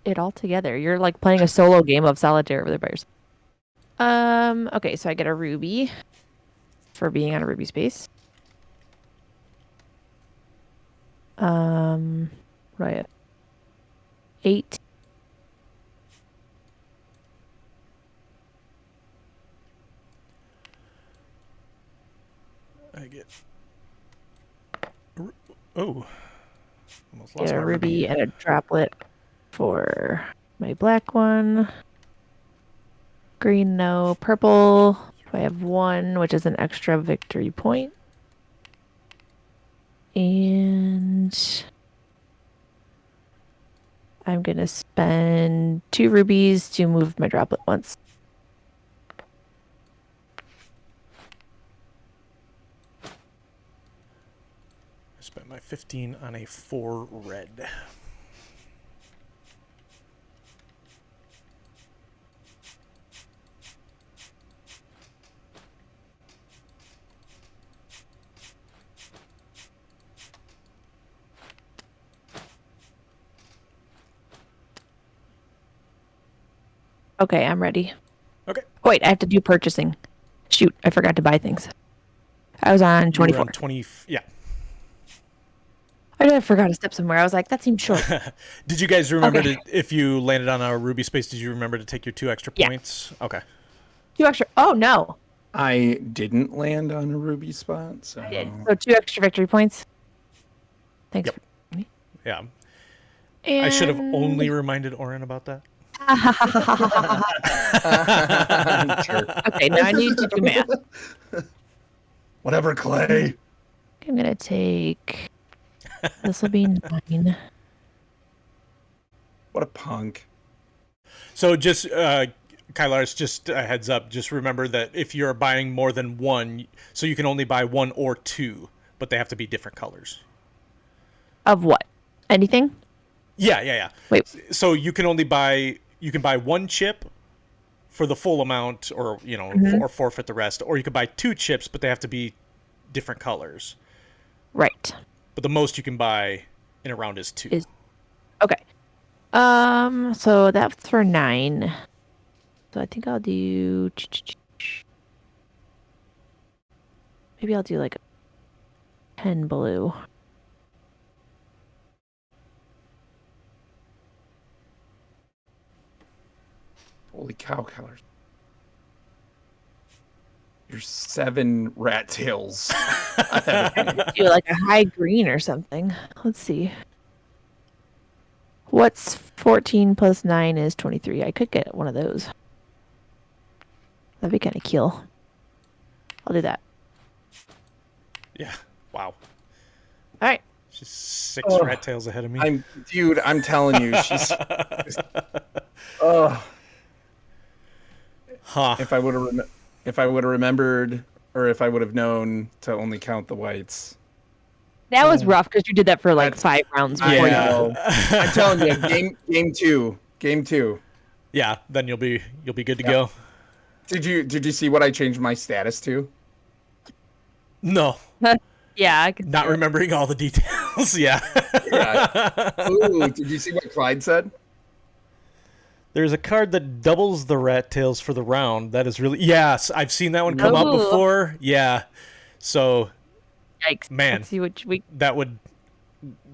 it all together. You're like playing a solo game of solitaire over there by yourself. Okay, so I get a ruby for being on a ruby space. Right. 8. I get. Oh. Almost lost Get my a ruby and a droplet for my black one. Green, no. Purple. I have 1, which is an extra victory point. And I'm going to spend 2 rubies to move my droplet once. I spent my 15 on a 4 red. Okay, I'm ready. Okay. Wait, I have to do purchasing. Shoot, I forgot to buy things. I was on You were 24. on 20. Yeah. I forgot to step somewhere. I was like, that seemed short. Did you guys remember Okay. if you landed on a ruby space? Did you remember to take your 2 extra Yeah. points? Okay. 2 extra. Oh, no. I didn't land on a ruby spot, so I did. So 2 extra victory points. Thanks Yep. for me. Yeah. And... I should have only reminded Orrinn about that. Jerk. Okay, now I need to do math. Whatever, Clay. I'm going to take... This will be 9. What a punk. So just, Kylaris, just a heads up. Just remember that if you're buying more than 1, so you can only buy 1 or 2, but they have to be different colors. Of what? Anything? Yeah. Wait. So you can only buy 1 chip for the full amount, or or forfeit the rest, or you could buy 2 chips, but they have to be different colors. Right. But the most you can buy in a round is 2. Okay. So that's for 9. So I think I'll do... Maybe I'll do like 10 blue. Holy cow, colors. You're 7 rat tails. Do like a high green or something. Let's see. What's 14 plus 9 is 23. I could get one of those. That'd be kind of cool. I'll do that. Yeah. Wow. All right. She's 6 rat tails ahead of me. I'm telling you, she's. Oh. Huh. If I would have remembered, or if I would have known to only count the whites. That was rough because you did that for like That's- 5 rounds I before you. know. I'm telling you, game two. Yeah, then you'll be good to Yep. go. Did you see what I changed my status to? No, Yeah, I could. not see it. remembering all the details. Yeah. Yeah. Ooh, did you see what Clyde said? There's a card that doubles the rat tails for the round. That is really yes. I've seen that one come up Ooh. before. Yeah. So Yikes! Man. Let's see which week. that would,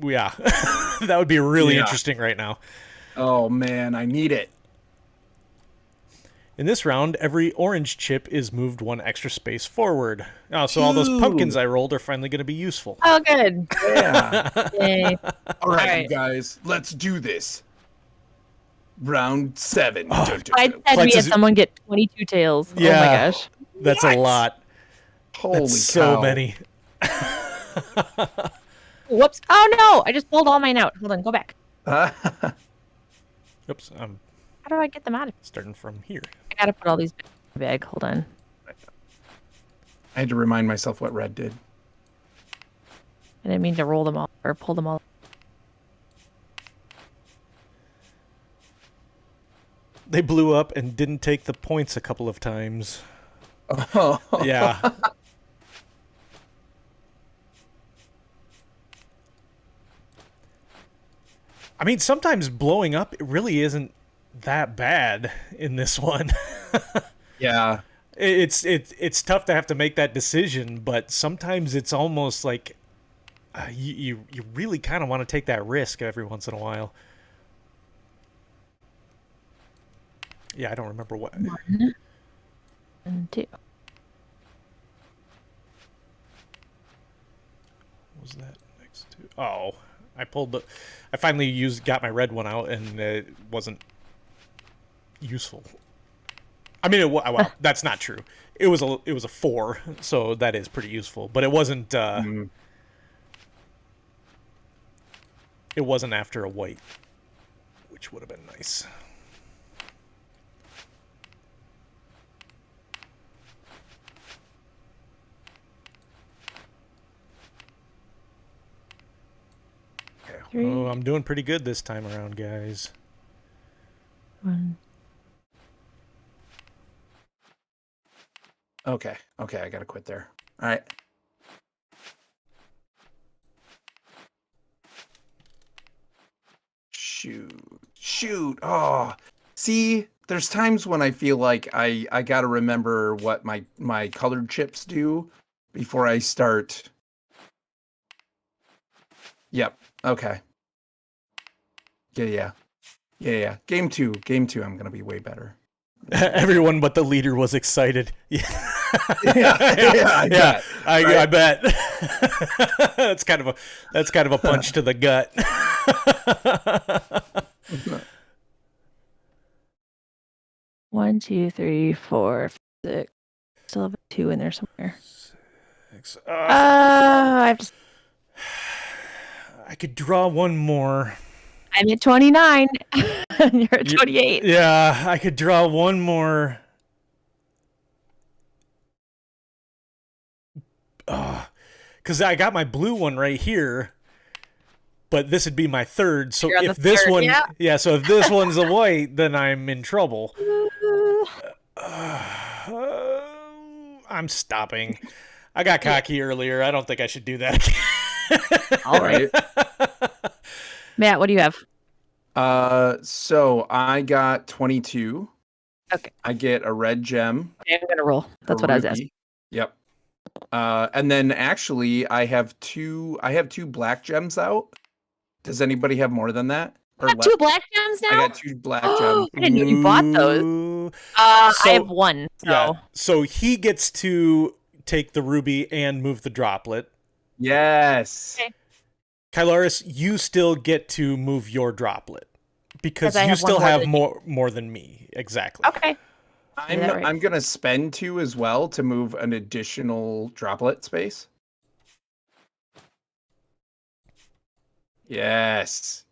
yeah, that would be really Yeah. interesting right now. Oh man, I need it. In this round, every orange chip is moved one extra space forward. Oh, so all those Ooh. pumpkins I rolled are finally going to be useful. Oh, good. Yeah. Yay. All right, right. you guys, let's do this. Round 7. Oh, Dun, dun, Clyde dun. said we Clyde had says- someone get 22 tails. Oh my Yeah. gosh. That's What? a lot. Holy That's so cow. many. Whoops. Oh no! I just pulled all mine out. Hold on, go back. Oops, I'm How do I get them out of starting from here. I gotta put all these in my bag. Hold on. I had to remind myself what red did. I didn't mean to roll them all or pull them all. They blew up and didn't take the points a couple of times. Oh. Yeah. I mean, sometimes blowing up it really isn't that bad in this one. Yeah. It's tough to have to make that decision, but sometimes it's almost like you really kind of want to take that risk every once in a while. Yeah, I don't remember what. 1 and 2. What was that next to? Oh, I finally got my red one out, and it wasn't useful. I mean, well, that's not true. It was a 4, so that is pretty useful, but it wasn't. It wasn't after a white, which would have been nice. Three. Oh, I'm doing pretty good this time around, guys. 1. Okay, I gotta quit there. All right. Shoot. Oh, see, there's times when I feel like I gotta remember what my colored chips do before I start. Yep. Okay. Yeah. Game two, I'm gonna be way better. Everyone but the leader was excited. Yeah, Yeah, I bet. That's kind of a punch to the gut. One, 2, 3, 4, 6. Still have a 2 in there somewhere. I have to. I could draw one more. I'm at 29. You're at 28. Yeah, I could draw one more. Because I got my blue one right here, but this would be my third. So You're on if the this third, one, yeah. so if this one's a white, then I'm in trouble. I'm stopping. I got cocky earlier. I don't think I should do that again. All right. Matt, what do you have? So I got 22. Okay. I get a red gem. Okay, I'm gonna roll. That's a what I was ruby. asking. Yep. And then actually I have two black gems out. Does anybody have more than that? You got 2 black gems now? I got 2 black gems. I didn't know you bought those. Ooh. I So- have 1. So. Yeah. So he gets to take the ruby and move the droplet. Yes. Okay. Kylaris, you still get to move your droplet because 'Cause I you have still one more have than more than me. Exactly. Okay. I'm that right? I'm gonna spend 2 as well to move an additional droplet space. Yes.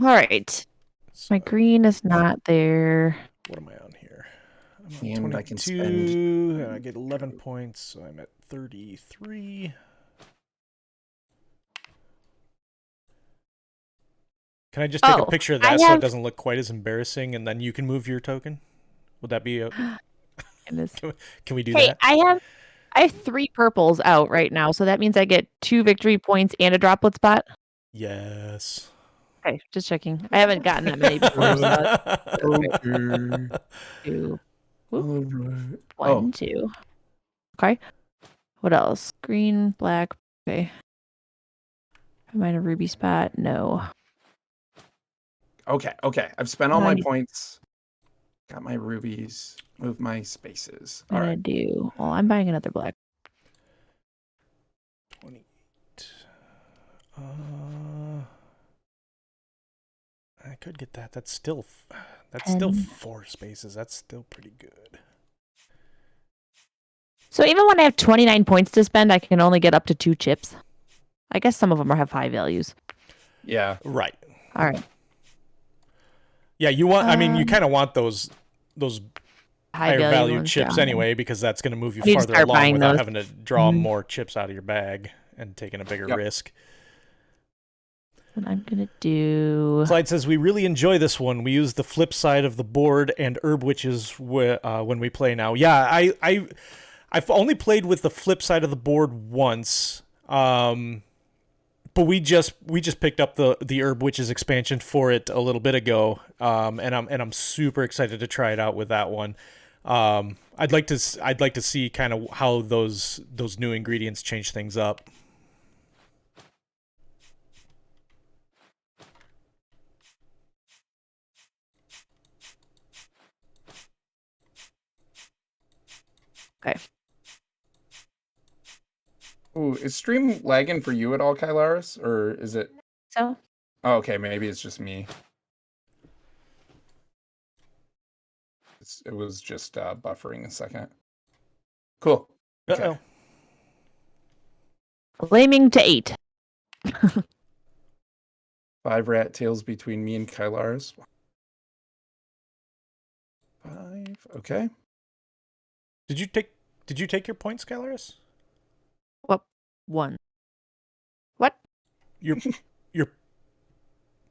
All right. My green is not there. What am I on here? I'm on And 22, I can spend. and I get 11 points, so I'm at 33. Can I just take a picture of that so it doesn't look quite as embarrassing, and then you can move your token? Would that be can we do that? I have 3 purples out right now, so that means I get 2 victory points and a droplet spot. Yes. Okay, just checking. I haven't gotten that many before. So two. Right. 1, 2. Okay. What else? Green, black. Okay. Am I in a ruby spot? No. Okay. I've spent all my points. Got my rubies. Move my spaces. All right. Well, I'm buying another black. 28. I could get that. That's still 4 spaces. That's still pretty good. So even when I have 29 points to spend, I can only get up to 2 chips. I guess some of them have high values. Yeah. Right. All right. Yeah, you want. I mean, you kind of want those higher value chips anyway, because that's going to move you farther along without having to draw more chips out of your bag and taking a bigger risk. And I'm going to do... Clyde says, we really enjoy this one. We use the flip side of the board and herb witches when we play now. Yeah, I've only played with the flip side of the board once, but we just picked up the herb witches expansion for it a little bit ago, and I'm super excited to try it out with that one. I'd like to see kind of how those new ingredients change things up. Okay. Ooh, is stream lagging for you at all, Kylaris? Or is it? So? Oh, okay, maybe it's just me. It was just buffering a second. Cool. Okay. Uh-oh. Flaming to 8. 5 rat tails between me and Kylaris. 5. Okay. Did you take your points, Kylaris? What? 1. What? Your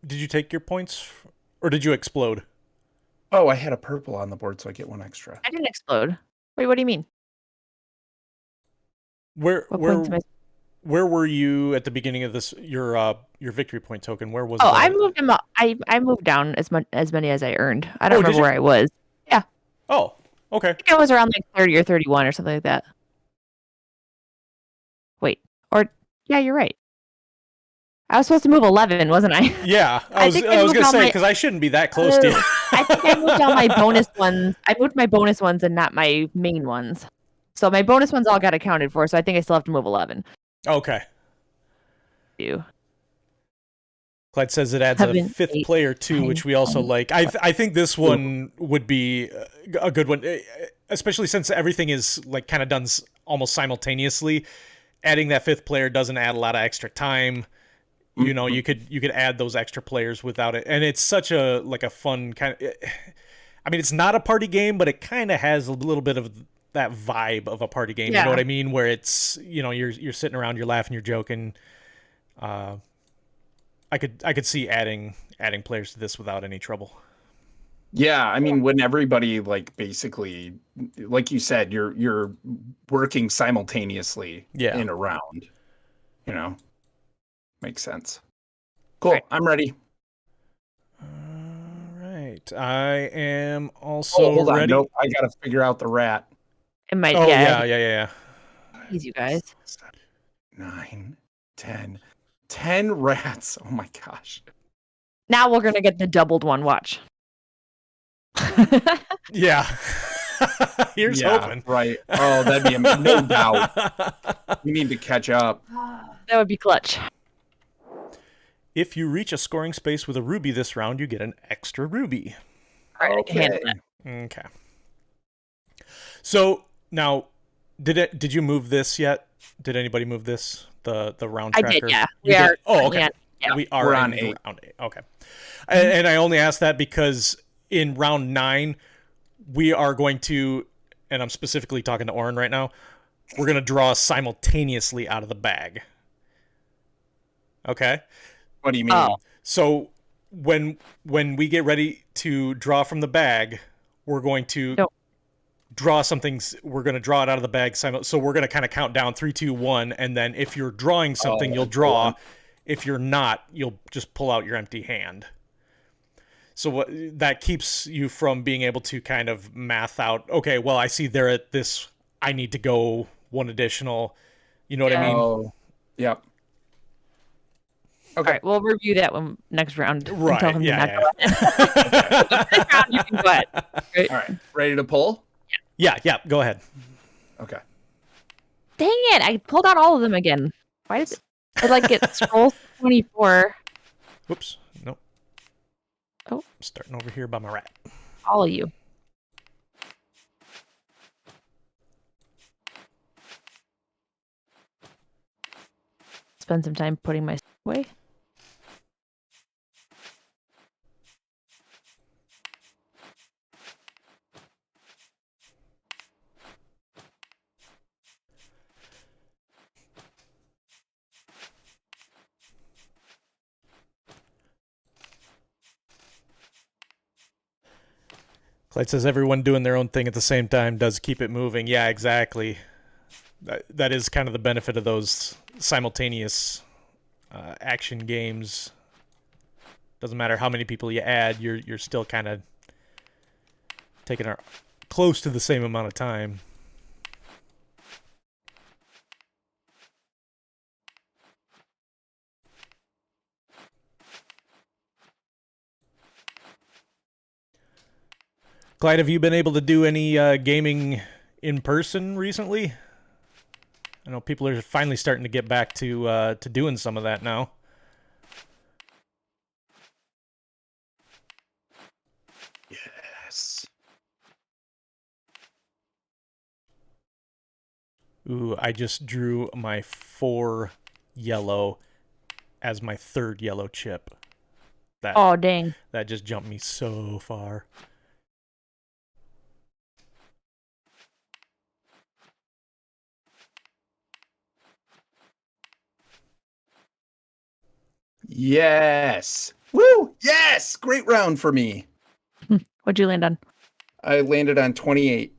did you take your points, or did you explode? Oh, I had a purple on the board, so I get 1 extra. I didn't explode. Wait, what do you mean? Where were you at the beginning of this? Your victory point token. Where was? Oh, I moved them up. I moved down as many as I earned. I don't remember where I was. Yeah. Oh, okay. I think I was around like 30 or 31 or something like that. Wait, yeah, you're right. I was supposed to move 11, wasn't I? Yeah, I was gonna say, because I shouldn't be that close to you. I think I moved down my bonus ones. I moved my bonus ones and not my main ones. So my bonus ones all got accounted for. So I think I still have to move 11. Okay. You. Clyde says it adds a 5th player too, which we also like. I think this one would be a good one, especially since everything is like kind of done almost simultaneously. Adding that 5th player doesn't add a lot of extra time. You know, you could add those extra players without it, and it's such a fun kind of. I mean, it's not a party game, but it kind of has a little bit of that vibe of a party game. Yeah. You know what I mean? Where it's, you know, you're sitting around, you're laughing, you're joking. I could see adding players to this without any trouble. Yeah, I mean, when everybody basically, like you said, you're working simultaneously in a round, you know. Makes sense. Cool. Right. I'm ready. All right. I am also hold on. ready. Nope. I got to figure out the rat. It might. Oh, yeah. Easy, guys. 9, 10. 10 rats. Oh, my gosh. Now we're going to get the doubled one. Watch. Yeah. Here's hoping. Right. Oh, that'd be no doubt. We need to catch up. That would be clutch. If you reach a scoring space with a ruby this round, you get an extra ruby. All right, okay. Okay. So now, did you move this yet? Did anybody move this? The round tracker? I did, yeah. We are. Oh, okay. Yeah. We're on round 8. Okay. And I only asked that because in round 9, we are going to, and I'm specifically talking to Orrinn right now, we're going to draw simultaneously out of the bag. Okay? What do you mean? Oh. So when we get ready to draw from the bag, we're going to draw something. We're going to draw it out of the bag. So we're going to kind of count down 3, 2, 1, and then if you're drawing something, you'll draw. If you're not, you'll just pull out your empty hand. So that keeps you from being able to kind of math out, okay, well, I see they're at this, I need to go one additional. You know what I mean? Oh, yep. Okay. All right, we'll review that one next round. Right. Tell him Yeah. Next round, you can go ahead. Right? All right. Ready to pull? Yeah. Go ahead. Okay. Dang it! I pulled out all of them again. Why does it scrolls 24? Whoops. Nope. Oh. I'm starting over here by my rat. All of you. Spend some time putting my away. Clyde says everyone doing their own thing at the same time does keep it moving. Yeah, exactly. That is kind of the benefit of those simultaneous action games. Doesn't matter how many people you add, you're still kind of taking close to the same amount of time. Clyde, have you been able to do any gaming in person recently? I know people are finally starting to get back to doing some of that now. Yes. Ooh, I just drew my 4 yellow as my 3rd yellow chip. Oh, dang. That just jumped me so far. Yes. Woo! Yes! Great round for me. What'd you land on? I landed on 28.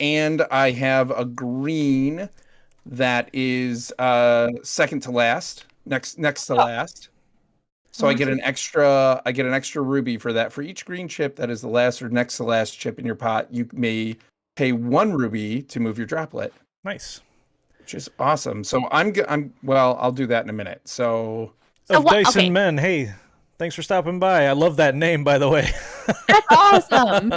And I have a green that is second to last, next to last. So I get an extra ruby for that. For each green chip that is the last or next to last chip in your pot, you may pay 1 ruby to move your droplet. Nice. Which is awesome. So I'll do that in a minute. So of Dyson Men, hey, thanks for stopping by. I love that name, by the way. That's awesome.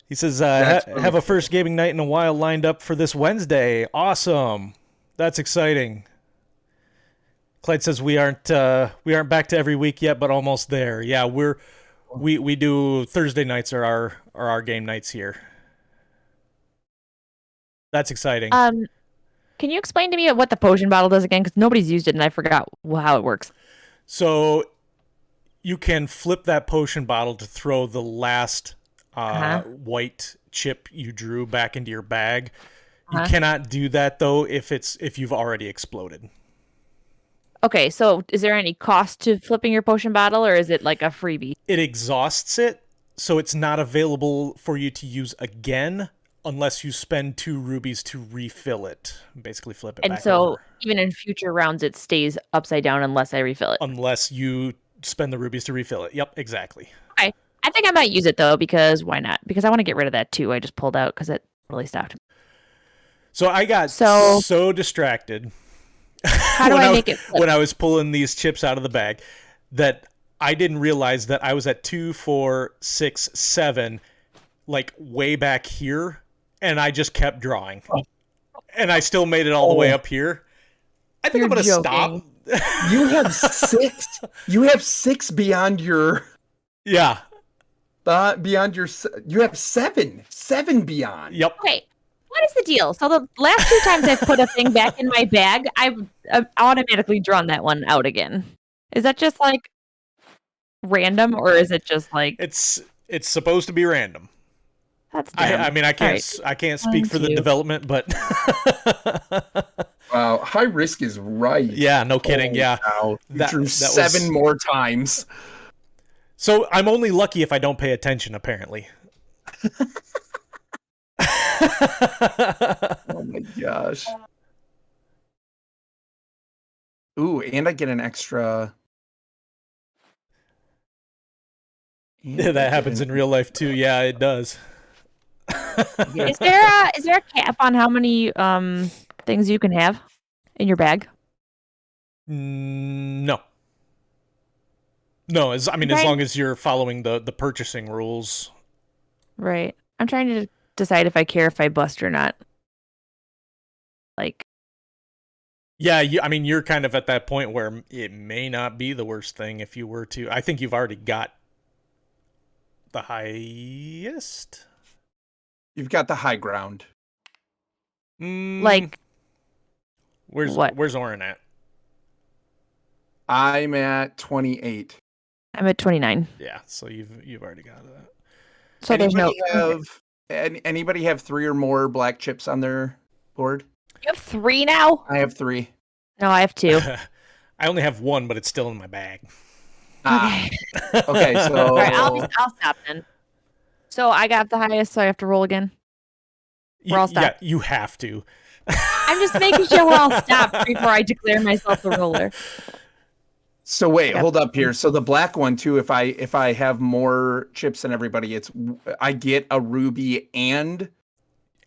He says, have a first gaming night in a while lined up for this Wednesday. Awesome. That's exciting. Clyde says we aren't back to every week yet, but almost there. Yeah, we do Thursday nights are our game nights here. That's exciting. Can you explain to me what the potion bottle does again? Because nobody's used it and I forgot how it works. So you can flip that potion bottle to throw the last white chip you drew back into your bag. You cannot do that though if you've already exploded. Okay, so is there any cost to flipping your potion bottle, or is it like a freebie? It exhausts it, so it's not available for you to use again unless you spend 2 rubies to refill it. Basically flip it back over. And so even in future rounds, it stays upside down unless I refill it? Unless you spend the rubies to refill it. Yep, exactly. Okay. I think I might use it, though, because why not? Because I want to get rid of that, too. I just pulled out because it really stopped. So I got so distracted how do I make it flip? When I was pulling these chips out of the bag that I didn't realize that I was at 2, 4, 6, 7, like way back here, and I just kept drawing. And I still made it all the way up here. I think I'm going to stop. You have 6. You have 6 beyond your... Yeah. Beyond your... You have 7. 7 beyond. Yep. Okay. What is the deal? So the last 2 times I've put a thing back in my bag, I've automatically drawn that one out again. Is that just like... random, or is it just like It's supposed to be random. that's dumb. I mean, I can't speak for the development, but Wow, high risk is right. yeah, no kidding. Yeah, Wow. You drew that 7 was... more times. So I'm only lucky if I don't pay attention, apparently. Oh my gosh. Ooh, and I get an extra. Yeah, that happens in real life too. Yeah, it does. Is there a cap on how many things you can have in your bag? No. No, as long as you're following the purchasing rules. Right. I'm trying to decide if I care if I bust or not. Like, yeah, you're kind of at that point where it may not be the worst thing if you were to. I think you've already got the highest. You've got the high ground. like where's what? Where's Orrinn at? I'm at 28. I'm at 29. Yeah, so you've already got that. So Anybody have 3 or more black chips on their board? You have 3 now? I have 3. No, I have 2. I only have 1, but it's still in my bag. Okay. Okay, so All right, I'll stop then. So I got the highest, so I have to roll again. We're all stopped. Yeah, you have to. I'm just making sure we're all stopped before I declare myself the ruler. So wait, hold up here. So the black one too, if I have more chips than everybody, I get a ruby and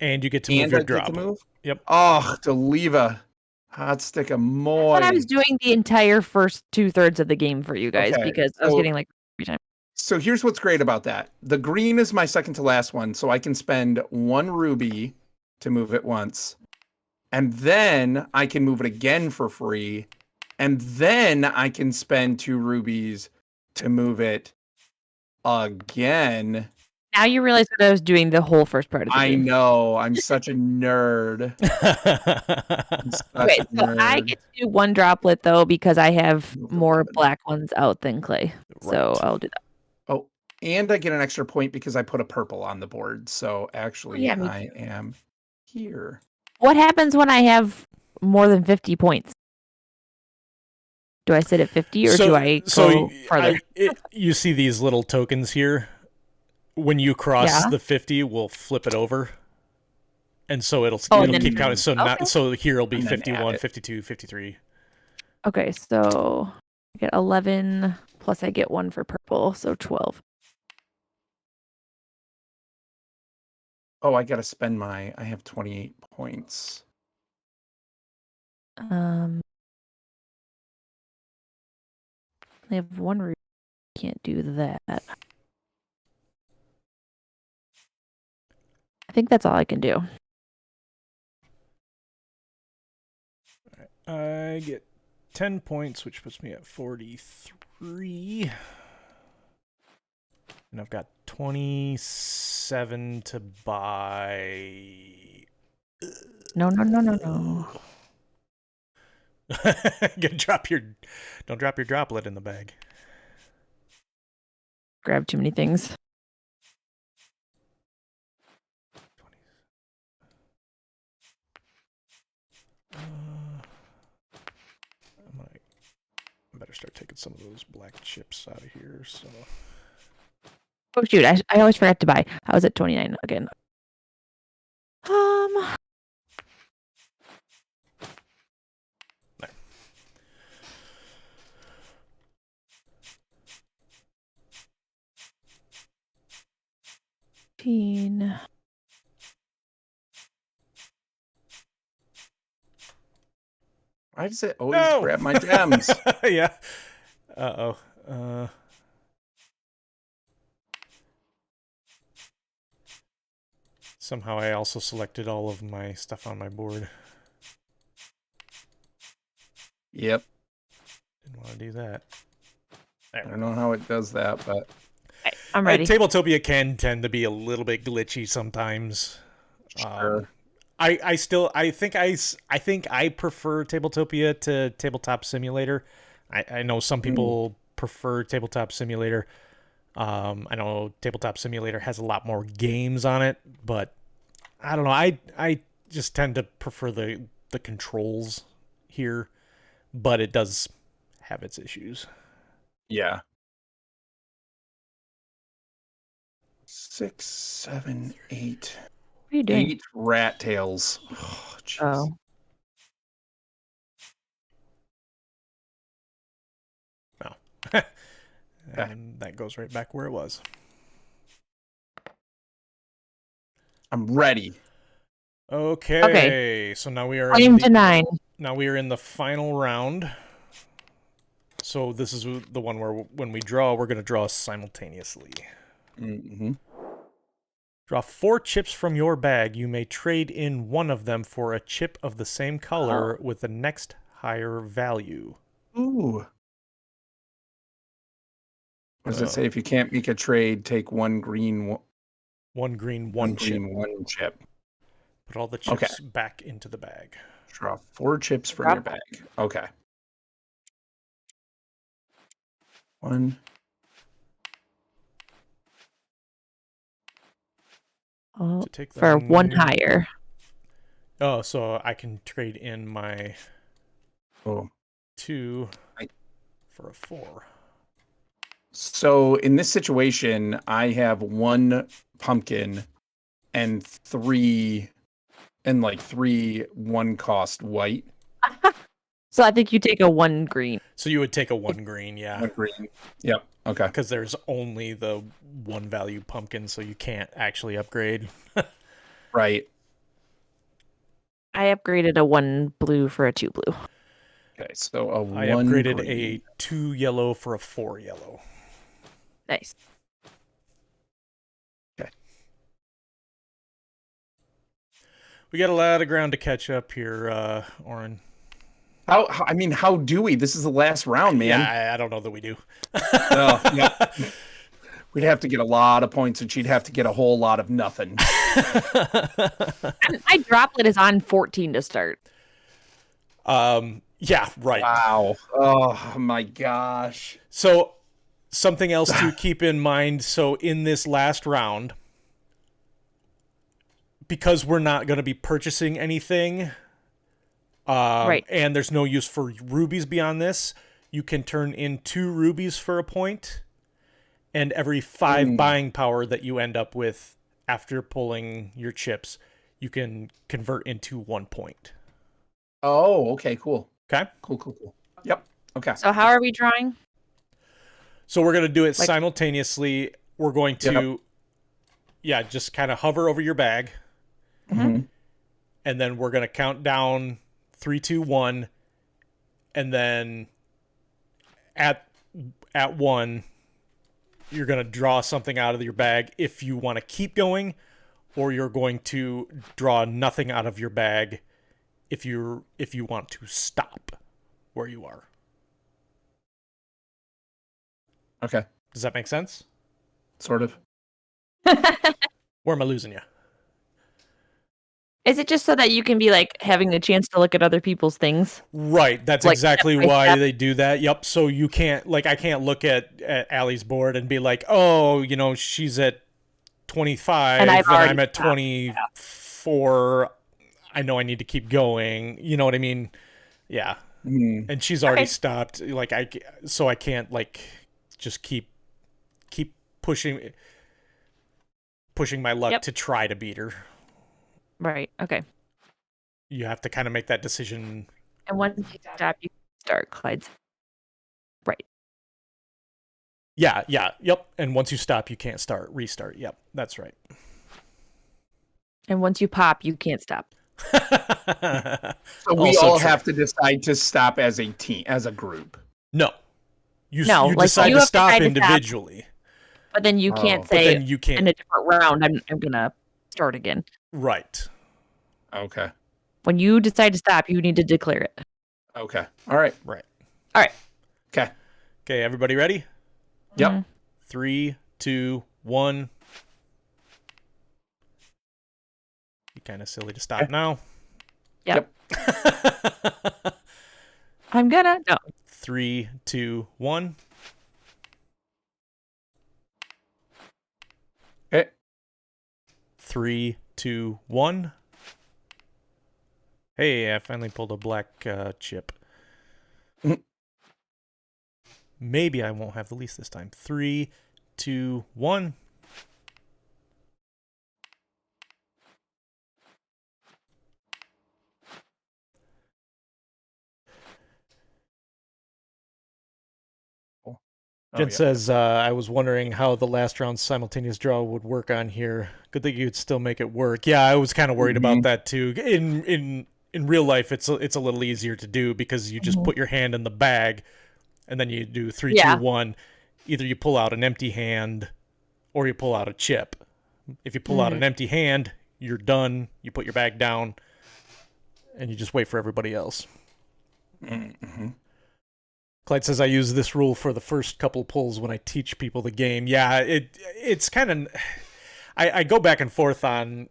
you get to move your drop. Yep. Oh, Deliva. Hot stick of moy. That's what I was doing the entire first 2/3 of the game for you guys, because I was getting like every time. So here's what's great about that. The green is my second to last one, so I can spend 1 ruby to move it once. And then I can move it again for free. And then I can spend 2 rubies to move it again. Now you realize what I was doing the whole first part of the game. I know. I'm such a nerd. Okay, so I get to do 1 droplet, though, because I have more black ones out than clay. Right. So I'll do that. Oh, and I get an extra point because I put a purple on the board. So actually, I am here. What happens when I have more than 50 points? Do I sit at 50 or do I go farther? You see these little tokens here? When you cross the 50, we'll flip it over. And so it'll keep counting. So here it'll be 51, 52, 53. Okay, so I get 11 plus I get 1 for purple, so 12. Oh, I got to spend I have 28 points. I have 1 ruby. Can't do that. I think that's all I can do. I get 10 points, which puts me at 43. And I've got 27 to buy. No. Don't drop your droplet in the bag. Grab too many things. I better start taking some of those black chips out of here. So. Oh shoot! I always forgot to buy. I was at 29 again. Why does it always grab my gems? Yeah. Somehow I also selected all of my stuff on my board. Yep. Didn't want to do that. I don't know how it does that, but I'm ready. Tabletopia can tend to be a little bit glitchy sometimes. Sure. I think I prefer Tabletopia to Tabletop Simulator. I know some people prefer Tabletop Simulator. I know Tabletop Simulator has a lot more games on it, but I don't know. I just tend to prefer the controls here, but it does have its issues. Yeah. 6, 7, 8. What are you doing? 8 rat tails. Oh, jeez. Oh. No. And that goes right back where it was. I'm ready. Okay. So now we are Claim to 9. now we are in the final round. So this is the one where when we draw, we're going to draw simultaneously. Mm-hmm. Draw 4 chips from your bag. You may trade in one of them for a chip of the same color with the next higher value. Ooh. What does it say? If you can't make a trade, take one green, one green, one chip. one chip. Put all the chips back into the bag. Draw 4 chips from your bag. Okay. 1. Oh, To take for one higher. Oh, so I can trade in my 2 for a 4. So in this situation, I have 1 pumpkin and 3 1-cost white. So I think you take a 1 green. So you would take a 1 green, yeah. 1 green. Yep. Okay. Because there's only the 1 value pumpkin, so you can't actually upgrade. Right. I upgraded a 1 blue for a 2 blue. Okay, so a 1 I upgraded green. a 2 yellow for a 4 yellow. Nice. Okay. We got a lot of ground to catch up here, Orrinn. How do we? This is the last round, man. Yeah, I don't know that we do. Yeah. We'd have to get a lot of points, and she'd have to get a whole lot of nothing. My droplet is on 14 to start. Yeah, right. Wow. Oh my gosh. So something else to keep in mind. So in this last round, because we're not going to be purchasing anything, and there's no use for rubies beyond this, you can turn in 2 rubies for a point, and every 5 buying power that you end up with after pulling your chips, you can convert into 1 point. Oh, okay, cool. Okay? Cool. Yep. Okay. So how are we drawing? So we're going to do it simultaneously. We're going to, just kind of hover over your bag. Mm-hmm. And then we're going to count down 3, 2, 1. And then at 1, you're going to draw something out of your bag if you want to keep going, or you're going to draw nothing out of your bag if you want to stop where you are. Okay. Does that make sense? Sort of. Where am I losing you? Is it just so that you can be like having a chance to look at other people's things? Right. That's like exactly why they do that. Yep. So you can't, I can't look at Allie's board and be like, oh, she's at 25 and I'm at 24. I know I need to keep going. You know what I mean? Yeah. Mm. And she's already stopped. So I can't just keep pushing my luck to try to beat her. Right. Okay. You have to kind of make that decision. And once you stop, you start, Clyde's. Right. Yeah. Yep. And once you stop, you can't restart. Yep. That's right. And once you pop, you can't stop. So we all have to decide to stop as a team, as a group. No. You decide to stop individually. But then you can't say in a different round, I'm going to start again. Right. Okay. When you decide to stop, you need to declare it. Okay. All right. Right. All right. Okay. Okay, everybody ready? Yep. Mm-hmm. 3, 2, 1. Be kind of silly to stop now. Yep. I'm gonna. No. 3, 2, 1. 3, 2, 1. Hey, I finally pulled a black chip. Maybe I won't have the least this time. 3, 2, 1. Jen says, I was wondering how the last round simultaneous draw would work on here. Good that you'd still make it work. Yeah, I was kind of worried about that too. In real life, it's a little easier to do because you just put your hand in the bag, and then you do 3, 2, 1. Either you pull out an empty hand, or you pull out a chip. If you pull out an empty hand, you're done. You put your bag down, and you just wait for everybody else. Clyde says, I use this rule for the first couple pulls when I teach people the game. Yeah, it's kind of... I go back and forth on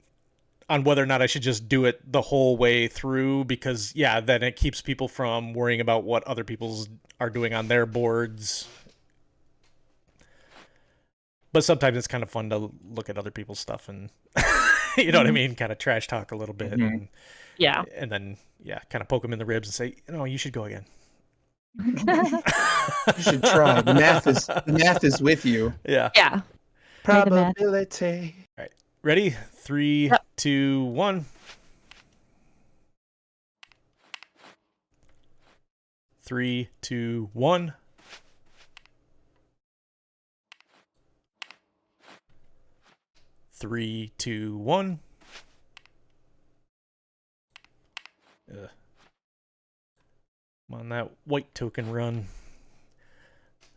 whether or not I should just do it the whole way through because, yeah, then it keeps people from worrying about what other people are doing on their boards. But sometimes it's kind of fun to look at other people's stuff and, you know what I mean? Kind of trash talk a little bit. And, and then, kind of poke them in the ribs and say, you should go again. You should try. The math is with you. Yeah. Probability. All right. Ready? 3, 2, 1. 3, 2, 1. 3, 2, 1. I'm on that white token run.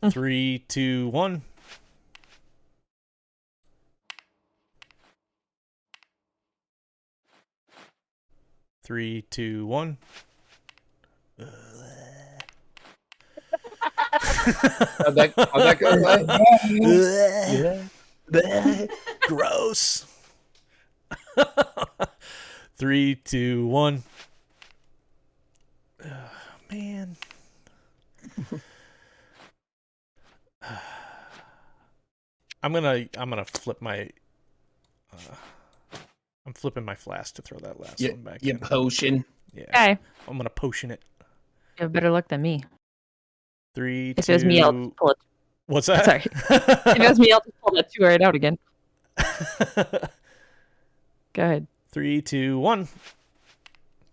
3, 2, 1. 3, 2, 1. How'd that go? Gross. 3, 2, 1. Man. I'm gonna flip my I'm flipping my flask to throw that last one back in. Potion. Yeah. Okay. I'm gonna potion it. You have better luck than me. 3, If 2. it was me, I'll just pull it. What's that? Sorry. If it was me, I'll just pull that 2 right out again. Go ahead. 3, 2, 1.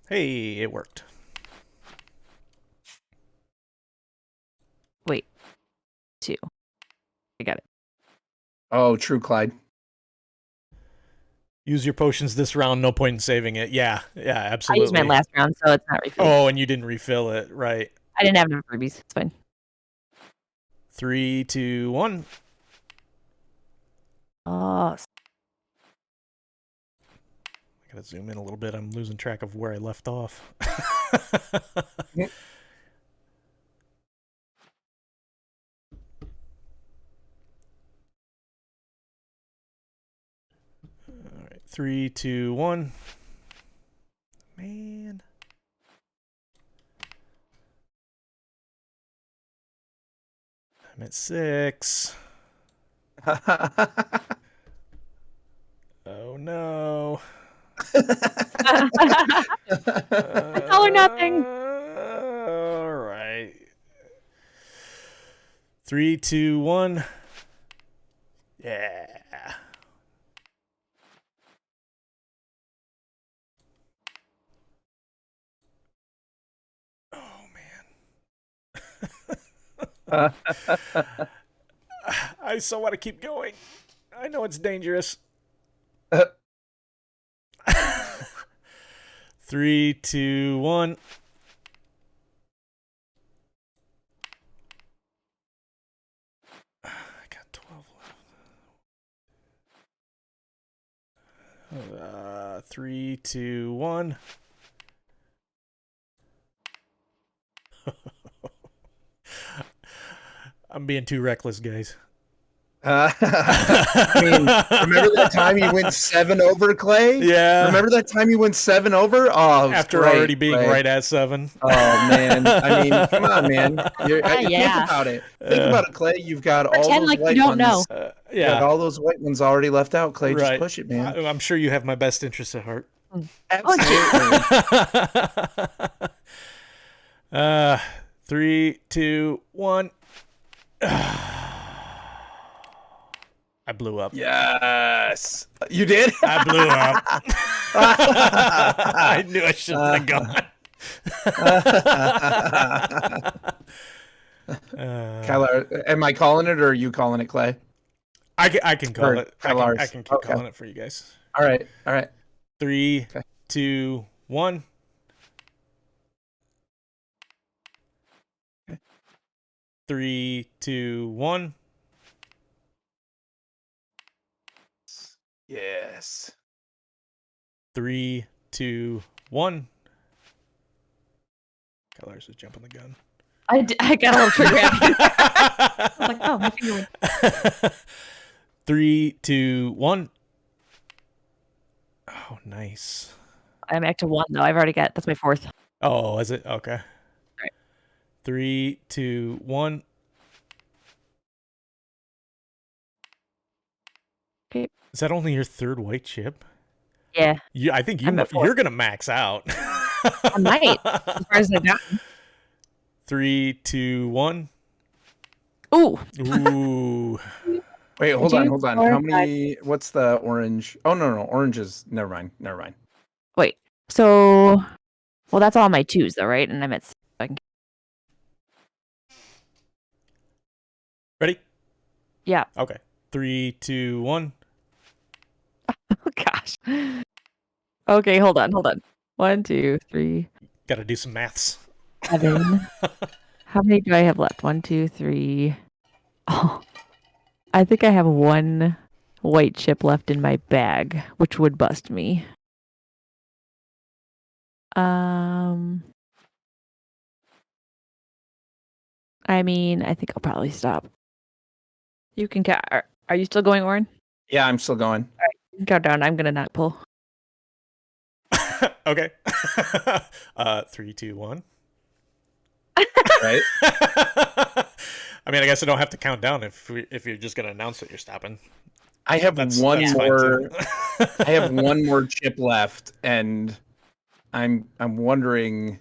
Hey, it worked. Wait. 2. I got it. Oh, true, Clyde. Use your potions this round. No point in saving it. Yeah, absolutely. I used my last round, so it's not refilled. Oh, and you didn't refill it, right? I didn't have enough rubies. It's fine. 3, 2, 1. Oh. I gotta zoom in a little bit. I'm losing track of where I left off. All right, 3, 2, 1. Man. I'm at 6. Oh no. It's all or nothing. All right. 3, 2, 1. Yeah. Oh man. I so want to keep going. I know it's dangerous. 3, 2, 1. I got 12 left. 3, 2, 1. I'm being too reckless, guys. I mean, remember that time you went 7 over, Clay? Yeah. Remember that time you went 7 over? Oh, it was After great, already being Clay. right at 7. Oh man, I mean, come on, man. Think Yeah. about it. Think about it, Clay. You've got all Pretend those like you white don't ones. know. You got Yeah. all those white ones already left out, Clay. Just Right. push it, man. I'm sure you have my best interest at heart. Absolutely. 3, 2, 1. I blew up. Yes. You did? I blew up. I knew I shouldn't have gone. Kylar, am I calling it or are you calling it, Clay? I can call Or it. Kylaris. I can keep Okay. calling it for you guys. All right. All right. 3, Okay. 2, 1. 3, 2, 1. Yes. 3, 2, 1. Kylaris is jumping the gun. I got a little trigger happy. I was like, oh, my finger went. 3, 2, 1. Oh, nice. I'm back to 1 though. I've already got that's my 4th. Oh, is it? Okay. Right. 3, 2, 1. Okay. Is that only your 3rd white chip? Yeah. I think I'm at 4. you're gonna max out. I might. As far as I've gotten. 3, 2, 1. Ooh. Ooh. Wait, hold on. 2, How 4, many? What's the orange? Oh no, orange is. Never mind. Wait. So, well, that's all my 2s though, right? And I'm at 6. Ready? Yeah. Okay. 3, 2, 1. Oh gosh. Okay, hold on. 1, 2, 3, Got to do some maths. 7. How many do I have left? 1, 2, 3. Oh, I think I have 1 white chip left in my bag, which would bust me. I mean, I think I'll probably stop. You can count. Are you still going, Orrinn? Yeah, I'm still going. You can count down. I'm gonna not pull. Okay. 3, 2, 1. Right. I mean, I guess I don't have to count down if you're just gonna announce that you're stopping. I have That's one fine, more. too. I have one more chip left, and I'm wondering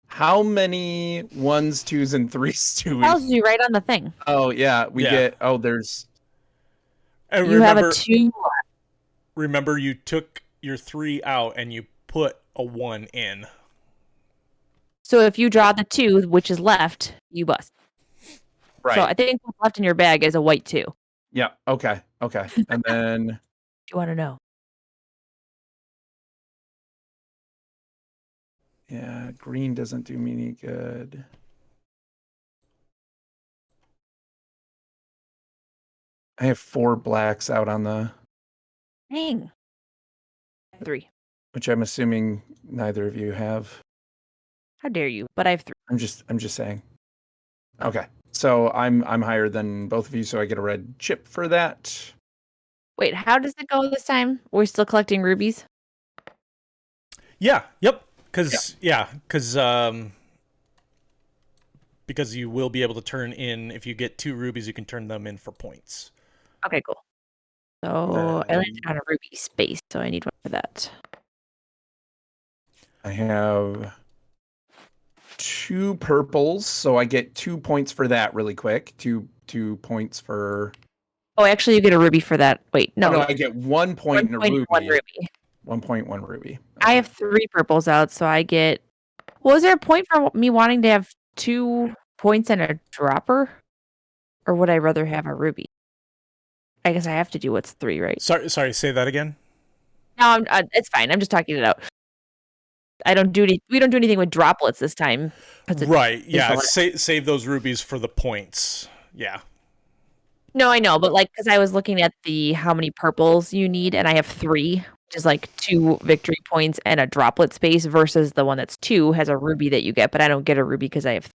how many 1s, 2s, and 3s do we? Tells you right on the thing. Oh yeah, we Yeah. get. Oh, there's. And You have a 2. remember, you took your 3 out and you put a 1 in. So if you draw the 2, which is left, you bust. Right. So I think what's left in your bag is a white 2. Yeah. Okay. And then. Do you want to know? Yeah, green doesn't do me any good. I have 4 blacks out on the, Dang. 3. which I'm assuming neither of you have. How dare you? But I have 3. I'm just saying. Okay, so I'm higher than both of you, so I get a red chip for that. Wait, how does it go this time? We're still collecting rubies? Yeah. Yep. Because you will be able to turn in, if you get 2 rubies, you can turn them in for points. Okay, cool. So I landed on a ruby space, so I need one for that. I have 2 purples, so I get 2 points for that really quick. 2 points for. Oh, actually, you get a ruby for that. Wait, no. No, I get 1 point in a ruby. 1 ruby. 1.1 ruby. Okay. I have 3 purples out, so I get. Well, is there a point for me wanting to have 2 points and a dropper? Or would I rather have a ruby? I guess I have to do what's 3, right? Sorry. Say that again. No, it's fine. I'm just talking it out. We don't do anything with droplets this time. Right. Yeah. Save those rubies for the points. Yeah. No, I know, but because I was looking at how many purples you need, and I have 3, which is 2 victory points and a droplet space, versus the one that's 2 has a ruby that you get, but I don't get a ruby because I have.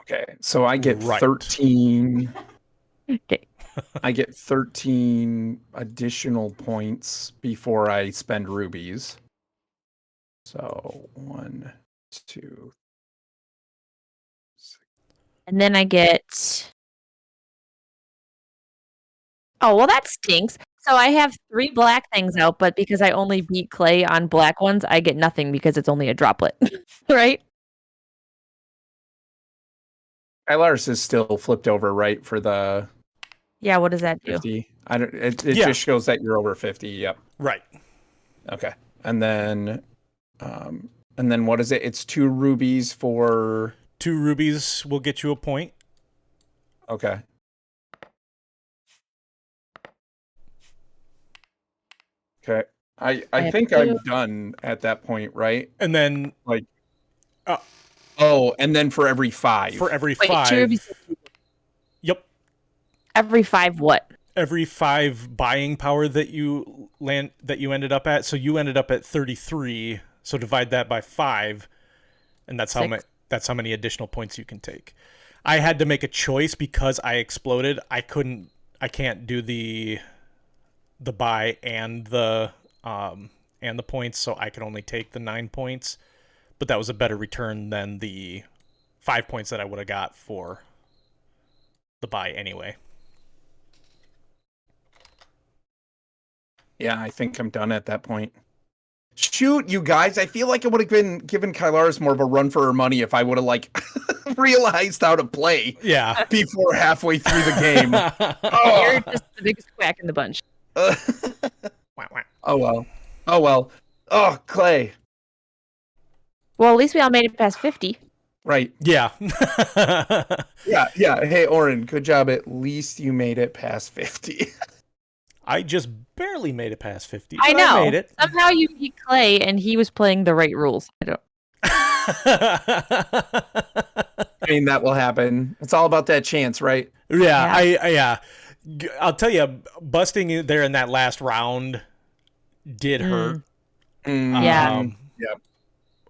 Okay, so I get Right. 13. Okay. I get 13 additional points before I spend rubies. So 1, 2. And then I get. Oh, well, that stinks. So I have 3 black things out, but because I only beat Clay on black ones, I get nothing because it's only a droplet. Right? Kylaris is still flipped over, right, for the Yeah, what does that do? 50. I don't. It Yeah. just shows that you're over 50. Yep. Right. Okay. And then what is it? It's 2 rubies for. 2 rubies will get you a point. Okay. Okay. I have think 2. I'm done at that point, right? And then Like. Uh, Oh, and then for every 5. for every Wait, 2 5. rubies. Yep. Every 5 what? Every 5 buying power that you ended up at. So you ended up at 33. So divide that by 5, and that's how 6. that's how many additional points you can take. I had to make a choice because I exploded. I can't do the buy and the points, so I could only take the 9 points. But that was a better return than the 5 points that I would have got for the buy anyway. Yeah, I think I'm done at that point. Shoot, you guys, I feel like it would have been given Kylaris more of a run for her money if I would have like realized how to play Yeah. before halfway through the game. You're just the biggest quack in the bunch. Oh well. Oh well. Oh, Clay. Well, at least we all made it past 50. Right. Yeah. Yeah. Hey, Orrinn, good job. At least you made it past 50. I just barely made it past 50. I but know. I made it. Somehow you beat Clay, and he was playing the right rules. I don't. I mean, that will happen. It's all about that chance, right? Yeah. I'll tell you, busting in there in that last round did hurt. Yeah. Yeah.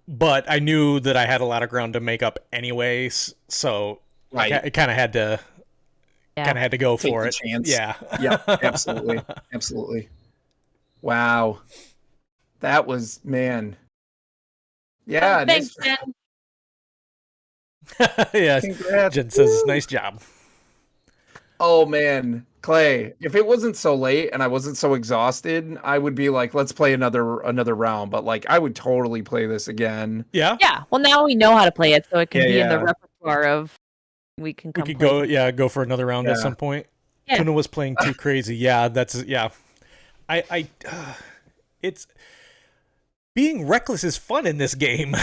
But I knew that I had a lot of ground to make up anyways, so Right. I kind of had to go Take for the it. chance. Yeah. Yeah, absolutely. Absolutely. Wow. That was, man. Yeah, it Thanks, is. Jen. Yeah. Congrats. Jen says, Woo. nice job. Oh man, Clay, if it wasn't so late and I wasn't so exhausted, I would be like, let's play another round. But like, I would totally play this again. Yeah. Yeah. Well, now we know how to play it, so it can Yeah, be in the yeah. repertoire of we can We come could play. go for another round at Yeah. some point. Yeah. Tuna was playing too crazy. Yeah, it's being reckless is fun in this game.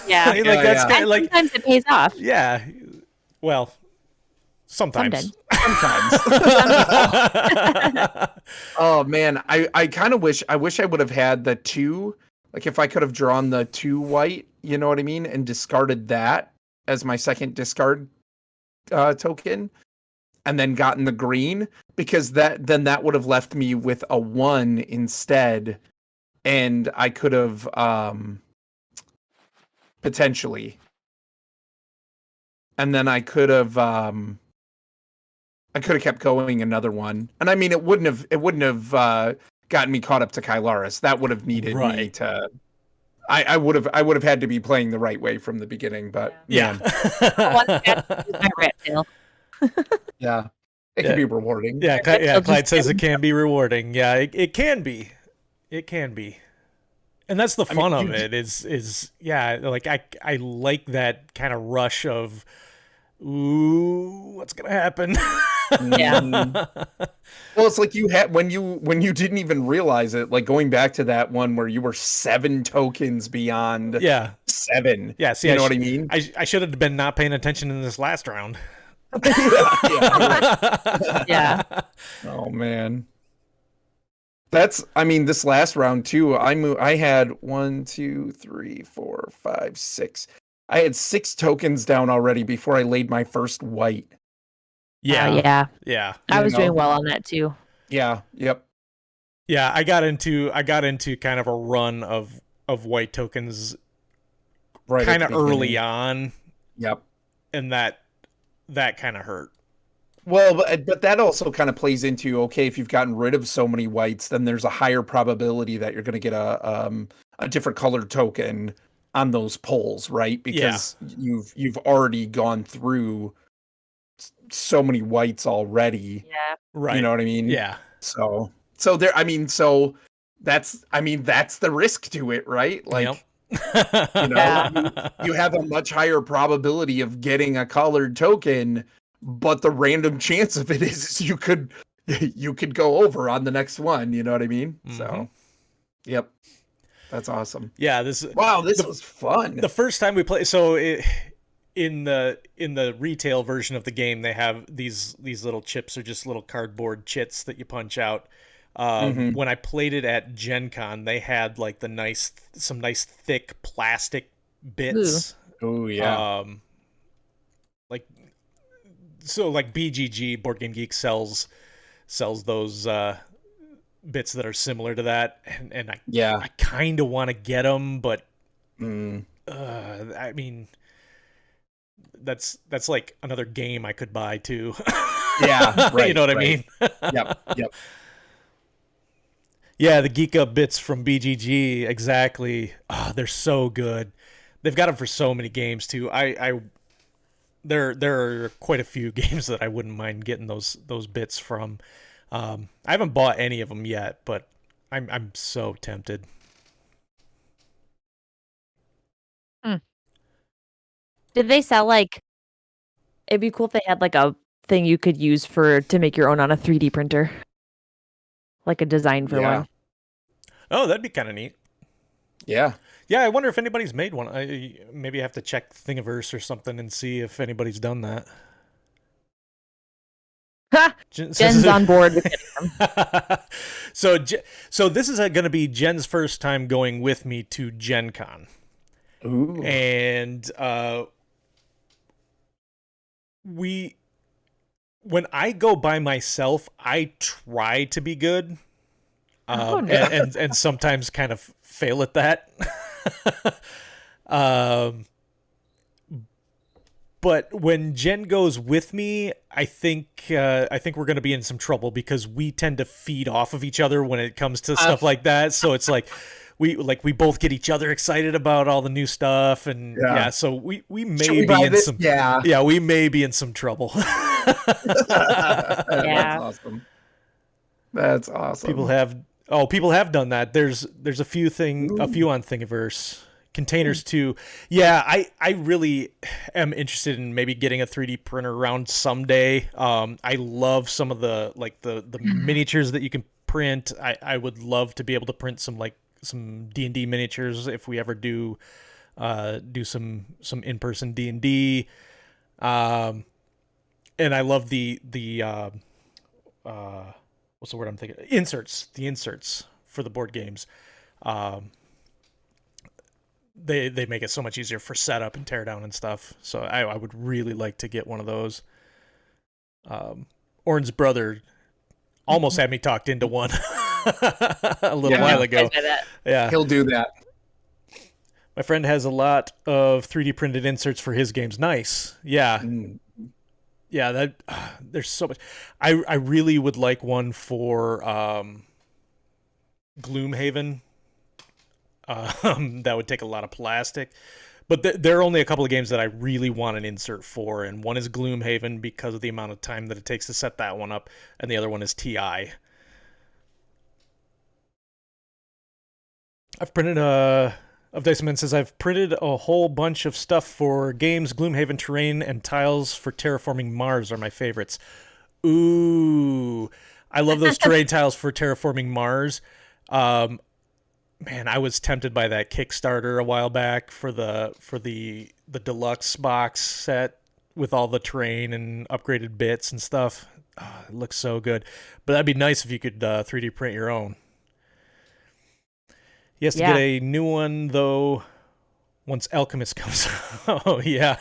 Yeah. Like, Yeah, that's yeah. kinda And like, sometimes it pays off. yeah. Well, sometimes. Sometimes. Oh man, I kind of wish I would have had the 2. Like if I could have drawn the 2 white, you know what I mean, and discarded that as my second discard token, and then gotten the green, because that would have left me with a 1 instead, and I could have potentially, and then I could have kept going another one, and I mean it wouldn't have gotten me caught up to Kylaris. That would have needed me Right. to. I would have had to be playing the right way from the beginning, but Yeah. man, One cat is my rat tail. yeah, it Yeah. can be rewarding. Yeah, I'll just Clyde says get- it can be rewarding. Yeah, it can be. It can be. And that's the I mean, fun of you- it is yeah, like I like that kind of rush of ooh, what's going to happen? Yeah. Well, it's like you had when you didn't even realize it, like going back to that one where you were 7 tokens beyond Yeah. 7. Yeah, see, You know what I mean? I should have been not paying attention in this last round. Yeah. Yeah. Oh man. This last round too, I had 1, 2, 3, 4, 5, 6. I had 6 tokens down already before I laid my first white. Yeah. Yeah. Yeah. I was know? doing well on that too. Yeah, yep. Yeah, I got into kind of a run of white tokens Right. at kind of the early beginning. on, Yep. and that that kind of hurt. Well, but that also kind of plays into, okay, if you've gotten rid of so many whites, then there's a higher probability that you're going to get a different colored token on those polls, right? Yeah. Because you've already gone through so many whites already. Yeah. Right. You know what I mean? Yeah. So there, that's the risk to it, right? Like, Yep. you have a much higher probability of getting a colored token, but the random chance of it is you could go over on the next one. You know what I mean? Mm-hmm. So, yep, that's awesome. Yeah. This was fun. The first time we played, so in the retail version of the game, they have these little chips, or just little cardboard chits that you punch out. When I played it at Gen Con, they had like some nice thick plastic bits. Oh yeah. Like BGG, Board Game Geek sells those bits that are similar to that, and I kind of want to get them, but I mean, that's like another game I could buy too. Yeah, right. You know what I mean? Yep. Yeah, the Geek Up bits from BGG, exactly. Oh, they're so good. They've got them for so many games too. There are quite a few games that I wouldn't mind getting those bits from. I haven't bought any of them yet, but I'm so tempted. Did they sell like? It'd be cool if they had like a thing you could use to make your own on a 3D printer, like a design for one. Oh, that'd be kind of neat. Yeah. Yeah, I wonder if anybody's made one. Maybe I have to check Thingiverse or something and see if anybody's done that. Ha! Jen's on board with it. So this is going to be Jen's first time going with me to Gen Con. Ooh. And when I go by myself, I try to be good. No. and sometimes kind of fail at that. But when Jen goes with me, I think we're going to be in some trouble, because we tend to feed off of each other when it comes to stuff like that. So it's like we both get each other excited about all the new stuff, and so we may be in some we may be in some trouble. That's awesome. That's awesome. People have done that. There's a few on Thingiverse. Containers too. Yeah, I really am interested in maybe getting a 3D printer around someday. I love some of the miniatures that you can print. I would love to be able to print some D&D miniatures if we ever do some in-person D&D. And I love the what's the word I'm thinking? The inserts for the board games. They make it so much easier for setup and tear down and stuff. So I would really like to get one of those. Orrinn's brother almost had me talked into one a little while ago. Yeah, he'll do that. My friend has a lot of 3D printed inserts for his games. Nice. Yeah. Yeah, there's so much. I really would like one for Gloomhaven. That would take a lot of plastic. But there are only a couple of games that I really want an insert for, and one is Gloomhaven because of the amount of time that it takes to set that one up, and the other one is TI. I've printed of Dyson says I've printed a whole bunch of stuff for games. Gloomhaven terrain and tiles for terraforming Mars are my favorites. Ooh, I love those terrain tiles for terraforming Mars. Man, I was tempted by that Kickstarter a while back for the deluxe box set with all the terrain and upgraded bits and stuff. Oh, it looks so good. But that'd be nice if you could 3D print your own. He has to get a new one, though, once Alchemist comes out. Oh, yeah.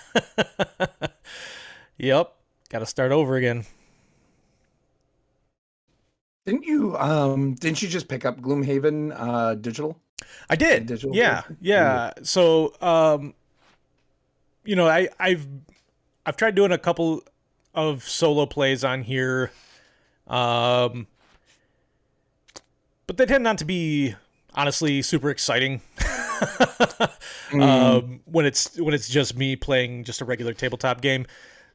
Yep. Got to start over again. Didn't you just pick up Gloomhaven digital? I did. Digital yeah. version? Yeah. So, I've tried doing a couple of solo plays on here, but they tend not to be honestly super exciting. When it's just me playing just a regular tabletop game.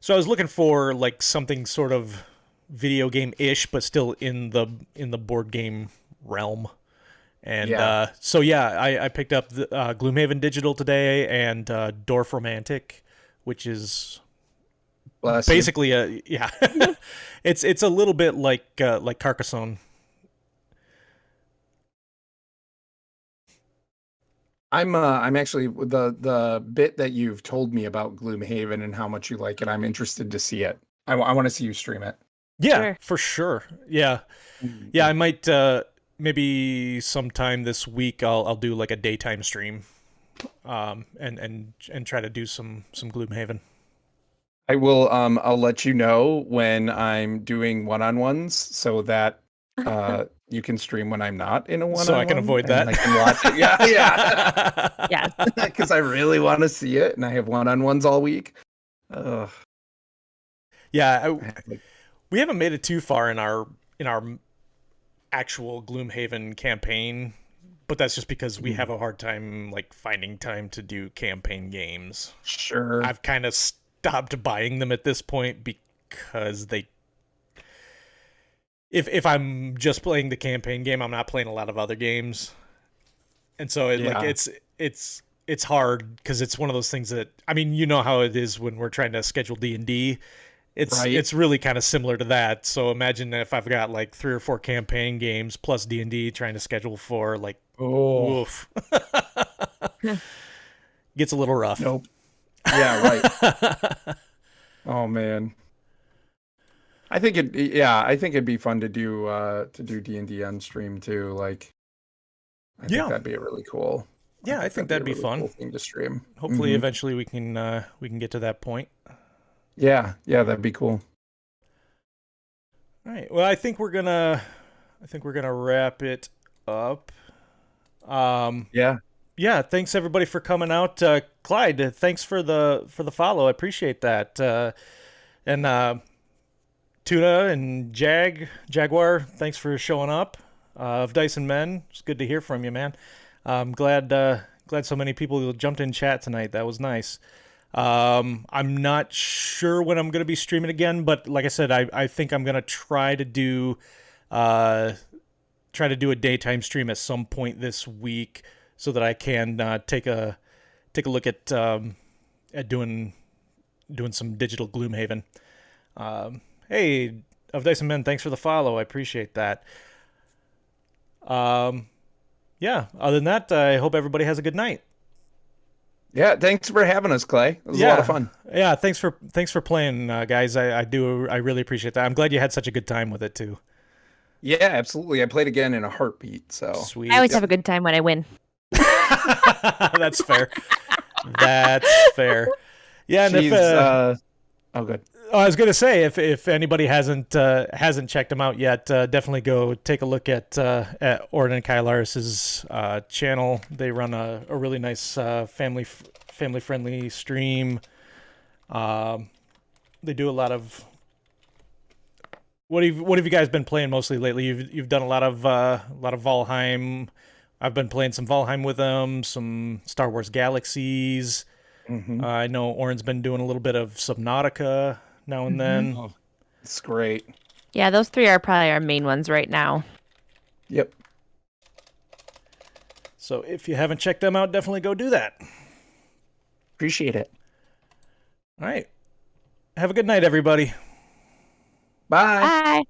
So I was looking for like something sort of video game-ish, but still in the board game realm. And I picked up the, Gloomhaven Digital today and Dorf Romantic, which is basically it's a little bit like Carcassonne. I'm actually the bit that you've told me about Gloomhaven and how much you like it. I'm interested to see it. I want to see you stream it. Yeah, Sure. for sure. Yeah, I might maybe sometime this week I'll do like a daytime stream, and try to do some Gloomhaven. I will. I'll let you know when I'm doing one-on-ones so that you can stream when I'm not in a one-on-one. So I can avoid that. And I can watch it. Yeah. Yes. Because I really want to see it, and I have one-on-ones all week. Yeah, we haven't made it too far in our actual Gloomhaven campaign, but that's just because we have a hard time like finding time to do campaign games. Sure. I've kind of stopped buying them at this point because if I'm just playing the campaign game, I'm not playing a lot of other games, and so it's hard because it's one of those things that, I mean, you know how it is when we're trying to schedule D&D. It's really kind of similar to that. So imagine if I've got like 3 or 4 campaign games plus D&D trying to schedule for like, oof. Gets a little rough. Nope. Yeah, right. Oh man. I think it'd be fun to do D&D on stream too. Like, I think that'd be really cool. Yeah, I think that'd be really fun. cool thing to stream. Hopefully, eventually we can get to that point. Yeah, that'd be cool. All right. Well, I think we're gonna wrap it up. Yeah. Thanks everybody for coming out. Clyde, thanks for the follow. I appreciate that. And Tuna and Jaguar, thanks for showing up. Of Dice and Men, it's good to hear from you, man. I'm glad so many people jumped in chat tonight. That was nice. I'm not sure when I'm going to be streaming again, but like I said, I think I'm going to try to do a daytime stream at some point this week so that I can take a look at doing some digital Gloomhaven. Hey, Of Dice and Men, thanks for the follow. I appreciate that. Yeah, other than that, I hope everybody has a good night. Yeah, thanks for having us, Clay. It was a lot of fun. Yeah, thanks for playing, guys. I really appreciate that. I'm glad you had such a good time with it too. Yeah, absolutely. I played again in a heartbeat. So sweet. I always have a good time when I win. That's fair. That's fair. Yeah, and oh, good. I was gonna say if anybody hasn't checked them out yet, definitely go take a look at Orrinn and Kylaris' channel. They run a really nice family friendly stream. They do a lot of what have you guys been playing mostly lately? You've done a lot of Valheim. I've been playing some Valheim with them, some Star Wars Galaxies. I know Orrinn's been doing a little bit of Subnautica now and then. Oh, it's great. Yeah, those 3 are probably our main ones right now. Yep. So if you haven't checked them out, definitely go do that. Appreciate it. All right. Have a good night, everybody. Bye. Bye.